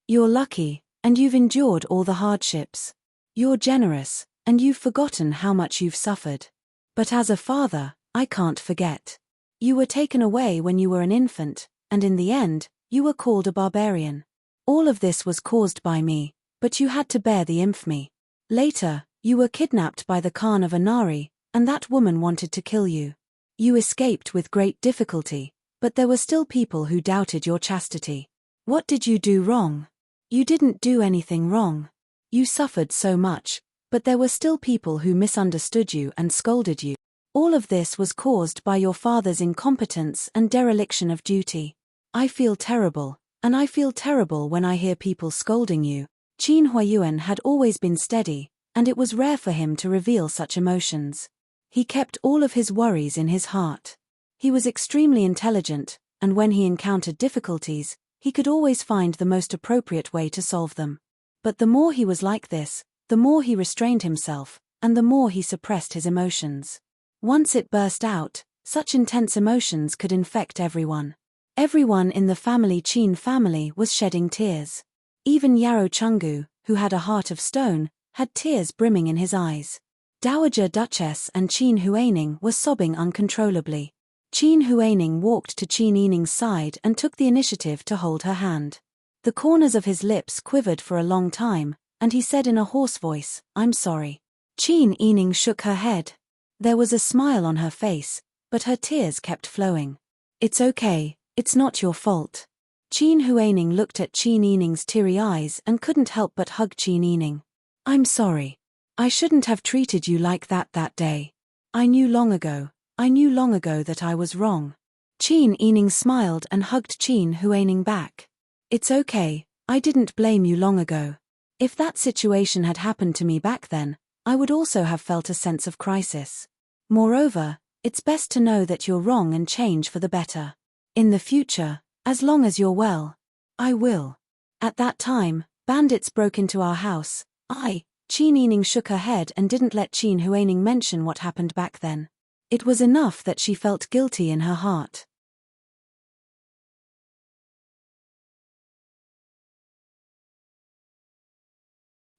You're lucky, and you've endured all the hardships. You're generous, and you've forgotten how much you've suffered. But as a father, I can't forget. You were taken away when you were an infant, and in the end, you were called a barbarian. All of this was caused by me, but you had to bear the infamy. Later, you were kidnapped by the Khan of Anari, and that woman wanted to kill you. You escaped with great difficulty, but there were still people who doubted your chastity. What did you do wrong? You didn't do anything wrong. You suffered so much, but there were still people who misunderstood you and scolded you. All of this was caused by your father's incompetence and dereliction of duty. I feel terrible, and I feel terrible when I hear people scolding you. Qin Huayuan had always been steady, and it was rare for him to reveal such emotions. He kept all of his worries in his heart. He was extremely intelligent, and when he encountered difficulties, he could always find the most appropriate way to solve them. But the more he was like this, the more he restrained himself, and the more he suppressed his emotions. Once it burst out, such intense emotions could infect everyone. Everyone in the Qin family was shedding tears. Even Yarou Chenggu, who had a heart of stone, had tears brimming in his eyes. Dowager Duchess and Qin Huaining were sobbing uncontrollably. Qin Huaining walked to Qin Yining's side and took the initiative to hold her hand. The corners of his lips quivered for a long time, and he said in a hoarse voice, "I'm sorry." Qin Yining shook her head. There was a smile on her face, but her tears kept flowing. "It's okay, it's not your fault." Qin Huaining looked at Qin Yining's teary eyes and couldn't help but hug Qin Yining. "I'm sorry. I shouldn't have treated you like that day. I knew long ago that I was wrong." Qin Yining smiled and hugged Qin Huaining back. "It's okay, I didn't blame you long ago. If that situation had happened to me back then, I would also have felt a sense of crisis. Moreover, it's best to know that you're wrong and change for the better. In the future, as long as you're well, I will." At that time, bandits broke into our house. Qin Yining shook her head and didn't let Qin Huaining mention what happened back then. It was enough that she felt guilty in her heart.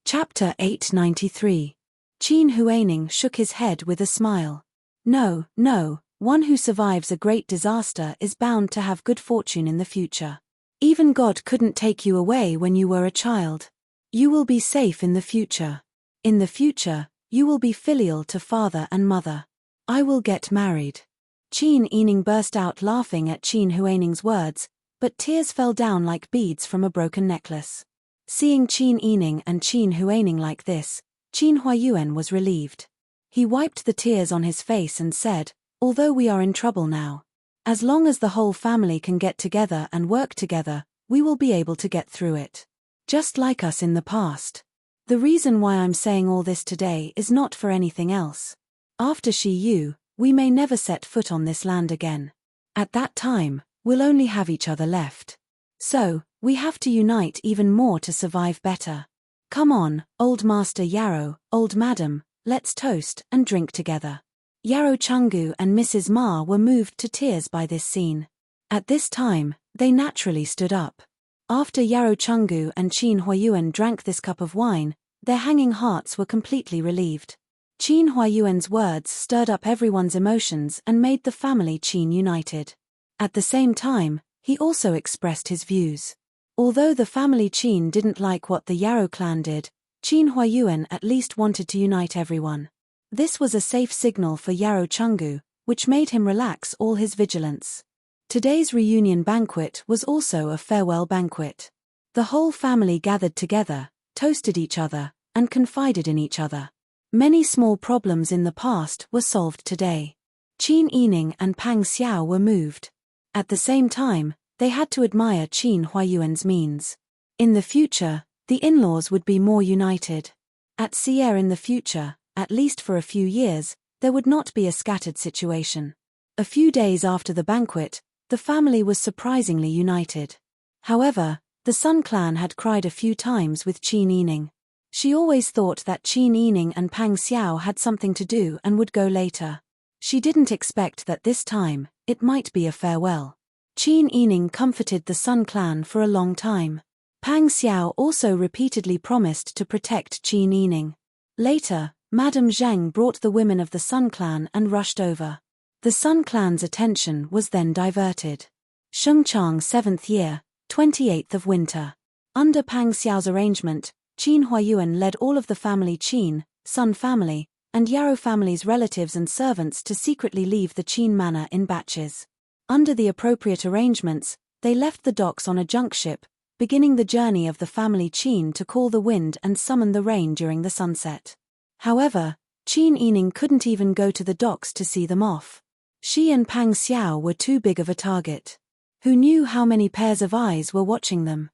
Chapter 893. Qin Huaining shook his head with a smile. No, one who survives a great disaster is bound to have good fortune in the future. Even God couldn't take you away when you were a child. You will be safe in the future. In the future, you will be filial to father and mother. I will get married. Qin Yining burst out laughing at Qin Huaining's words, but tears fell down like beads from a broken necklace. Seeing Qin Yining and Qin Huaining like this, Qin Huayuan was relieved. He wiped the tears on his face and said, "Although we are in trouble now, as long as the whole family can get together and work together, we will be able to get through it. Just like us in the past. The reason why I'm saying all this today is not for anything else. After Yu, we may never set foot on this land again. At that time, we'll only have each other left. So, we have to unite even more to survive better. Come on, old Master Yarou, old Madam, let's toast and drink together." Yarou Chenggu and Mrs. Ma were moved to tears by this scene. At this time, they naturally stood up. After Yarou Chenggu and Qin Huayuan drank this cup of wine, their hanging hearts were completely relieved. Qin Huayuan's words stirred up everyone's emotions and made the family Qin united. At the same time, he also expressed his views. Although the family Qin didn't like what the Yarou clan did, Qin Huayuan at least wanted to unite everyone. This was a safe signal for Yarou Chenggu, which made him relax all his vigilance. Today's reunion banquet was also a farewell banquet. The whole family gathered together, toasted each other, and confided in each other. Many small problems in the past were solved today. Qin Yining and Pang Xiao were moved. At the same time, they had to admire Qin Huayuan's means. In the future, the in-laws would be more united. At Sierre in the future, at least for a few years, there would not be a scattered situation. A few days after the banquet, the family was surprisingly united. However, the Sun clan had cried a few times with Qin Yining. She always thought that Qin Yining and Pang Xiao had something to do and would go later. She didn't expect that this time, it might be a farewell. Qin Yining comforted the Sun clan for a long time. Pang Xiao also repeatedly promised to protect Qin Yining. Later, Madame Zheng brought the women of the Sun clan and rushed over. The Sun clan's attention was then diverted. Shengchang 7th year, 28th of winter. Under Pang Xiao's arrangement, Qin Huayuan led all of the family Qin, Sun family, and Yarrow family's relatives and servants to secretly leave the Qin manor in batches. Under the appropriate arrangements, they left the docks on a junk ship, beginning the journey of the family Qin to call the wind and summon the rain during the sunset. However, Qin Yining couldn't even go to the docks to see them off. She and Pang Xiao were too big of a target. Who knew how many pairs of eyes were watching them?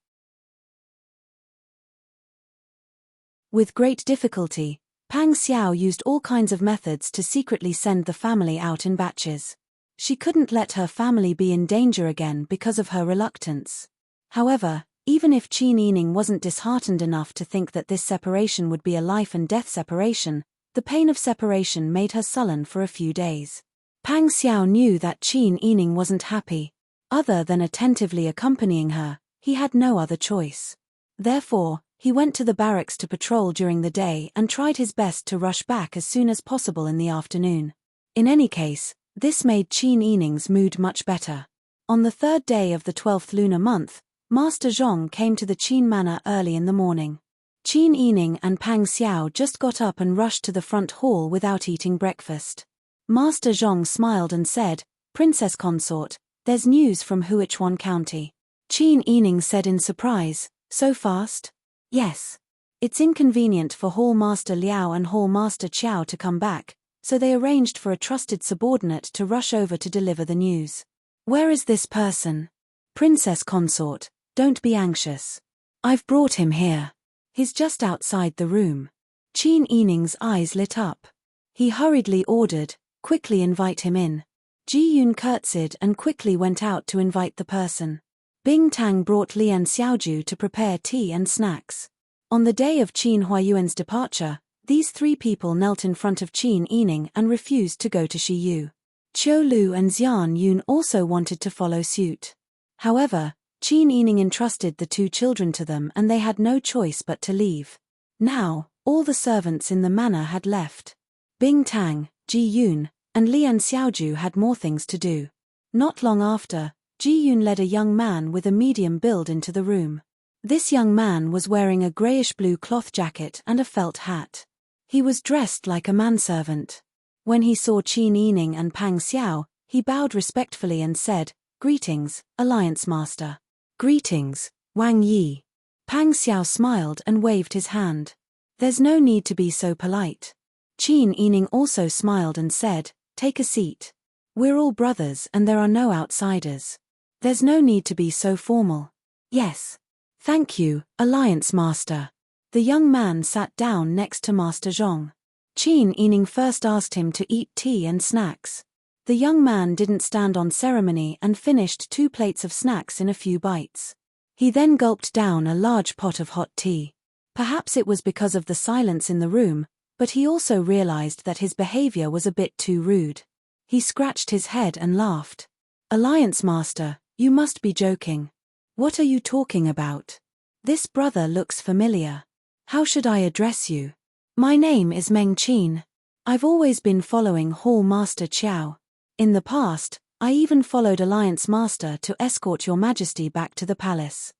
With great difficulty, Pang Xiao used all kinds of methods to secretly send the family out in batches. She couldn't let her family be in danger again because of her reluctance. However, even if Qin Yining wasn't disheartened enough to think that this separation would be a life-and-death separation, the pain of separation made her sullen for a few days. Pang Xiao knew that Qin Yining wasn't happy. Other than attentively accompanying her, he had no other choice. Therefore, he went to the barracks to patrol during the day and tried his best to rush back as soon as possible in the afternoon. In any case, this made Qin Yining's mood much better. On the 3rd day of the 12th lunar month, Master Zhong came to the Qin manor early in the morning. Qin Yining and Pang Xiao just got up and rushed to the front hall without eating breakfast. Master Zhong smiled and said, "Princess consort, there's news from Huichuan County." Qin Yining said in surprise, "So fast?" "Yes. It's inconvenient for Hall Master Liao and Hall Master Qiao to come back, so they arranged for a trusted subordinate to rush over to deliver the news." "Where is this person?" "Princess consort, don't be anxious. I've brought him here. He's just outside the room." Qin Yining's eyes lit up. He hurriedly ordered, "Quickly invite him in." Ji Yun curtsied and quickly went out to invite the person. Bing Tang brought Lian Xiaoju to prepare tea and snacks. On the day of Qin Huayuan's departure, these 3 people knelt in front of Qin Yining and refused to go to Shiyu. Qiu Lu and Xian Yun also wanted to follow suit. However, Qin Yining entrusted the 2 children to them and they had no choice but to leave. Now, all the servants in the manor had left. Bing Tang, Ji Yun, and Lian Xiaoju had more things to do. Not long after, Ji Yun led a young man with a medium build into the room. This young man was wearing a grayish-blue cloth jacket and a felt hat. He was dressed like a manservant. When he saw Qin Yining and Pang Xiao, he bowed respectfully and said, "Greetings, Alliance Master." "Greetings, Wang Yi." Pang Xiao smiled and waved his hand. "There's no need to be so polite." Qin Yining also smiled and said, "Take a seat. We're all brothers and there are no outsiders. There's no need to be so formal." "Yes. Thank you, Alliance Master." The young man sat down next to Master Zhong. Qin Yining first asked him to eat tea and snacks. The young man didn't stand on ceremony and finished 2 plates of snacks in a few bites. He then gulped down a large pot of hot tea. Perhaps it was because of the silence in the room, but he also realized that his behavior was a bit too rude. He scratched his head and laughed. "Alliance Master, you must be joking. What are you talking about? This brother looks familiar. How should I address you?" "My name is Meng Qin. I've always been following Hall Master Qiao. In the past, I even followed Alliance Master to escort your Majesty back to the palace."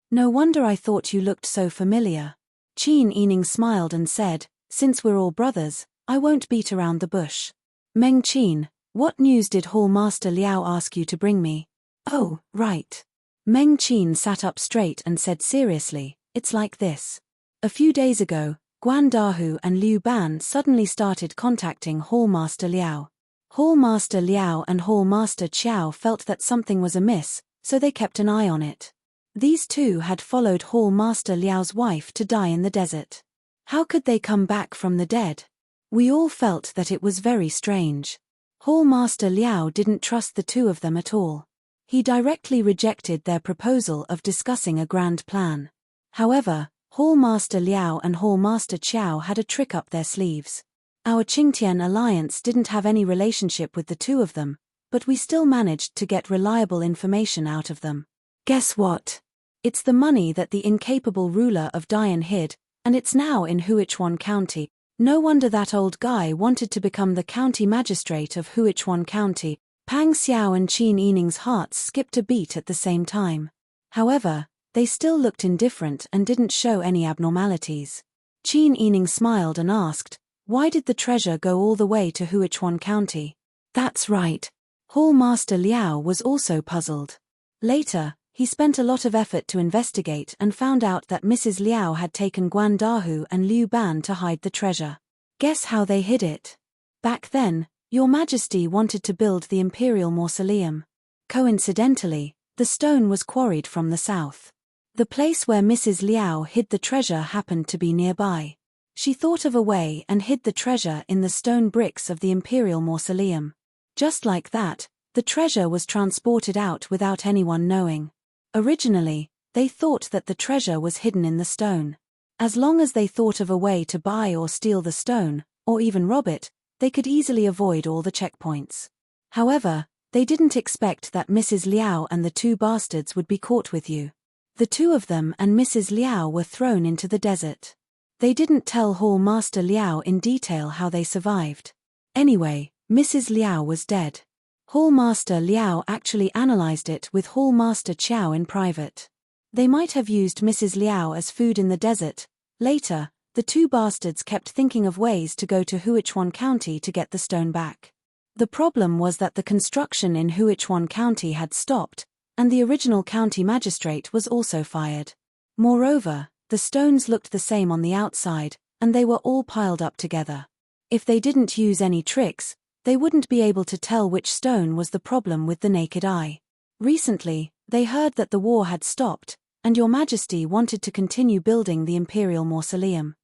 "No wonder I thought you looked so familiar." Qin Yining smiled and said, "Since we're all brothers, I won't beat around the bush. Meng Qin, what news did Hall Master Liao ask you to bring me?" "Oh, right." Meng Qin sat up straight and said seriously, "It's like this. A few days ago, Guan Dahu and Liu Ban suddenly started contacting Hall Master Liao. Hall Master Liao and Hall Master Qiao felt that something was amiss, so they kept an eye on it. These 2 had followed Hall Master Liao's wife to die in the desert. How could they come back from the dead? We all felt that it was very strange. Hall Master Liao didn't trust the 2 of them at all. He directly rejected their proposal of discussing a grand plan. However, Hall Master Liao and Hall Master Qiao had a trick up their sleeves. Our Qingtian alliance didn't have any relationship with the 2 of them, but we still managed to get reliable information out of them. Guess what? It's the money that the incapable ruler of Dian hid, and it's now in Huichuan County. No wonder that old guy wanted to become the county magistrate of Huichuan County. Pang Xiao and Qin Yining's hearts skipped a beat at the same time. However, they still looked indifferent and didn't show any abnormalities. Qin Yining smiled and asked, "Why did the treasure go all the way to Huichuan County?" "That's right." Hall Master Liao was also puzzled. Later, he spent a lot of effort to investigate and found out that Mrs. Liao had taken Guan Dahu and Liu Ban to hide the treasure. Guess how they hid it? Back then, Your Majesty wanted to build the imperial mausoleum. Coincidentally, the stone was quarried from the south. The place where Mrs. Liao hid the treasure happened to be nearby. She thought of a way and hid the treasure in the stone bricks of the imperial mausoleum. Just like that, the treasure was transported out without anyone knowing. Originally, they thought that the treasure was hidden in the stone. As long as they thought of a way to buy or steal the stone, or even rob it, they could easily avoid all the checkpoints. However, they didn't expect that Mrs. Liao and the two bastards would be caught with you. The two of them and Mrs. Liao were thrown into the desert. They didn't tell Hall Master Liao in detail how they survived. Anyway, Mrs. Liao was dead. Hall Master Liao actually analyzed it with Hall Master Qiao in private. They might have used Mrs. Liao as food in the desert. Later, the two bastards kept thinking of ways to go to Huichuan County to get the stone back. The problem was that the construction in Huichuan County had stopped, and the original county magistrate was also fired. Moreover, the stones looked the same on the outside, and they were all piled up together. If they didn't use any tricks, they wouldn't be able to tell which stone was the problem with the naked eye. Recently, they heard that the war had stopped, and Your Majesty wanted to continue building the imperial mausoleum.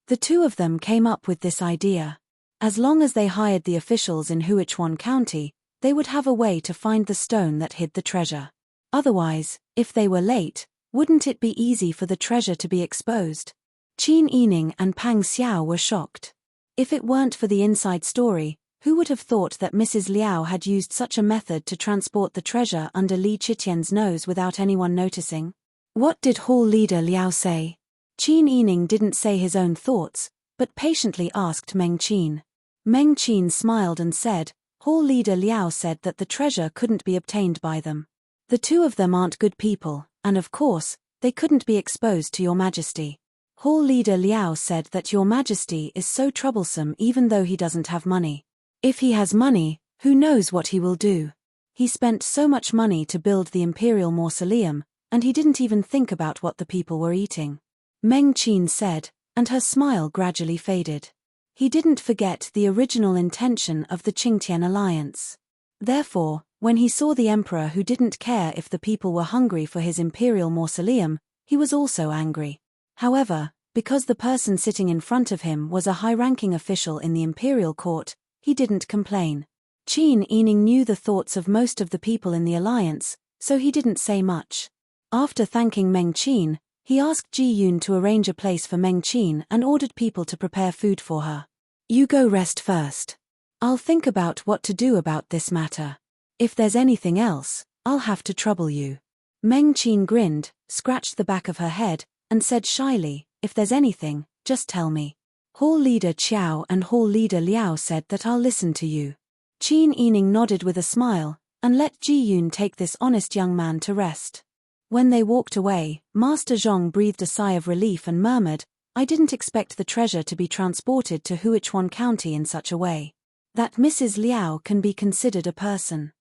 The two of them came up with this idea. As long as they hired the officials in Huichuan County, they would have a way to find the stone that hid the treasure. Otherwise, if they were late, wouldn't it be easy for the treasure to be exposed? Qin Yining and Pang Xiao were shocked. If it weren't for the inside story, who would have thought that Mrs. Liao had used such a method to transport the treasure under Li Qitian's nose without anyone noticing? What did Hall Leader Liao say? Qin Yining didn't say his own thoughts, but patiently asked Meng Qin. Meng Qin smiled and said, Hall Leader Liao said that the treasure couldn't be obtained by them. The two of them aren't good people, and of course, they couldn't be exposed to Your Majesty. Hall Leader Liao said that Your Majesty is so troublesome even though he doesn't have money. If he has money, who knows what he will do? He spent so much money to build the imperial mausoleum, and he didn't even think about what the people were eating. Meng Qin said, and her smile gradually faded. He didn't forget the original intention of the Qingtian alliance. Therefore, when he saw the emperor who didn't care if the people were hungry for his imperial mausoleum, he was also angry. However, because the person sitting in front of him was a high-ranking official in the imperial court, he didn't complain. Qin Yining knew the thoughts of most of the people in the alliance, so he didn't say much. After thanking Meng Qin, he asked Ji Yun to arrange a place for Meng Qin and ordered people to prepare food for her. You go rest first. I'll think about what to do about this matter. If there's anything else, I'll have to trouble you. Meng Qin grinned, scratched the back of her head, and said shyly, if there's anything, just tell me. Hall Leader Qiao and Hall Leader Liao said that I'll listen to you. Qin Yining nodded with a smile, and let Ji Yun take this honest young man to rest. When they walked away, Master Zhong breathed a sigh of relief and murmured, I didn't expect the treasure to be transported to Huichuan County in such a way. That Mrs. Liao can be considered a person.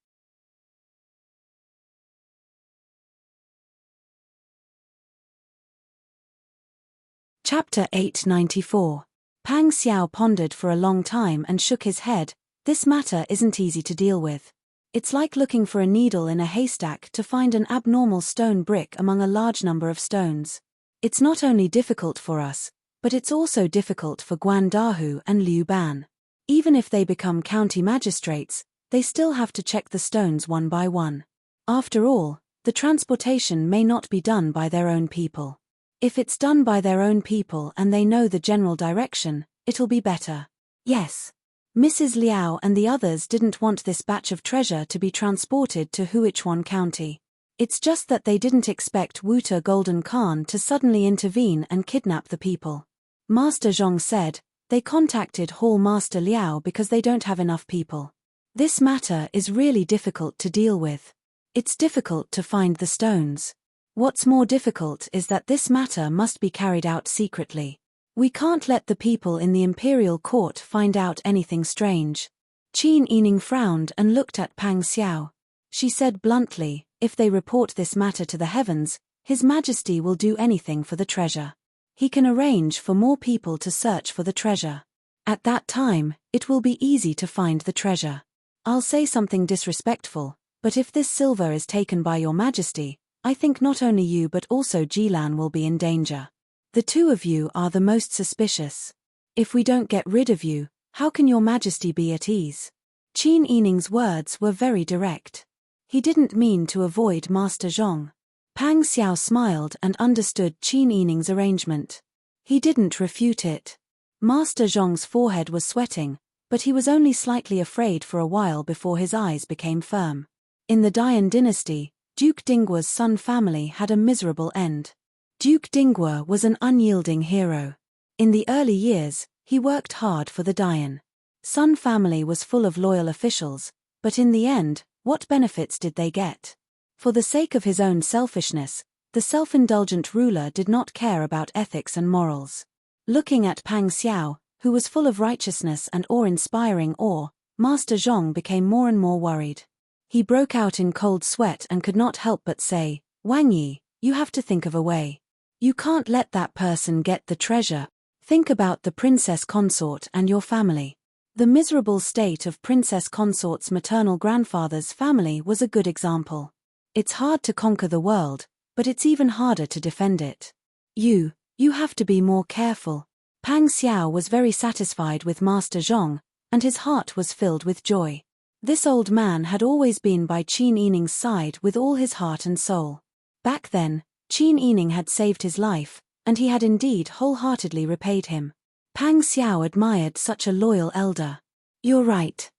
Chapter 894. Pang Xiao pondered for a long time and shook his head. This matter isn't easy to deal with. It's like looking for a needle in a haystack to find an abnormal stone brick among a large number of stones. It's not only difficult for us, but it's also difficult for Guan Dahu and Liu Ban. Even if they become county magistrates, they still have to check the stones one by one. After all, the transportation may not be done by their own people. If it's done by their own people and they know the general direction, it'll be better. Yes. Mrs. Liao and the others didn't want this batch of treasure to be transported to Huichuan County. It's just that they didn't expect Wuta Golden Khan to suddenly intervene and kidnap the people. Master Zhong said, they contacted Hall Master Liao because they don't have enough people. This matter is really difficult to deal with. It's difficult to find the stones. What's more difficult is that this matter must be carried out secretly. We can't let the people in the imperial court find out anything strange. Qin Yining frowned and looked at Pang Xiao. She said bluntly, if they report this matter to the heavens, His Majesty will do anything for the treasure. He can arrange for more people to search for the treasure. At that time, it will be easy to find the treasure. I'll say something disrespectful, but if this silver is taken by your Majesty, I think not only you but also Jilan will be in danger. The two of you are the most suspicious. If we don't get rid of you, how can your Majesty be at ease? Qin Yining's words were very direct. He didn't mean to avoid Master Zhong. Pang Xiao smiled and understood Qin Yining's arrangement. He didn't refute it. Master Zhong's forehead was sweating, but he was only slightly afraid for a while before his eyes became firm. In the Dian dynasty, Duke Dingguo's Sun family had a miserable end. Duke Dingguo was an unyielding hero. In the early years, he worked hard for the Dian. Sun family was full of loyal officials, but in the end, what benefits did they get? For the sake of his own selfishness, the self-indulgent ruler did not care about ethics and morals. Looking at Pang Xiao, who was full of righteousness and awe-inspiring awe, Master Zhong became more and more worried. He broke out in cold sweat and could not help but say, Wang Yi, you have to think of a way. You can't let that person get the treasure. Think about the princess consort and your family. The miserable state of princess consort's maternal grandfather's family was a good example. It's hard to conquer the world, but it's even harder to defend it. You have to be more careful. Pang Xiao was very satisfied with Master Zhong, and his heart was filled with joy. This old man had always been by Qin Yining's side with all his heart and soul. Back then, Qin Yining had saved his life, and he had indeed wholeheartedly repaid him. Pang Xiao admired such a loyal elder. You're right.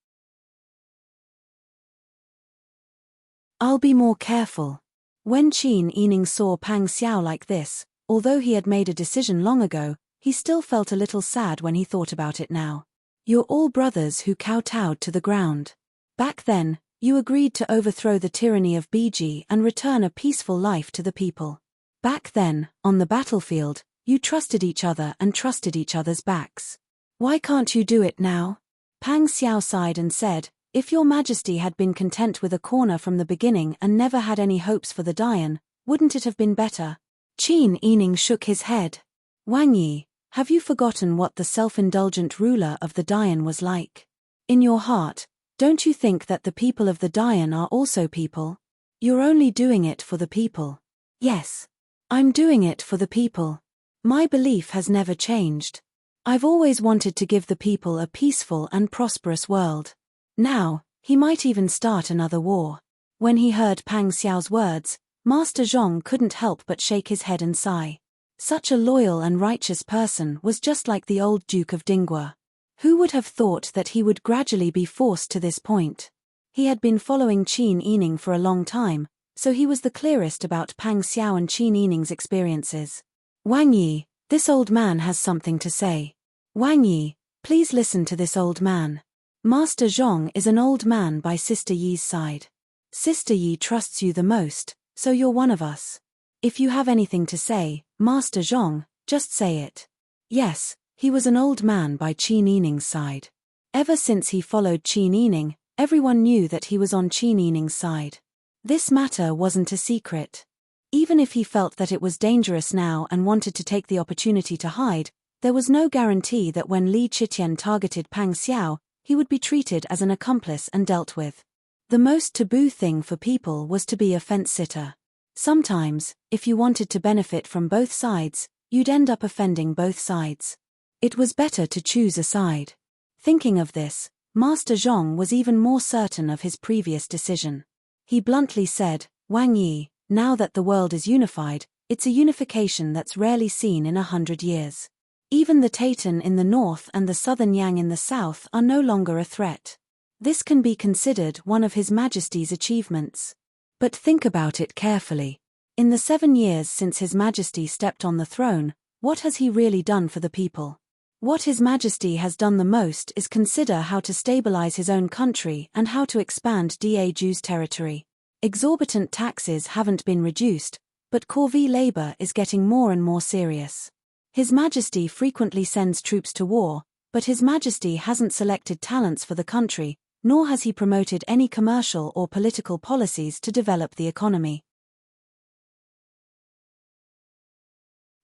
I'll be more careful. When Qin Yining saw Pang Xiao like this, although he had made a decision long ago, he still felt a little sad when he thought about it now. You're all brothers who kowtowed to the ground. Back then, you agreed to overthrow the tyranny of Biji and return a peaceful life to the people. Back then, on the battlefield, you trusted each other and trusted each other's backs. Why can't you do it now? Pang Xiao sighed and said, if your Majesty had been content with a corner from the beginning and never had any hopes for the Dian, wouldn't it have been better? Qin Yining shook his head. Wang Yi, have you forgotten what the self-indulgent ruler of the Dian was like? In your heart, don't you think that the people of the Dian are also people? You're only doing it for the people. Yes. I'm doing it for the people. My belief has never changed. I've always wanted to give the people a peaceful and prosperous world. Now, he might even start another war. When he heard Pang Xiao's words, Master Zhong couldn't help but shake his head and sigh. Such a loyal and righteous person was just like the old Duke of Dingguo. Who would have thought that he would gradually be forced to this point? He had been following Qin Yining for a long time, so he was the clearest about Pang Xiao and Qin Yining's experiences. Wang Yi, this old man has something to say. Wang Yi, please listen to this old man. Master Zhong is an old man by Sister Yi's side. Sister Yi trusts you the most, so you're one of us. If you have anything to say, Master Zhong, just say it. Yes, he was an old man by Qin Yining's side. Ever since he followed Qin Yining, everyone knew that he was on Qin Yining's side. This matter wasn't a secret. Even if he felt that it was dangerous now and wanted to take the opportunity to hide, there was no guarantee that when Li Qitian targeted Pang Xiao, he would be treated as an accomplice and dealt with. The most taboo thing for people was to be a fence-sitter. Sometimes, if you wanted to benefit from both sides, you'd end up offending both sides. It was better to choose a side. Thinking of this, Master Zhong was even more certain of his previous decision. He bluntly said, Wang Yi, now that the world is unified, it's a unification that's rarely seen in 100 years. Even the Taitan in the north and the southern Yang in the south are no longer a threat. This can be considered one of His Majesty's achievements. But think about it carefully. In the 7 years since His Majesty stepped on the throne, what has he really done for the people? What His Majesty has done the most is consider how to stabilize his own country and how to expand Da Ju's territory. Exorbitant taxes haven't been reduced, But corvée labor is getting more and more serious. His Majesty frequently sends troops to war, but His Majesty hasn't selected talents for the country, nor has he promoted any commercial or political policies to develop the economy.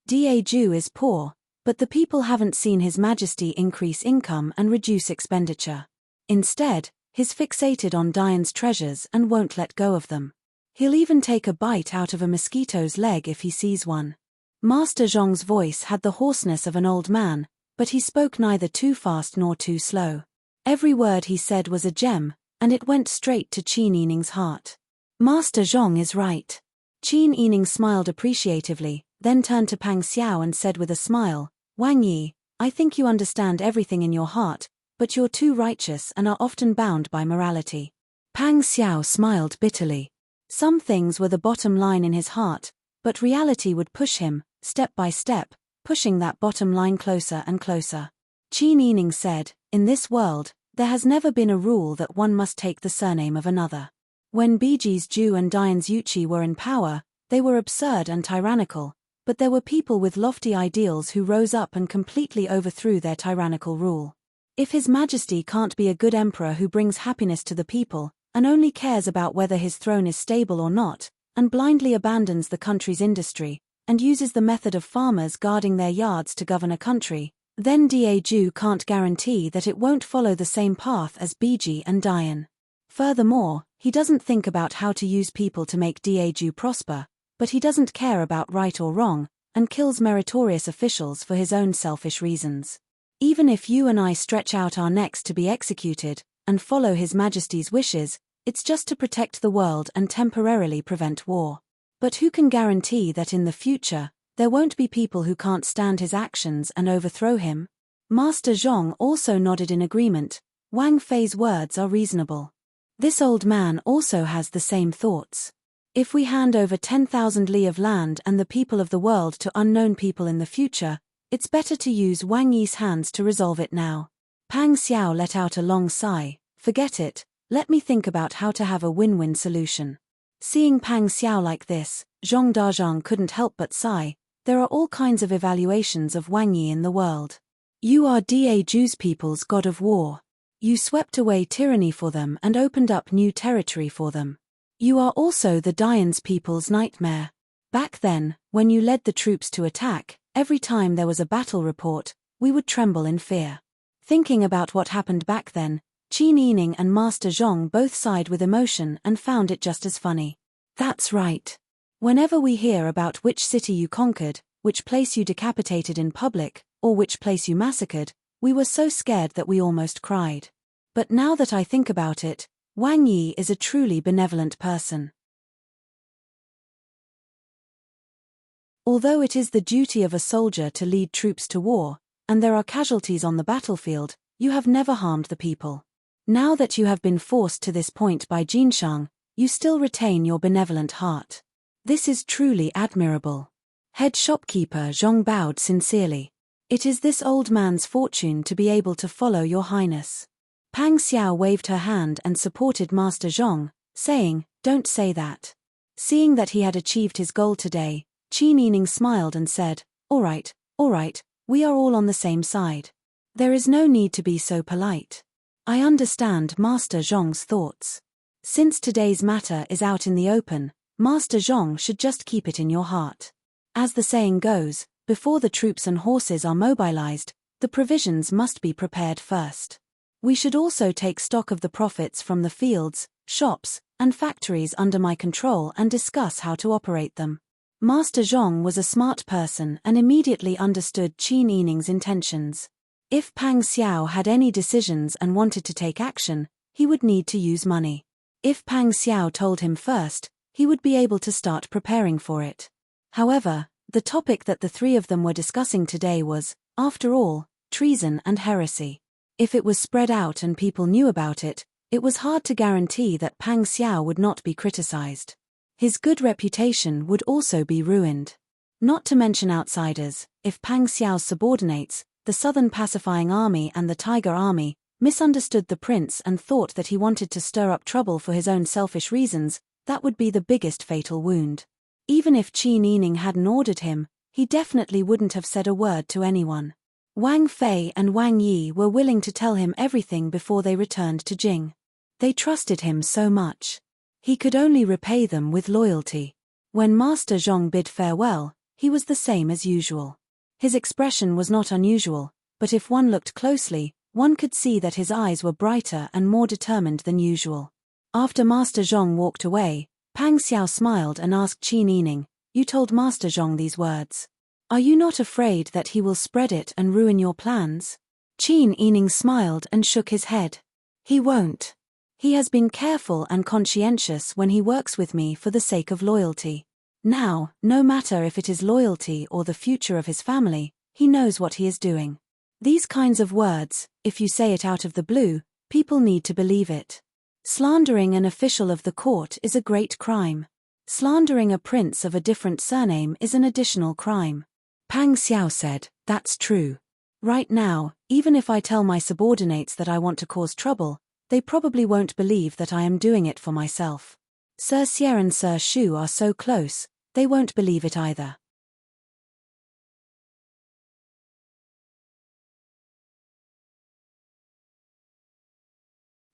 Jew is poor, but the people haven't seen His Majesty increase income and reduce expenditure. Instead, he's fixated on Diane's treasures and won't let go of them. He'll even take a bite out of a mosquito's leg if he sees one. Master Zhong's voice had the hoarseness of an old man, but he spoke neither too fast nor too slow. Every word he said was a gem, and it went straight to Qin Yining's heart. Master Zhong is right. Qin Yining smiled appreciatively, then turned to Pang Xiao and said with a smile, Wang Yi, I think you understand everything in your heart, but you're too righteous and are often bound by morality. Pang Xiao smiled bitterly. Some things were the bottom line in his heart, but reality would push him, step by step, pushing that bottom line closer and closer. Qin Yining said, in this world, there has never been a rule that one must take the surname of another. When Biji's Zhu and Diane's Yuqi were in power, they were absurd and tyrannical, but there were people with lofty ideals who rose up and completely overthrew their tyrannical rule. If His Majesty can't be a good emperor who brings happiness to the people, and only cares about whether his throne is stable or not, and blindly abandons the country's industry, and uses the method of farmers guarding their yards to govern a country, then Jew can't guarantee that it won't follow the same path as Biji and Diane. Furthermore, he doesn't think about how to use people to make Jew prosper, but he doesn't care about right or wrong, and kills meritorious officials for his own selfish reasons. Even if you and I stretch out our necks to be executed, and follow His Majesty's wishes, it's just to protect the world and temporarily prevent war. But who can guarantee that in the future, there won't be people who can't stand his actions and overthrow him? Master Zhong also nodded in agreement. Wang Fei's words are reasonable. This old man also has the same thoughts. If we hand over 10,000 li of land and the people of the world to unknown people in the future, it's better to use Wang Yi's hands to resolve it now. Pang Xiao let out a long sigh. Forget it, let me think about how to have a win-win solution. Seeing Pang Xiao like this, Zhong Dazhang couldn't help but sigh. There are all kinds of evaluations of Wang Yi in the world. You are Jews people's god of war. You swept away tyranny for them and opened up new territory for them. You are also the Diane's people's nightmare. Back then, when you led the troops to attack, every time there was a battle report, we would tremble in fear. Thinking about what happened back then, Qin Yining and Master Zhong both sighed with emotion and found it just as funny. That's right. Whenever we hear about which city you conquered, which place you decapitated in public, or which place you massacred, we were so scared that we almost cried. But now that I think about it, Wang Yi is a truly benevolent person. Although it is the duty of a soldier to lead troops to war, and there are casualties on the battlefield, you have never harmed the people. Now that you have been forced to this point by Jinshang, you still retain your benevolent heart. This is truly admirable. Head shopkeeper Zhong bowed sincerely. It is this old man's fortune to be able to follow your highness. Pang Xiao waved her hand and supported Master Zhong, saying, don't say that. Seeing that he had achieved his goal today, Qin Yining smiled and said, all right, we are all on the same side. There is no need to be so polite. I understand Master Zhong's thoughts. Since today's matter is out in the open, Master Zhong should just keep it in your heart. As the saying goes, before the troops and horses are mobilized, the provisions must be prepared first. We should also take stock of the profits from the fields, shops, and factories under my control and discuss how to operate them. Master Zhong was a smart person and immediately understood Qin Yining's intentions. If Pang Xiao had any decisions and wanted to take action, he would need to use money. If Pang Xiao told him first, he would be able to start preparing for it. However, the topic that the three of them were discussing today was, after all, treason and heresy. If it was spread out and people knew about it, it was hard to guarantee that Pang Xiao would not be criticized. His good reputation would also be ruined. Not to mention outsiders, if Pang Xiao's subordinates, the Southern Pacifying Army and the Tiger Army, misunderstood the prince and thought that he wanted to stir up trouble for his own selfish reasons, that would be the biggest fatal wound. Even if Qin Yining hadn't ordered him, he definitely wouldn't have said a word to anyone. Wang Fei and Wang Yi were willing to tell him everything before they returned to Jing. They trusted him so much. He could only repay them with loyalty. When Master Zhong bid farewell, he was the same as usual. His expression was not unusual, but if one looked closely, one could see that his eyes were brighter and more determined than usual. After Master Zhong walked away, Pang Xiao smiled and asked Qin Yining, "You told Master Zhong these words. Are you not afraid that he will spread it and ruin your plans?" Qin Yining smiled and shook his head. "He won't. He has been careful and conscientious when he works with me for the sake of loyalty. Now, no matter if it is loyalty or the future of his family, he knows what he is doing." These kinds of words, if you say it out of the blue, people need to believe it. Slandering an official of the court is a great crime. Slandering a prince of a different surname is an additional crime. Pang Xiao said, "That's true. Right now, even if I tell my subordinates that I want to cause trouble, they probably won't believe that I am doing it for myself. Sir Xie and Sir Shu are so close, they won't believe it either."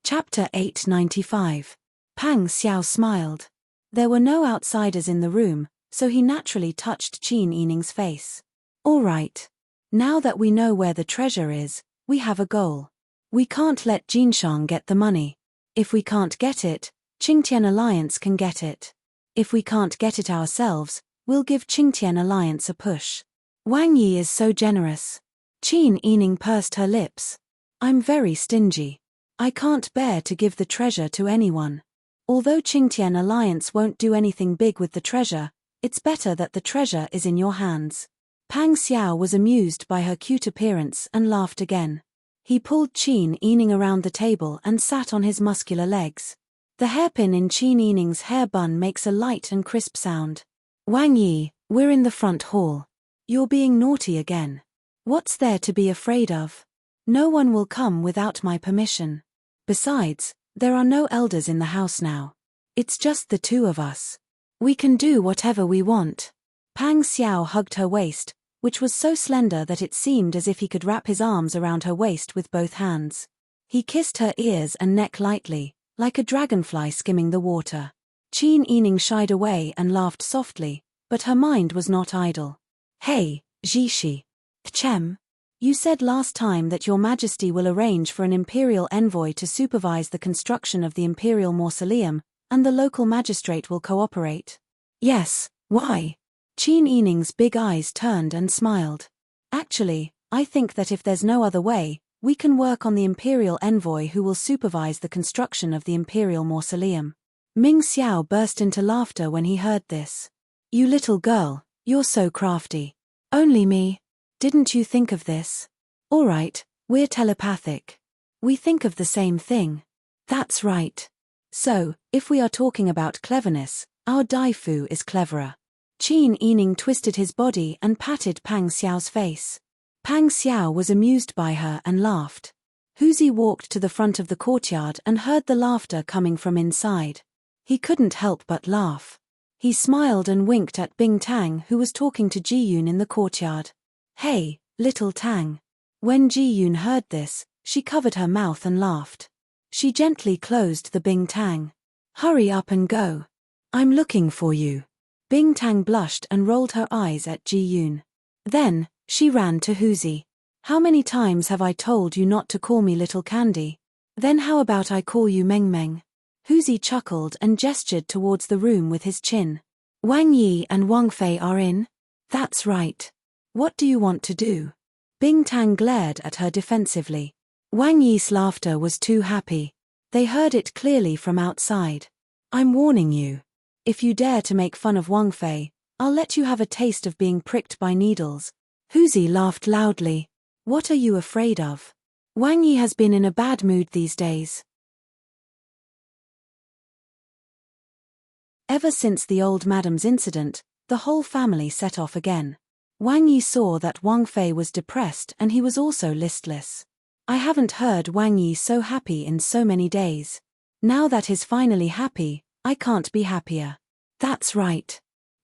Chapter 895. Pang Xiao smiled. There were no outsiders in the room, so he naturally touched Qin Yining's face. "All right. Now that we know where the treasure is, we have a goal. We can't let Jinshang get the money. If we can't get it, Qingtian Alliance can get it. If we can't get it ourselves, we'll give Qingtian Alliance a push." Wang Yi is so generous. Qin Yining pursed her lips. "I'm very stingy. I can't bear to give the treasure to anyone. Although Qingtian Alliance won't do anything big with the treasure, it's better that the treasure is in your hands." Pang Xiao was amused by her cute appearance and laughed again. He pulled Qin Yining around the table and sat on his muscular legs. The hairpin in Qin Yining's hair bun makes a light and crisp sound. "Wang Yi, we're in the front hall. You're being naughty again. What's there to be afraid of? No one will come without my permission. Besides, there are no elders in the house now. It's just the two of us. We can do whatever we want." Pang Xiao hugged her waist, which was so slender that it seemed as if he could wrap his arms around her waist with both hands. He kissed her ears and neck lightly, like a dragonfly skimming the water. Qin Yining shied away and laughed softly, but her mind was not idle. "Hey, Jishi. Chem. You said last time that your majesty will arrange for an imperial envoy to supervise the construction of the imperial mausoleum, and the local magistrate will cooperate." "Yes, why?" Qin Yining's big eyes turned and smiled. "Actually, I think that if there's no other way, we can work on the imperial envoy who will supervise the construction of the imperial mausoleum." Ming Xiao burst into laughter when he heard this. "You little girl, you're so crafty. Only me? Didn't you think of this? All right, we're telepathic. We think of the same thing." "That's right. So, if we are talking about cleverness, our Daifu is cleverer." Qin Yining twisted his body and patted Pang Xiao's face. Pang Xiao was amused by her and laughed. Huzi walked to the front of the courtyard and heard the laughter coming from inside. He couldn't help but laugh. He smiled and winked at Bing Tang, who was talking to Ji Yun in the courtyard. "Hey, little Tang." When Ji Yun heard this, she covered her mouth and laughed. She gently closed the Bing Tang. "Hurry up and go. I'm looking for you." Bing Tang blushed and rolled her eyes at Ji Yun. Then, she ran to Huzi. "How many times have I told you not to call me Little Candy? Then how about I call you Meng Meng?" Huzi chuckled and gestured towards the room with his chin. "Wang Yi and Wang Fei are in?" "That's right. What do you want to do?" Bing Tang glared at her defensively. Wang Yi's laughter was too happy. They heard it clearly from outside. "I'm warning you. If you dare to make fun of Wang Fei, I'll let you have a taste of being pricked by needles." Huzi laughed loudly. "What are you afraid of? Wang Yi has been in a bad mood these days." Ever since the old madam's incident, the whole family set off again. Wang Yi saw that Wang Fei was depressed and he was also listless. "I haven't heard Wang Yi so happy in so many days. Now that he's finally happy, I can't be happier." "That's right.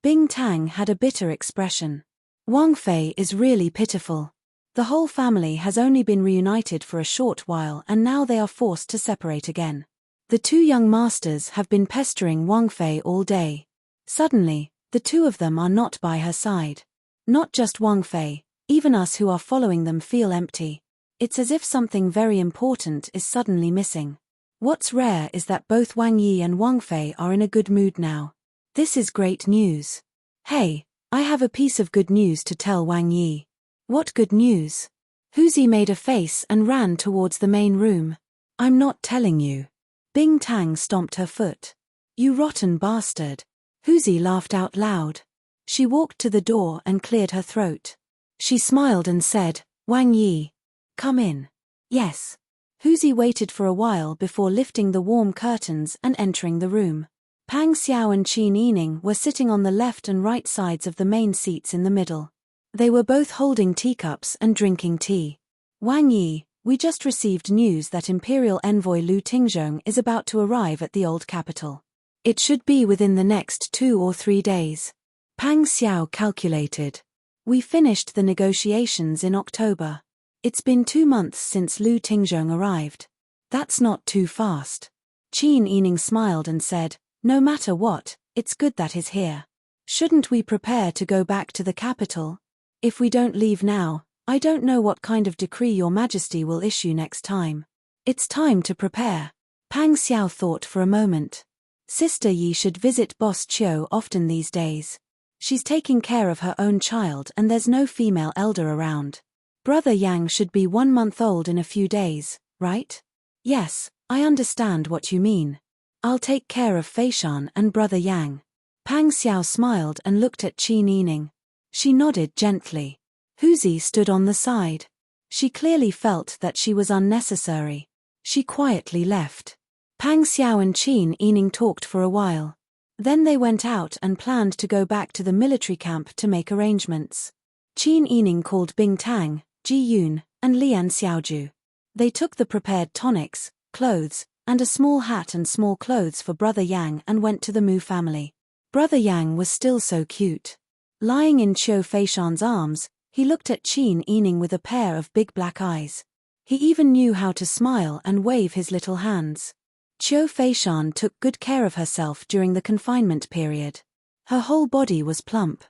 Bing Tang had a bitter expression. Wang Fei is really pitiful. The whole family has only been reunited for a short while and now they are forced to separate again. The two young masters have been pestering Wang Fei all day. Suddenly, the two of them are not by her side. Not just Wang Fei, even us who are following them feel empty. It's as if something very important is suddenly missing. What's rare is that both Wang Yi and Wang Fei are in a good mood now. This is great news. Hey, I have a piece of good news to tell Wang Yi. What good news? Huzi made a face and ran towards the main room. I'm not telling you. Bing Tang stomped her foot. You rotten bastard. Huzi laughed out loud. She walked to the door and cleared her throat. She smiled and said, Wang Yi. Come in. Yes. Huzi waited for a while before lifting the warm curtains and entering the room. Pang Xiao and Qin Yining were sitting on the left and right sides of the main seats in the middle. They were both holding teacups and drinking tea. Wang Yi, we just received news that Imperial Envoy Lu Tingzhong is about to arrive at the old capital. It should be within the next 2 or 3 days. Pang Xiao calculated. We finished the negotiations in October. It's been 2 months since Lu Tingzhong arrived. That's not too fast. Qin Yining smiled and said, no matter what, it's good that he's here. Shouldn't we prepare to go back to the capital? If we don't leave now, I don't know what kind of decree your majesty will issue next time. It's time to prepare. Pang Xiao thought for a moment. Sister Yi should visit Boss Qiu often these days. She's taking care of her own child and there's no female elder around. Brother Yang should be 1 month old in a few days, right? Yes, I understand what you mean. I'll take care of Feishan and Brother Yang. Pang Xiao smiled and looked at Qin Yining. She nodded gently. Huzi stood on the side. She clearly felt that she was unnecessary. She quietly left. Pang Xiao and Qin Yining talked for a while. Then they went out and planned to go back to the military camp to make arrangements. Qin Yining called Bing Tang, Ji Yun, and Lian Xiaoju. They took the prepared tonics, clothes, and a small hat and small clothes for Brother Yang and went to the Mu family. Brother Yang was still so cute. Lying in Qiu Feishan's arms, he looked at Qin Yining with a pair of big black eyes. He even knew how to smile and wave his little hands. Qiu Feishan took good care of herself during the confinement period. Her whole body was plump.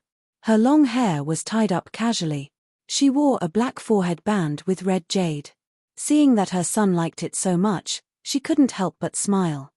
Her long hair was tied up casually. She wore a black forehead band with red jade. Seeing that her son liked it so much, she couldn't help but smile.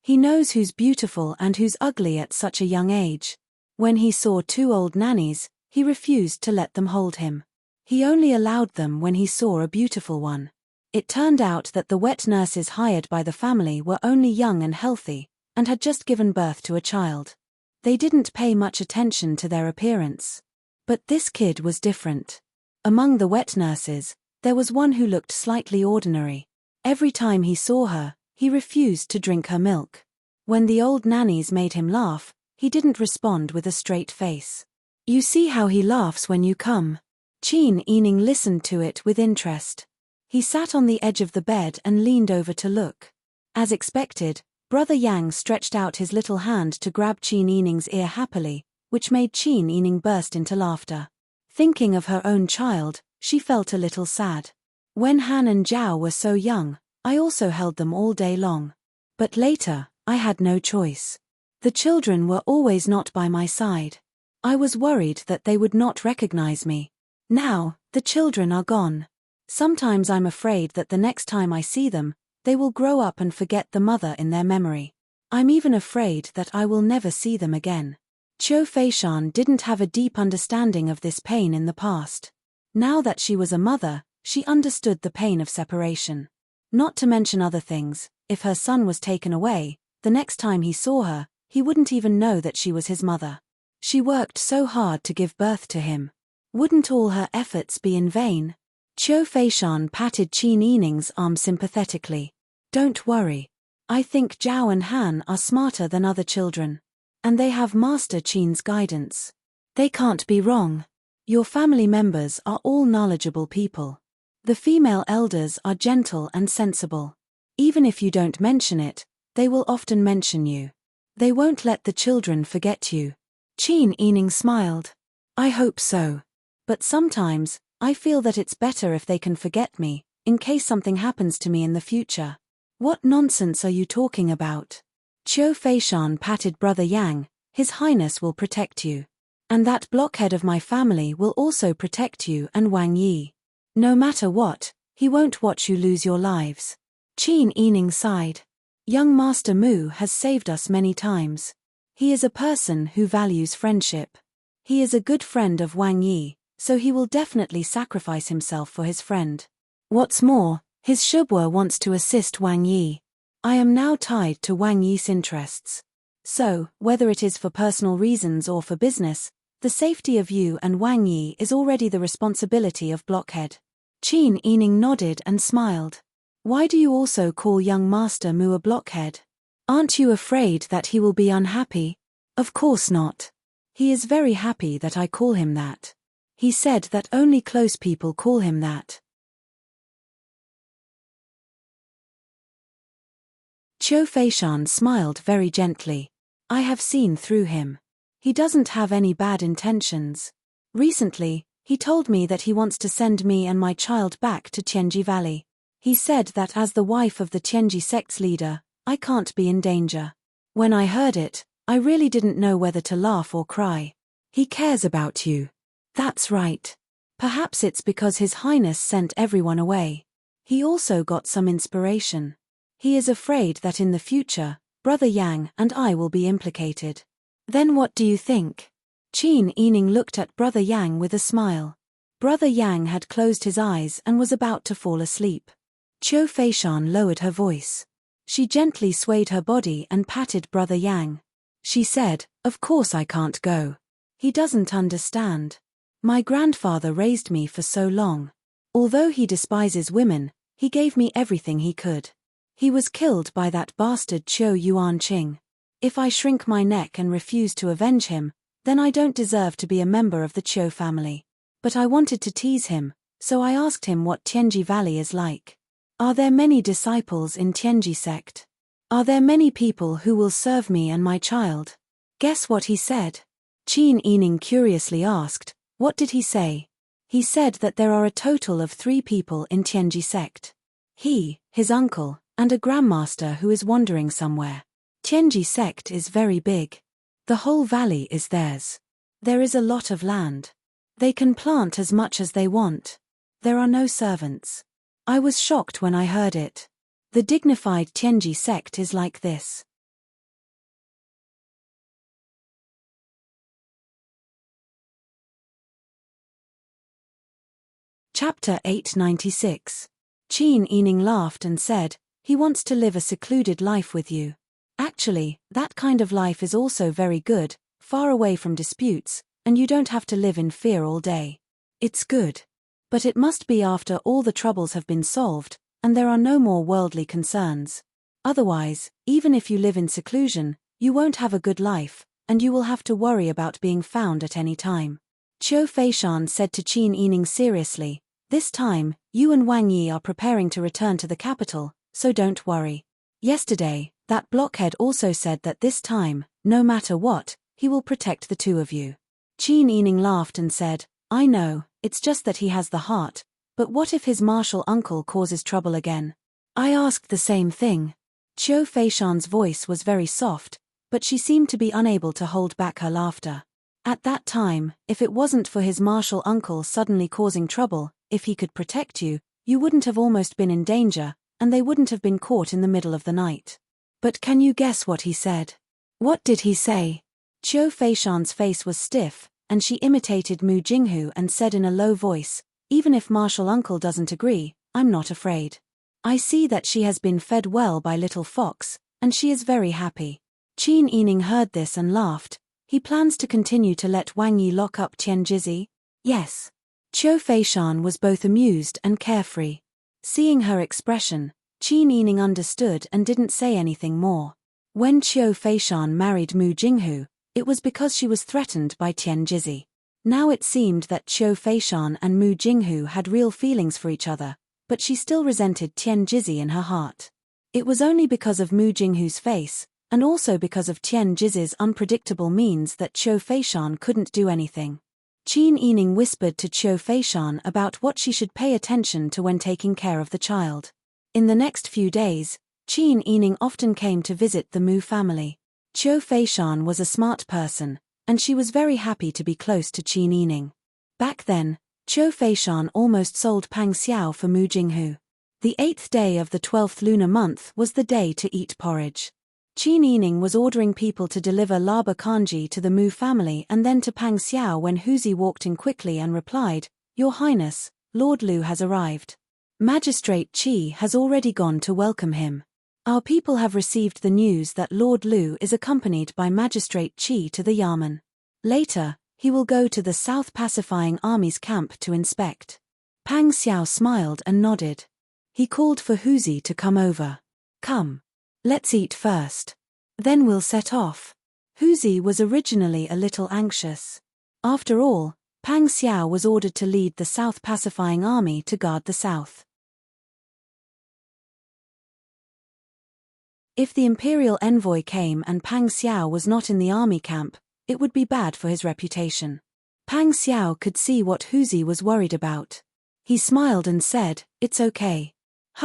He knows who's beautiful and who's ugly at such a young age. When he saw 2 old nannies, he refused to let them hold him. He only allowed them when he saw a beautiful one. It turned out that the wet nurses hired by the family were only young and healthy, and had just given birth to a child. They didn't pay much attention to their appearance. But this kid was different. Among the wet nurses, there was one who looked slightly ordinary. Every time he saw her, he refused to drink her milk. When the old nannies made him laugh, he didn't respond with a straight face. You see how he laughs when you come. Qin Yining listened to it with interest. He sat on the edge of the bed and leaned over to look. As expected, Brother Yang stretched out his little hand to grab Qin Yining's ear happily, which made Qin Yining burst into laughter. Thinking of her own child, she felt a little sad. When Han and Zhao were so young, I also held them all day long. But later, I had no choice. The children were always not by my side. I was worried that they would not recognize me. Now, the children are gone. Sometimes I'm afraid that the next time I see them, they will grow up and forget the mother in their memory. I'm even afraid that I will never see them again. Qiu Feishan didn't have a deep understanding of this pain in the past. Now that she was a mother, she understood the pain of separation. Not to mention other things, if her son was taken away, the next time he saw her, he wouldn't even know that she was his mother. She worked so hard to give birth to him. Wouldn't all her efforts be in vain? Qiu Feishan patted Qin Yining's arm sympathetically. Don't worry. I think Zhao and Han are smarter than other children. And they have Master Qin's guidance. They can't be wrong. Your family members are all knowledgeable people. The female elders are gentle and sensible. Even if you don't mention it, They will often mention you. They won't let the children forget you. Qin Yining smiled. I hope so. But sometimes, I feel that it's better if they can forget me, in case something happens to me in the future. What nonsense are you talking about? Qiu Feishan patted Brother Yang. His Highness will protect you. And that blockhead of my family will also protect you and Wang Yi. No matter what, he won't watch you lose your lives. Qin Yining sighed. Young Master Mu has saved us many times. He is a person who values friendship. He is a good friend of Wang Yi, so he will definitely sacrifice himself for his friend. What's more, his Shubwa wants to assist Wang Yi. I am now tied to Wang Yi's interests. So, whether it is for personal reasons or for business, the safety of you and Wang Yi is already the responsibility of Blockhead. Qin Yining nodded and smiled. Why do you also call young Master Mu a blockhead? Aren't you afraid that he will be unhappy? Of course not. He is very happy that I call him that. He said that only close people call him that. Qiu Feishan smiled very gently. I have seen through him. He doesn't have any bad intentions. Recently, he told me that he wants to send me and my child back to Tianji Valley. He said that as the wife of the Tianji sect's leader, I can't be in danger. When I heard it, I really didn't know whether to laugh or cry. He cares about you. That's right. Perhaps it's because His Highness sent everyone away. He also got some inspiration. He is afraid that in the future, Brother Yang and I will be implicated. Then what do you think? Qin Yining looked at Brother Yang with a smile. Brother Yang had closed his eyes and was about to fall asleep. Qiu Feishan lowered her voice. She gently swayed her body and patted Brother Yang. She said, Of course I can't go. He doesn't understand. My grandfather raised me for so long. Although he despises women, he gave me everything he could. He was killed by that bastard Qiu Yuanqing. If I shrink my neck and refuse to avenge him, then I don't deserve to be a member of the Qiu family. But I wanted to tease him, so I asked him what Tianji Valley is like. Are there many disciples in Tianji sect? Are there many people who will serve me and my child? Guess what he said? Qin Yining curiously asked, What did he say? He said that there are a total of 3 people in Tianji sect. He, his uncle, and a grandmaster who is wandering somewhere. Tianji sect is very big. The whole valley is theirs. There is a lot of land. They can plant as much as they want. There are no servants. I was shocked when I heard it. The dignified Tianji sect is like this. Chapter 896. Qin Yining laughed and said, He wants to live a secluded life with you. Actually, that kind of life is also very good, far away from disputes, and you don't have to live in fear all day. It's good. But it must be after all the troubles have been solved, and there are no more worldly concerns. Otherwise, even if you live in seclusion, you won't have a good life, and you will have to worry about being found at any time. Qiu Feishan said to Qin Yining seriously, This time, you and Wang Yi are preparing to return to the capital, so don't worry. Yesterday, that blockhead also said that this time, no matter what, he will protect the 2 of you. Qin Yining laughed and said, I know, it's just that he has the heart, but what if his martial uncle causes trouble again? I asked the same thing. Qiu Feishan's voice was very soft, but she seemed to be unable to hold back her laughter. At that time, if it wasn't for his martial uncle suddenly causing trouble, if he could protect you, you wouldn't have almost been in danger, and they wouldn't have been caught in the middle of the night. But can you guess what he said? What did he say? Qiu Feishan's face was stiff, and she imitated Mu Jinghu and said in a low voice, Even if martial uncle doesn't agree, I'm not afraid. I see that she has been fed well by little fox, and she is very happy. Qin Yining heard this and laughed. He plans to continue to let Wang Yi lock up Tianjizi? Yes. Qiu Feishan was both amused and carefree. Seeing her expression, Qin Yining understood and didn't say anything more. When Qiu Feishan married Mu Jinghu, it was because she was threatened by Tianjizi. Now it seemed that Qiu Feishan and Mu Jinghu had real feelings for each other, but she still resented Tianjizi in her heart. It was only because of Mu Jinghu's face, and also because of Tian Jiz's unpredictable means that Qiu Feishan couldn't do anything. Qin Yining whispered to Qiu Feishan about what she should pay attention to when taking care of the child. In the next few days, Qin Yining often came to visit the Mu family. Qiu Feishan was a smart person, and she was very happy to be close to Qin Yining. Back then, Qiu Feishan almost sold Pang Xiao for Mu Jinghu. The 8th day of the 12th lunar month was the day to eat porridge. Qin Yining was ordering people to deliver laba kanji to the Mu family and then to Pang Xiao when Huzi walked in quickly and replied, "Your Highness, Lord Lu has arrived. Magistrate Qi has already gone to welcome him. Our people have received the news that Lord Lu is accompanied by Magistrate Qi to the Yamen. Later, he will go to the South Pacifying Army's camp to inspect." Pang Xiao smiled and nodded. He called for Huzi to come over. "Come. Let's eat first. Then we'll set off." Huzi was originally a little anxious. After all, Pang Xiao was ordered to lead the South Pacifying Army to guard the South. If the imperial envoy came and Pang Xiao was not in the army camp, it would be bad for his reputation. Pang Xiao could see what Huzi was worried about. He smiled and said, "It's okay.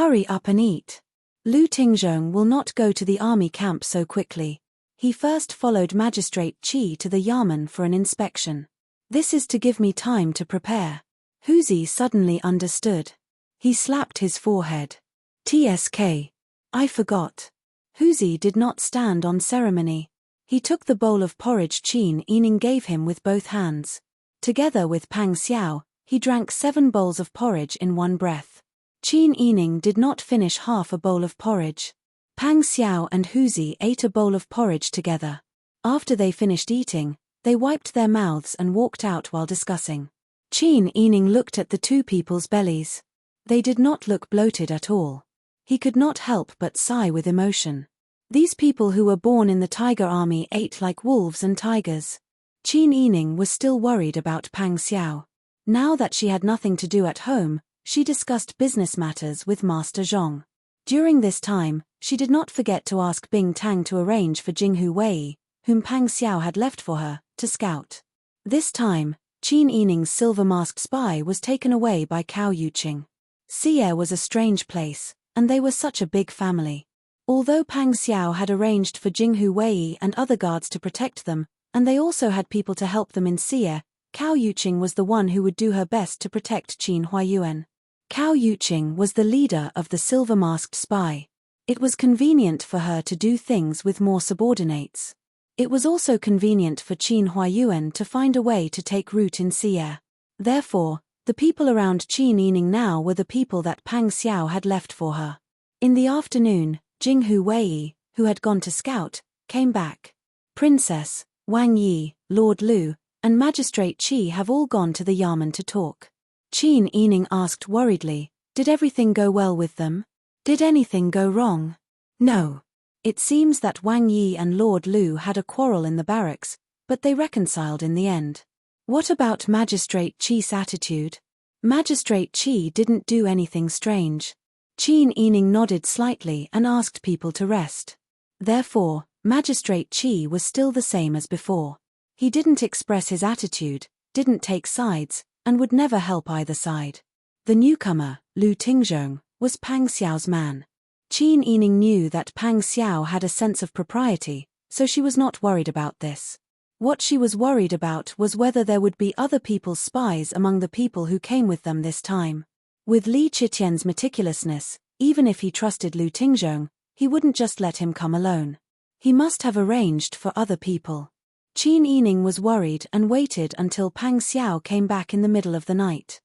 Hurry up and eat. Lu Tingzhong will not go to the army camp so quickly." He first followed Magistrate Qi to the Yamen for an inspection. "This is to give me time to prepare." Huzi suddenly understood. He slapped his forehead. "TSK. I forgot." Huzi did not stand on ceremony. He took the bowl of porridge Qin Yining gave him with both hands. Together with Pang Xiao, he drank 7 bowls of porridge in one breath. Qin Yining did not finish half a bowl of porridge. Pang Xiao and Huzi ate a bowl of porridge together. After they finished eating, they wiped their mouths and walked out while discussing. Qin Yining looked at the two people's bellies. They did not look bloated at all. He could not help but sigh with emotion. These people who were born in the tiger army ate like wolves and tigers. Qin Yining was still worried about Pang Xiao. Now that she had nothing to do at home, she discussed business matters with Master Zhong. During this time, she did not forget to ask Bing Tang to arrange for Jinghu Wei, whom Pang Xiao had left for her, to scout. This time, Qin Yining's silver-masked spy was taken away by Cao Yuqing. Xie was a strange place, and they were such a big family. Although Pang Xiao had arranged for Jinghu Wei and other guards to protect them, and they also had people to help them in Xie, Cao Yuqing was the one who would do her best to protect Qin Huayuan. Cao Yuqing was the leader of the silver-masked spy. It was convenient for her to do things with more subordinates. It was also convenient for Qin Huayuan to find a way to take root in Xie. Therefore, the people around Qin Yining now were the people that Pang Xiao had left for her. In the afternoon, Jinghu Wei, who had gone to scout, came back. "Princess, Wang Yi, Lord Lu, and Magistrate Qi have all gone to the Yamen to talk." Qin Yining asked worriedly, "Did everything go well with them? Did anything go wrong?" "No. It seems that Wang Yi and Lord Lu had a quarrel in the barracks, but they reconciled in the end." "What about Magistrate Qi's attitude?" "Magistrate Qi didn't do anything strange." Qin Yining nodded slightly and asked people to rest. Therefore, Magistrate Qi was still the same as before. He didn't express his attitude, didn't take sides, and would never help either side. The newcomer, Lu Tingzhong, was Pang Xiao's man. Qin Yining knew that Pang Xiao had a sense of propriety, so she was not worried about this. What she was worried about was whether there would be other people's spies among the people who came with them this time. With Li Qitian's meticulousness, even if he trusted Lu Tingzhong, he wouldn't just let him come alone. He must have arranged for other people. Qin Yining was worried and waited until Pang Xiao came back in the middle of the night.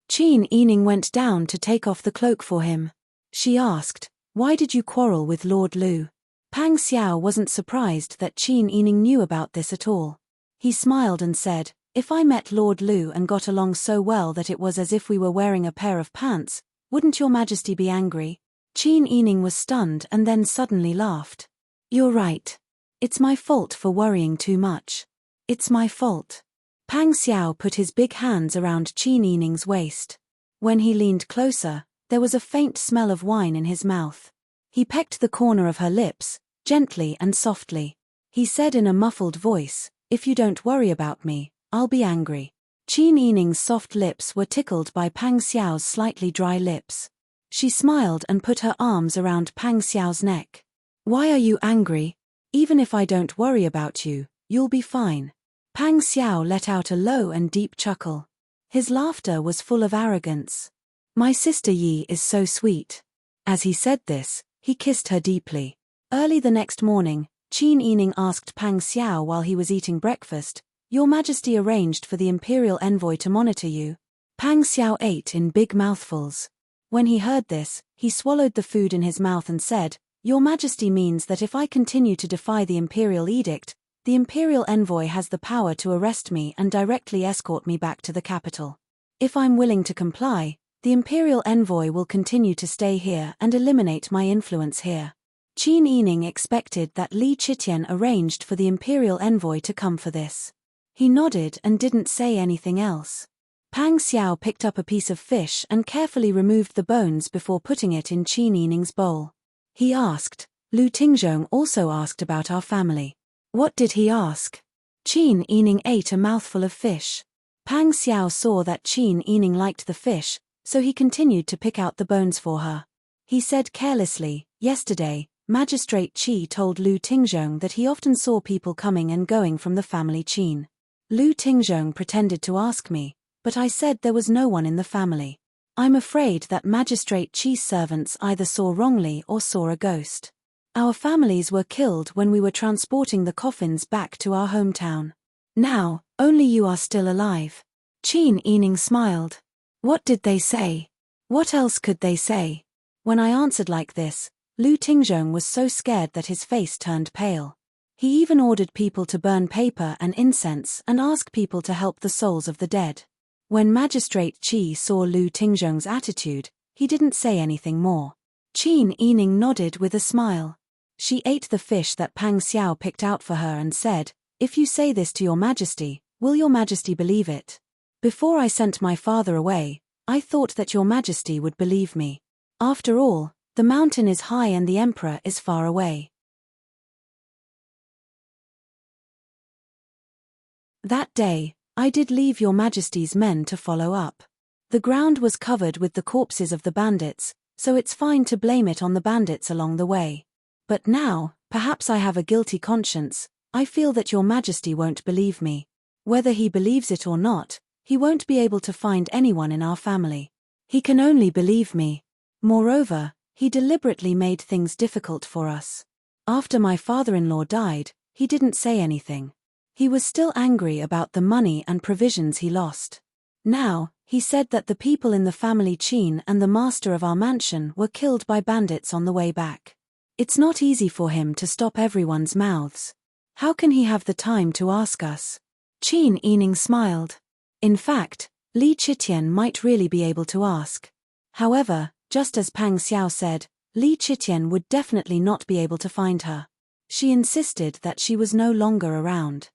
Qin Yining went down to take off the cloak for him. She asked, "Why did you quarrel with Lord Lu?" Pang Xiao wasn't surprised that Qin Yining knew about this at all. He smiled and said, "If I met Lord Lu and got along so well that it was as if we were wearing a pair of pants, wouldn't your Majesty be angry?" Qin Yining was stunned and then suddenly laughed. "You're right. It's my fault for worrying too much. It's my fault." Pang Xiao put his big hands around Qin Yining's waist. When he leaned closer, there was a faint smell of wine in his mouth. He pecked the corner of her lips, gently and softly. He said in a muffled voice, "If you don't worry about me, I'll be angry." Qin Yining's soft lips were tickled by Pang Xiao's slightly dry lips. She smiled and put her arms around Pang Xiao's neck. "Why are you angry? Even if I don't worry about you, you'll be fine." Pang Xiao let out a low and deep chuckle. His laughter was full of arrogance. "My sister Yi is so sweet." As he said this, he kissed her deeply. Early the next morning, Qin Yining asked Pang Xiao while he was eating breakfast, "Your Majesty arranged for the imperial envoy to monitor you?" Pang Xiao ate in big mouthfuls. When he heard this, he swallowed the food in his mouth and said, "Your Majesty means that if I continue to defy the imperial edict, the imperial envoy has the power to arrest me and directly escort me back to the capital. If I'm willing to comply, the imperial envoy will continue to stay here and eliminate my influence here." Qin Yining expected that Li Qitian arranged for the imperial envoy to come for this. He nodded and didn't say anything else. Pang Xiao picked up a piece of fish and carefully removed the bones before putting it in Qin Yining's bowl. He asked, "Lu Tingzhong also asked about our family." "What did he ask?" Qin Yining ate a mouthful of fish. Pang Xiao saw that Qin Yining liked the fish, so he continued to pick out the bones for her. He said carelessly, "Yesterday, Magistrate Qi told Lu Tingzhong that he often saw people coming and going from the family Qin. Lu Tingzhong pretended to ask me, but I said there was no one in the family. I'm afraid that Magistrate Qi's servants either saw wrongly or saw a ghost. Our families were killed when we were transporting the coffins back to our hometown. Now, only you are still alive." Qin Yining smiled. "What did they say? What else could they say?" When I answered like this, Lu Tingzhong was so scared that his face turned pale. He even ordered people to burn paper and incense and ask people to help the souls of the dead. When Magistrate Qi saw Lu Tingzhong's attitude, he didn't say anything more. Qin Yining nodded with a smile. She ate the fish that Pang Xiao picked out for her and said, "If you say this to your Majesty, will your Majesty believe it? Before I sent my father away, I thought that your Majesty would believe me. After all, the mountain is high and the emperor is far away." That day, I did leave your Majesty's men to follow up. The ground was covered with the corpses of the bandits, so it's fine to blame it on the bandits along the way. But now, perhaps I have a guilty conscience, I feel that your Majesty won't believe me. Whether he believes it or not, he won't be able to find anyone in our family. He can only believe me. Moreover, he deliberately made things difficult for us. After my father-in-law died, he didn't say anything. He was still angry about the money and provisions he lost. Now, he said that the people in the family Qin and the master of our mansion were killed by bandits on the way back. It's not easy for him to stop everyone's mouths. How can he have the time to ask us? Qin Yining smiled. In fact, Li Qitian might really be able to ask. However, just as Pang Xiao said, Li Qitian would definitely not be able to find her. She insisted that she was no longer around.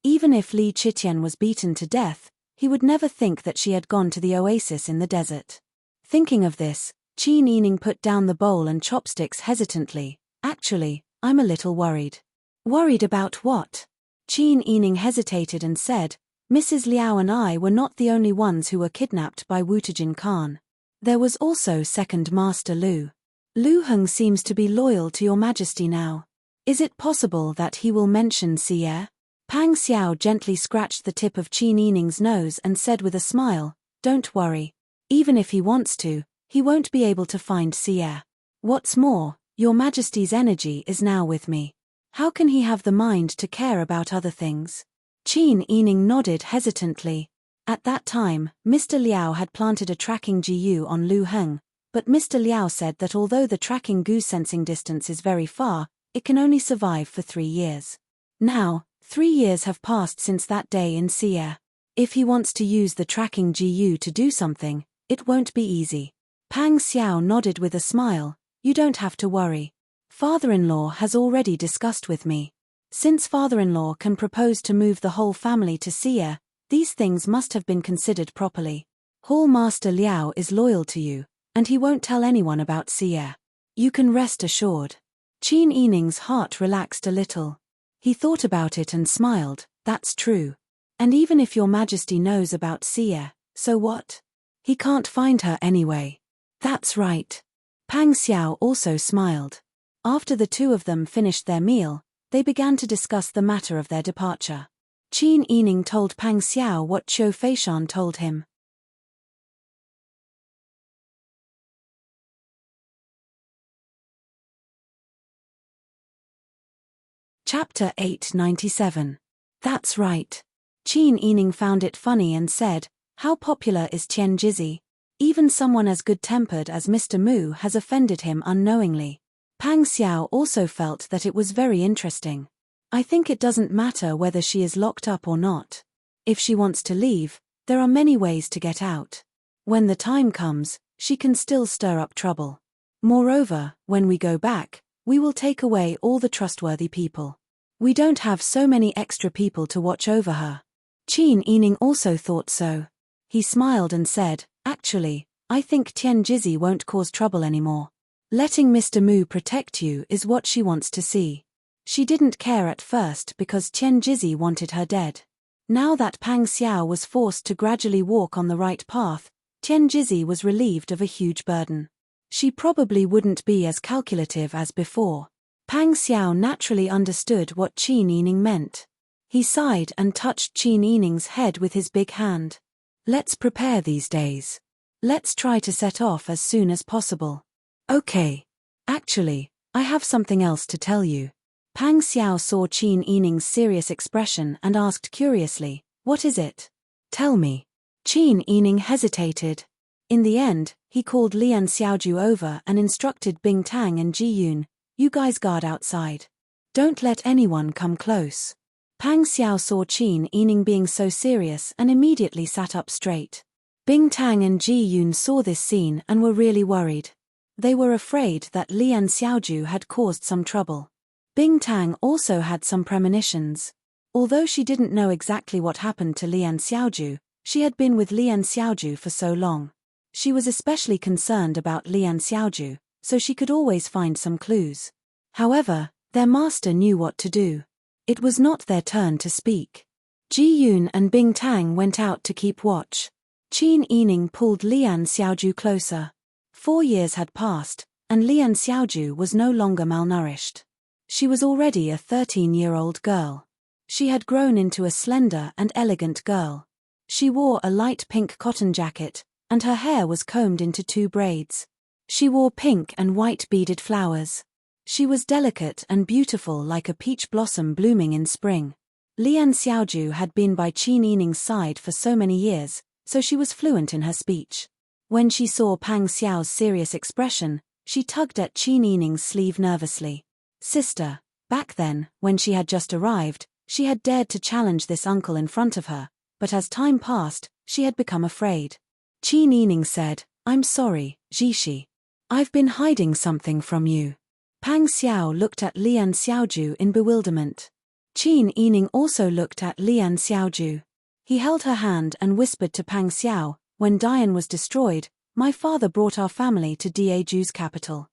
Even if Li Qitian was beaten to death, he would never think that she had gone to the oasis in the desert. Thinking of this, Qin Yining put down the bowl and chopsticks hesitantly. "Actually, I'm a little worried." "Worried about what?" Qin Yining hesitated and said, "Mrs. Liao and I were not the only ones who were kidnapped by Wutajin Khan. There was also Second Master Lu. Lu Heng seems to be loyal to your Majesty now. Is it possible that he will mention Xie?" Pang Xiao gently scratched the tip of Qin Yining's nose and said with a smile, "Don't worry. Even if he wants to, he won't be able to find Xie. What's more, your Majesty's energy is now with me. How can he have the mind to care about other things?" Qin Yining nodded hesitantly. At that time, Mr. Liao had planted a tracking GU on Lu Heng, but Mr. Liao said that although the tracking GU sensing distance is very far, it can only survive for 3 years. Now, 3 years have passed since that day in Xie. If he wants to use the tracking GU to do something, it won't be easy. Pang Xiao nodded with a smile. "You don't have to worry. Father-in-law has already discussed with me. Since father-in-law can propose to move the whole family to Xie, these things must have been considered properly. Hall Master Liao is loyal to you, and he won't tell anyone about Xie. You can rest assured. Qin Yining's heart relaxed a little. He thought about it and smiled. That's true. And even if your majesty knows about Xie, so what? He can't find her anyway. That's right. Pang Xiao also smiled. After the two of them finished their meal, they began to discuss the matter of their departure. Qin Yining told Pang Xiao what Qiu Feishan told him. Chapter 897. That's right. Qin Yining found it funny and said, how popular is Tian Jizi? Even someone as good-tempered as Mr. Mu has offended him unknowingly. Pang Xiao also felt that it was very interesting. I think it doesn't matter whether she is locked up or not. If she wants to leave, there are many ways to get out. When the time comes, she can still stir up trouble. Moreover, when we go back, we will take away all the trustworthy people. We don't have so many extra people to watch over her. Qin Yining also thought so. He smiled and said, actually, I think Tian Jizi won't cause trouble anymore. Letting Mr. Mu protect you is what she wants to see. She didn't care at first because Tian Jizi wanted her dead. Now that Pang Xiao was forced to gradually walk on the right path, Tian Jizi was relieved of a huge burden. She probably wouldn't be as calculative as before. Pang Xiao naturally understood what Qin Yining meant. He sighed and touched Qin Yining's head with his big hand. Let's prepare these days. Let's try to set off as soon as possible. Okay. Actually, I have something else to tell you. Pang Xiao saw Qin Yining's serious expression and asked curiously, what is it? Tell me. Qin Yining hesitated. In the end, he called Lian Xiaoju over and instructed Bing Tang and Ji Yun, you guys guard outside. Don't let anyone come close. Pang Xiao saw Qin Yining being so serious and immediately sat up straight. Bing Tang and Ji Yun saw this scene and were really worried. They were afraid that Lian Xiaoju had caused some trouble. Bing Tang also had some premonitions. Although she didn't know exactly what happened to Lian Xiaoju, she had been with Lian Xiaoju for so long. She was especially concerned about Lian Xiaoju, so she could always find some clues. However, their master knew what to do. It was not their turn to speak. Ji Yun and Bing Tang went out to keep watch. Qin Yining pulled Lian Xiaoju closer. 4 years had passed, and Lian Xiaoju was no longer malnourished. She was already a 13-year-old girl. She had grown into a slender and elegant girl. She wore a light pink cotton jacket, and her hair was combed into 2 braids. She wore pink and white beaded flowers. She was delicate and beautiful like a peach blossom blooming in spring. Lian Xiaoju had been by Qin Yining's side for so many years, so she was fluent in her speech. When she saw Pang Xiao's serious expression, she tugged at Qin Yining's sleeve nervously. Sister, back then, when she had just arrived, she had dared to challenge this uncle in front of her, but as time passed, she had become afraid. Qin Yining said, I'm sorry, Jishi. I've been hiding something from you. Pang Xiao looked at Lian Xiaoju in bewilderment. Qin Yining also looked at Lian Xiaoju. He held her hand and whispered to Pang Xiao, when Dian was destroyed, my father brought our family to Daeju's capital.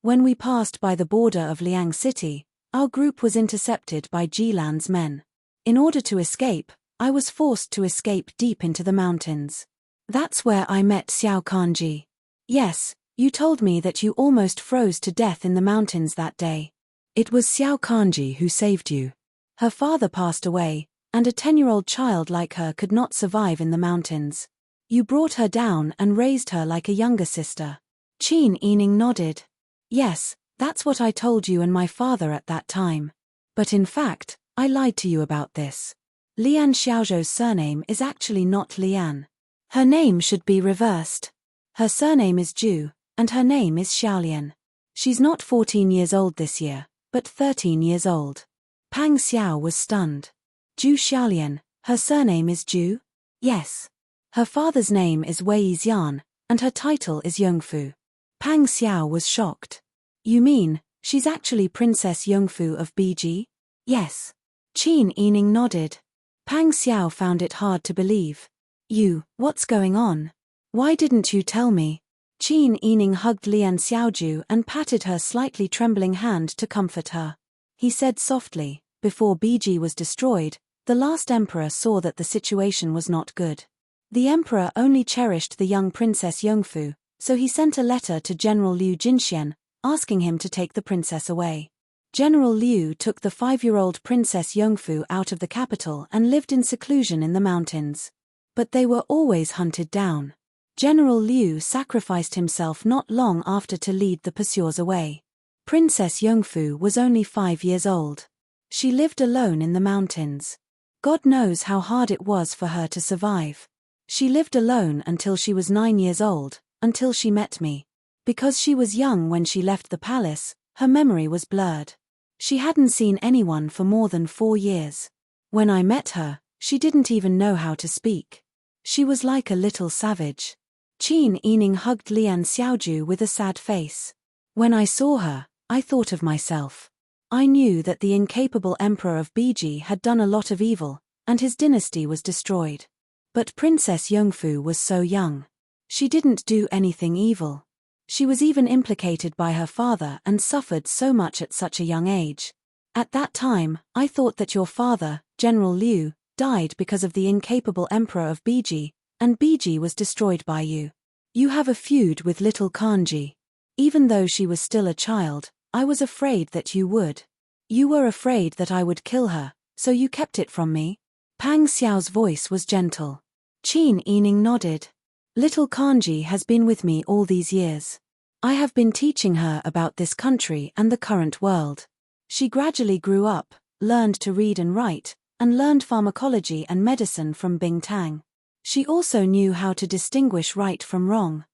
When we passed by the border of Liang City, our group was intercepted by Jilan's men. In order to escape, I was forced to escape deep into the mountains. That's where I met Xiao Kanji. Yes, you told me that you almost froze to death in the mountains that day. It was Xiao Kanji who saved you. Her father passed away, and a 10-year-old child like her could not survive in the mountains. You brought her down and raised her like a younger sister. Qin Yining nodded. Yes, that's what I told you and my father at that time. But in fact, I lied to you about this. Lian Xiaozhou's surname is actually not Lian. Her name should be reversed. Her surname is Zhu, and her name is Xiaolian. She's not 14 years old this year, but 13 years old. Pang Xiao was stunned. Zhu Xiaolian, her surname is Zhu? Yes. Her father's name is Wei Xian, and her title is Yongfu. Pang Xiao was shocked. You mean, she's actually Princess Yongfu of BG? Yes. Qin Yining nodded. Pang Xiao found it hard to believe. What's going on? Why didn't you tell me? Qin Yining hugged Lian Xiaoju and patted her slightly trembling hand to comfort her. He said softly, before Biji was destroyed, the last emperor saw that the situation was not good. The emperor only cherished the young Princess Yongfu, so he sent a letter to General Liu Jinxian, asking him to take the princess away. General Liu took the 5-year-old Princess Yongfu out of the capital and lived in seclusion in the mountains. But they were always hunted down. General Liu sacrificed himself not long after to lead the pursuers away. Princess Yongfu was only 5 years old. She lived alone in the mountains. God knows how hard it was for her to survive. She lived alone until she was 9 years old, until she met me. Because she was young when she left the palace, her memory was blurred. She hadn't seen anyone for more than 4 years. When I met her, she didn't even know how to speak. She was like a little savage. Qin Yining hugged Lian Xiaoju with a sad face. When I saw her, I thought of myself. I knew that the incapable emperor of Biji had done a lot of evil, and his dynasty was destroyed. But Princess Yongfu was so young. She didn't do anything evil. She was even implicated by her father and suffered so much at such a young age. At that time, I thought that your father, General Liu, died because of the incapable emperor of Biji, and Biji was destroyed by you. You have a feud with little Kanji. Even though she was still a child, I was afraid that you would. You were afraid that I would kill her, so you kept it from me? Pang Xiao's voice was gentle. Qin Yining nodded. Little Kanji has been with me all these years. I have been teaching her about this country and the current world. She gradually grew up, learned to read and write, and learned pharmacology and medicine from Bing Tang. She also knew how to distinguish right from wrong.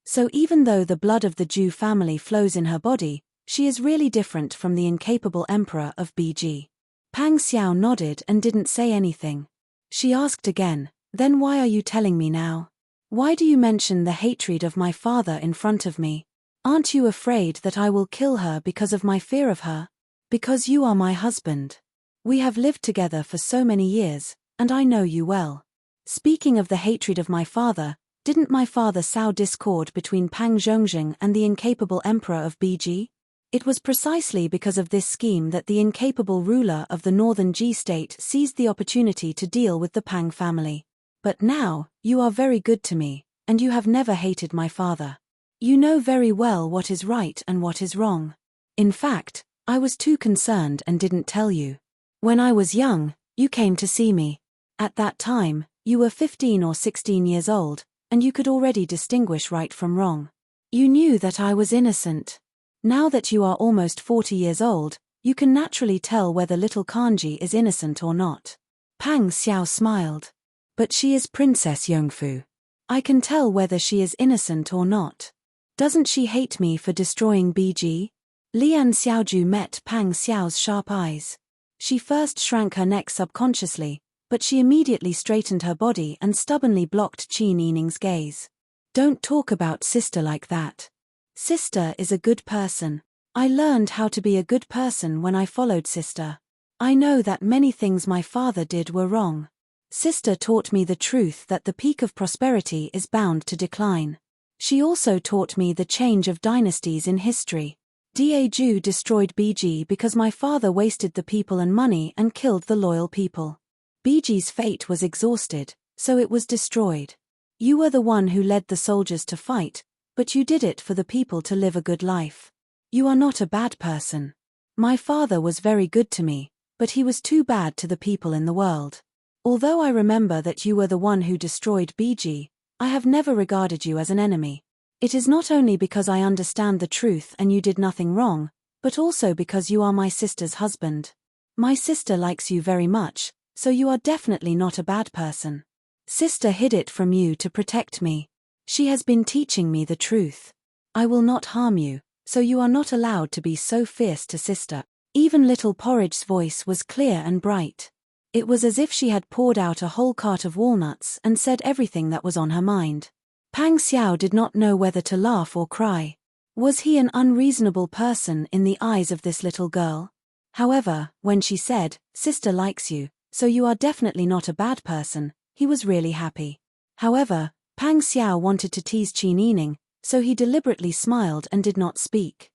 So even though the blood of the Zhu family flows in her body, she is really different from the incapable emperor of Biji. Pang Xiao nodded and didn't say anything. She asked again, then why are you telling me now? Why do you mention the hatred of my father in front of me? Aren't you afraid that I will kill her because of my fear of her? Because you are my husband. We have lived together for so many years, and I know you well. Speaking of the hatred of my father, didn't my father sow discord between Pang Zhongjing and the incapable emperor of Biji? It was precisely because of this scheme that the incapable ruler of the northern Ji state seized the opportunity to deal with the Pang family. But now, you are very good to me, and you have never hated my father. You know very well what is right and what is wrong. In fact, I was too concerned and didn't tell you. When I was young, you came to see me. At that time, you were 15 or 16 years old, and you could already distinguish right from wrong. You knew that I was innocent. Now that you are almost 40 years old, you can naturally tell whether little Kanji is innocent or not. Pang Xiao smiled. But she is Princess Yongfu. I can tell whether she is innocent or not. Doesn't she hate me for destroying Biji? Lian Xiaoju met Pang Xiao's sharp eyes. She first shrank her neck subconsciously, but she immediately straightened her body and stubbornly blocked Qin Yining's gaze. Don't talk about sister like that. Sister is a good person. I learned how to be a good person when I followed sister. I know that many things my father did were wrong. Sister taught me the truth that the peak of prosperity is bound to decline. She also taught me the change of dynasties in history. Daiju destroyed Biji because my father wasted the people and money and killed the loyal people. Biji's fate was exhausted, so it was destroyed. You were the one who led the soldiers to fight, but you did it for the people to live a good life. You are not a bad person. My father was very good to me, but he was too bad to the people in the world. Although I remember that you were the one who destroyed Biji, I have never regarded you as an enemy. It is not only because I understand the truth and you did nothing wrong, but also because you are my sister's husband. My sister likes you very much, so you are definitely not a bad person. Sister hid it from you to protect me. She has been teaching me the truth. I will not harm you, so you are not allowed to be so fierce to sister. Even little Porridge's voice was clear and bright. It was as if she had poured out a whole cart of walnuts and said everything that was on her mind. Pang Xiao did not know whether to laugh or cry. Was he an unreasonable person in the eyes of this little girl? However, when she said, "Sister likes you, so you are definitely not a bad person," he was really happy. However, Pang Xiao wanted to tease Qin Yining, so he deliberately smiled and did not speak.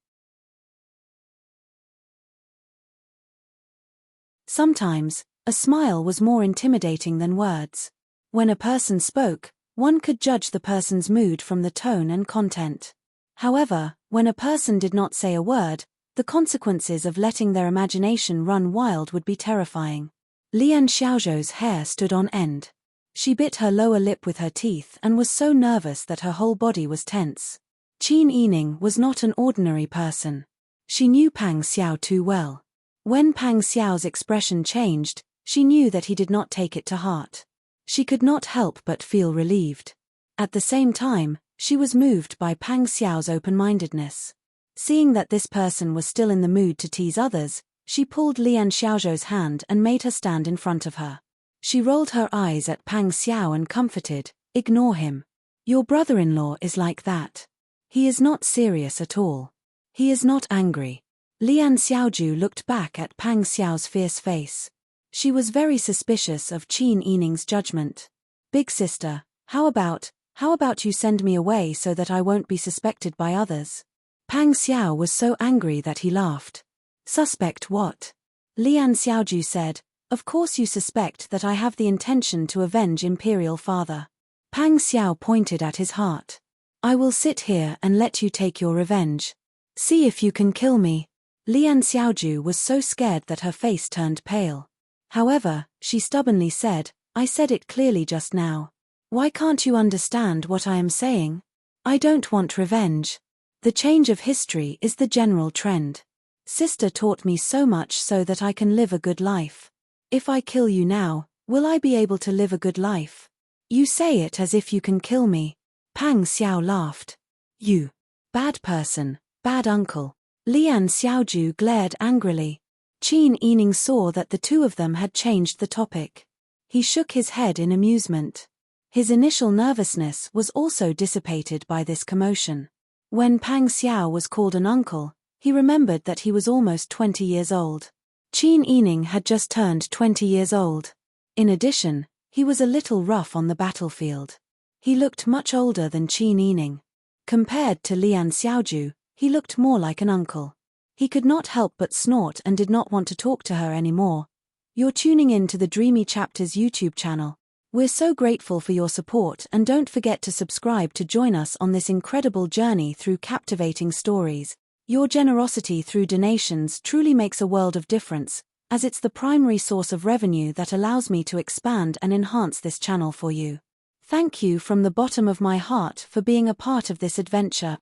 Sometimes, a smile was more intimidating than words. When a person spoke, one could judge the person's mood from the tone and content. However, when a person did not say a word, the consequences of letting their imagination run wild would be terrifying. Lian Xiaozhou's hair stood on end. She bit her lower lip with her teeth and was so nervous that her whole body was tense. Qin Yining was not an ordinary person. She knew Pang Xiao too well. When Pang Xiao's expression changed, she knew that he did not take it to heart. She could not help but feel relieved. At the same time, she was moved by Pang Xiao's open-mindedness. Seeing that this person was still in the mood to tease others, she pulled Lian Xiaozhou's hand and made her stand in front of her. She rolled her eyes at Pang Xiao and comforted, "Ignore him. Your brother-in-law is like that. He is not serious at all. He is not angry." Lian Xiaozhu looked back at Pang Xiao's fierce face. She was very suspicious of Qin Yining's judgment. "Big sister, how about you send me away so that I won't be suspected by others?" Pang Xiao was so angry that he laughed. "Suspect what?" Lian Xiaozhu said, "Of course you suspect that I have the intention to avenge Imperial Father." Pang Xiao pointed at his heart. "I will sit here and let you take your revenge. See if you can kill me." Lian Xiaozhu was so scared that her face turned pale. However, she stubbornly said, "I said it clearly just now. Why can't you understand what I am saying? I don't want revenge. The change of history is the general trend. Sister taught me so much so that I can live a good life. If I kill you now, will I be able to live a good life? You say it as if you can kill me." Pang Xiao laughed. "You bad person, bad uncle." Lian Xiaozhu glared angrily. Qin Yining saw that the two of them had changed the topic. He shook his head in amusement. His initial nervousness was also dissipated by this commotion. When Pang Xiao was called an uncle, he remembered that he was almost 20 years old. Qin Yining had just turned 20 years old. In addition, he was a little rough on the battlefield. He looked much older than Qin Yining. Compared to Lian Xiaozhu, he looked more like an uncle. He could not help but snort and did not want to talk to her anymore. You're tuning in to the Dreamy Chapters YouTube channel. We're so grateful for your support, and don't forget to subscribe to join us on this incredible journey through captivating stories. Your generosity through donations truly makes a world of difference, as it's the primary source of revenue that allows me to expand and enhance this channel for you. Thank you from the bottom of my heart for being a part of this adventure.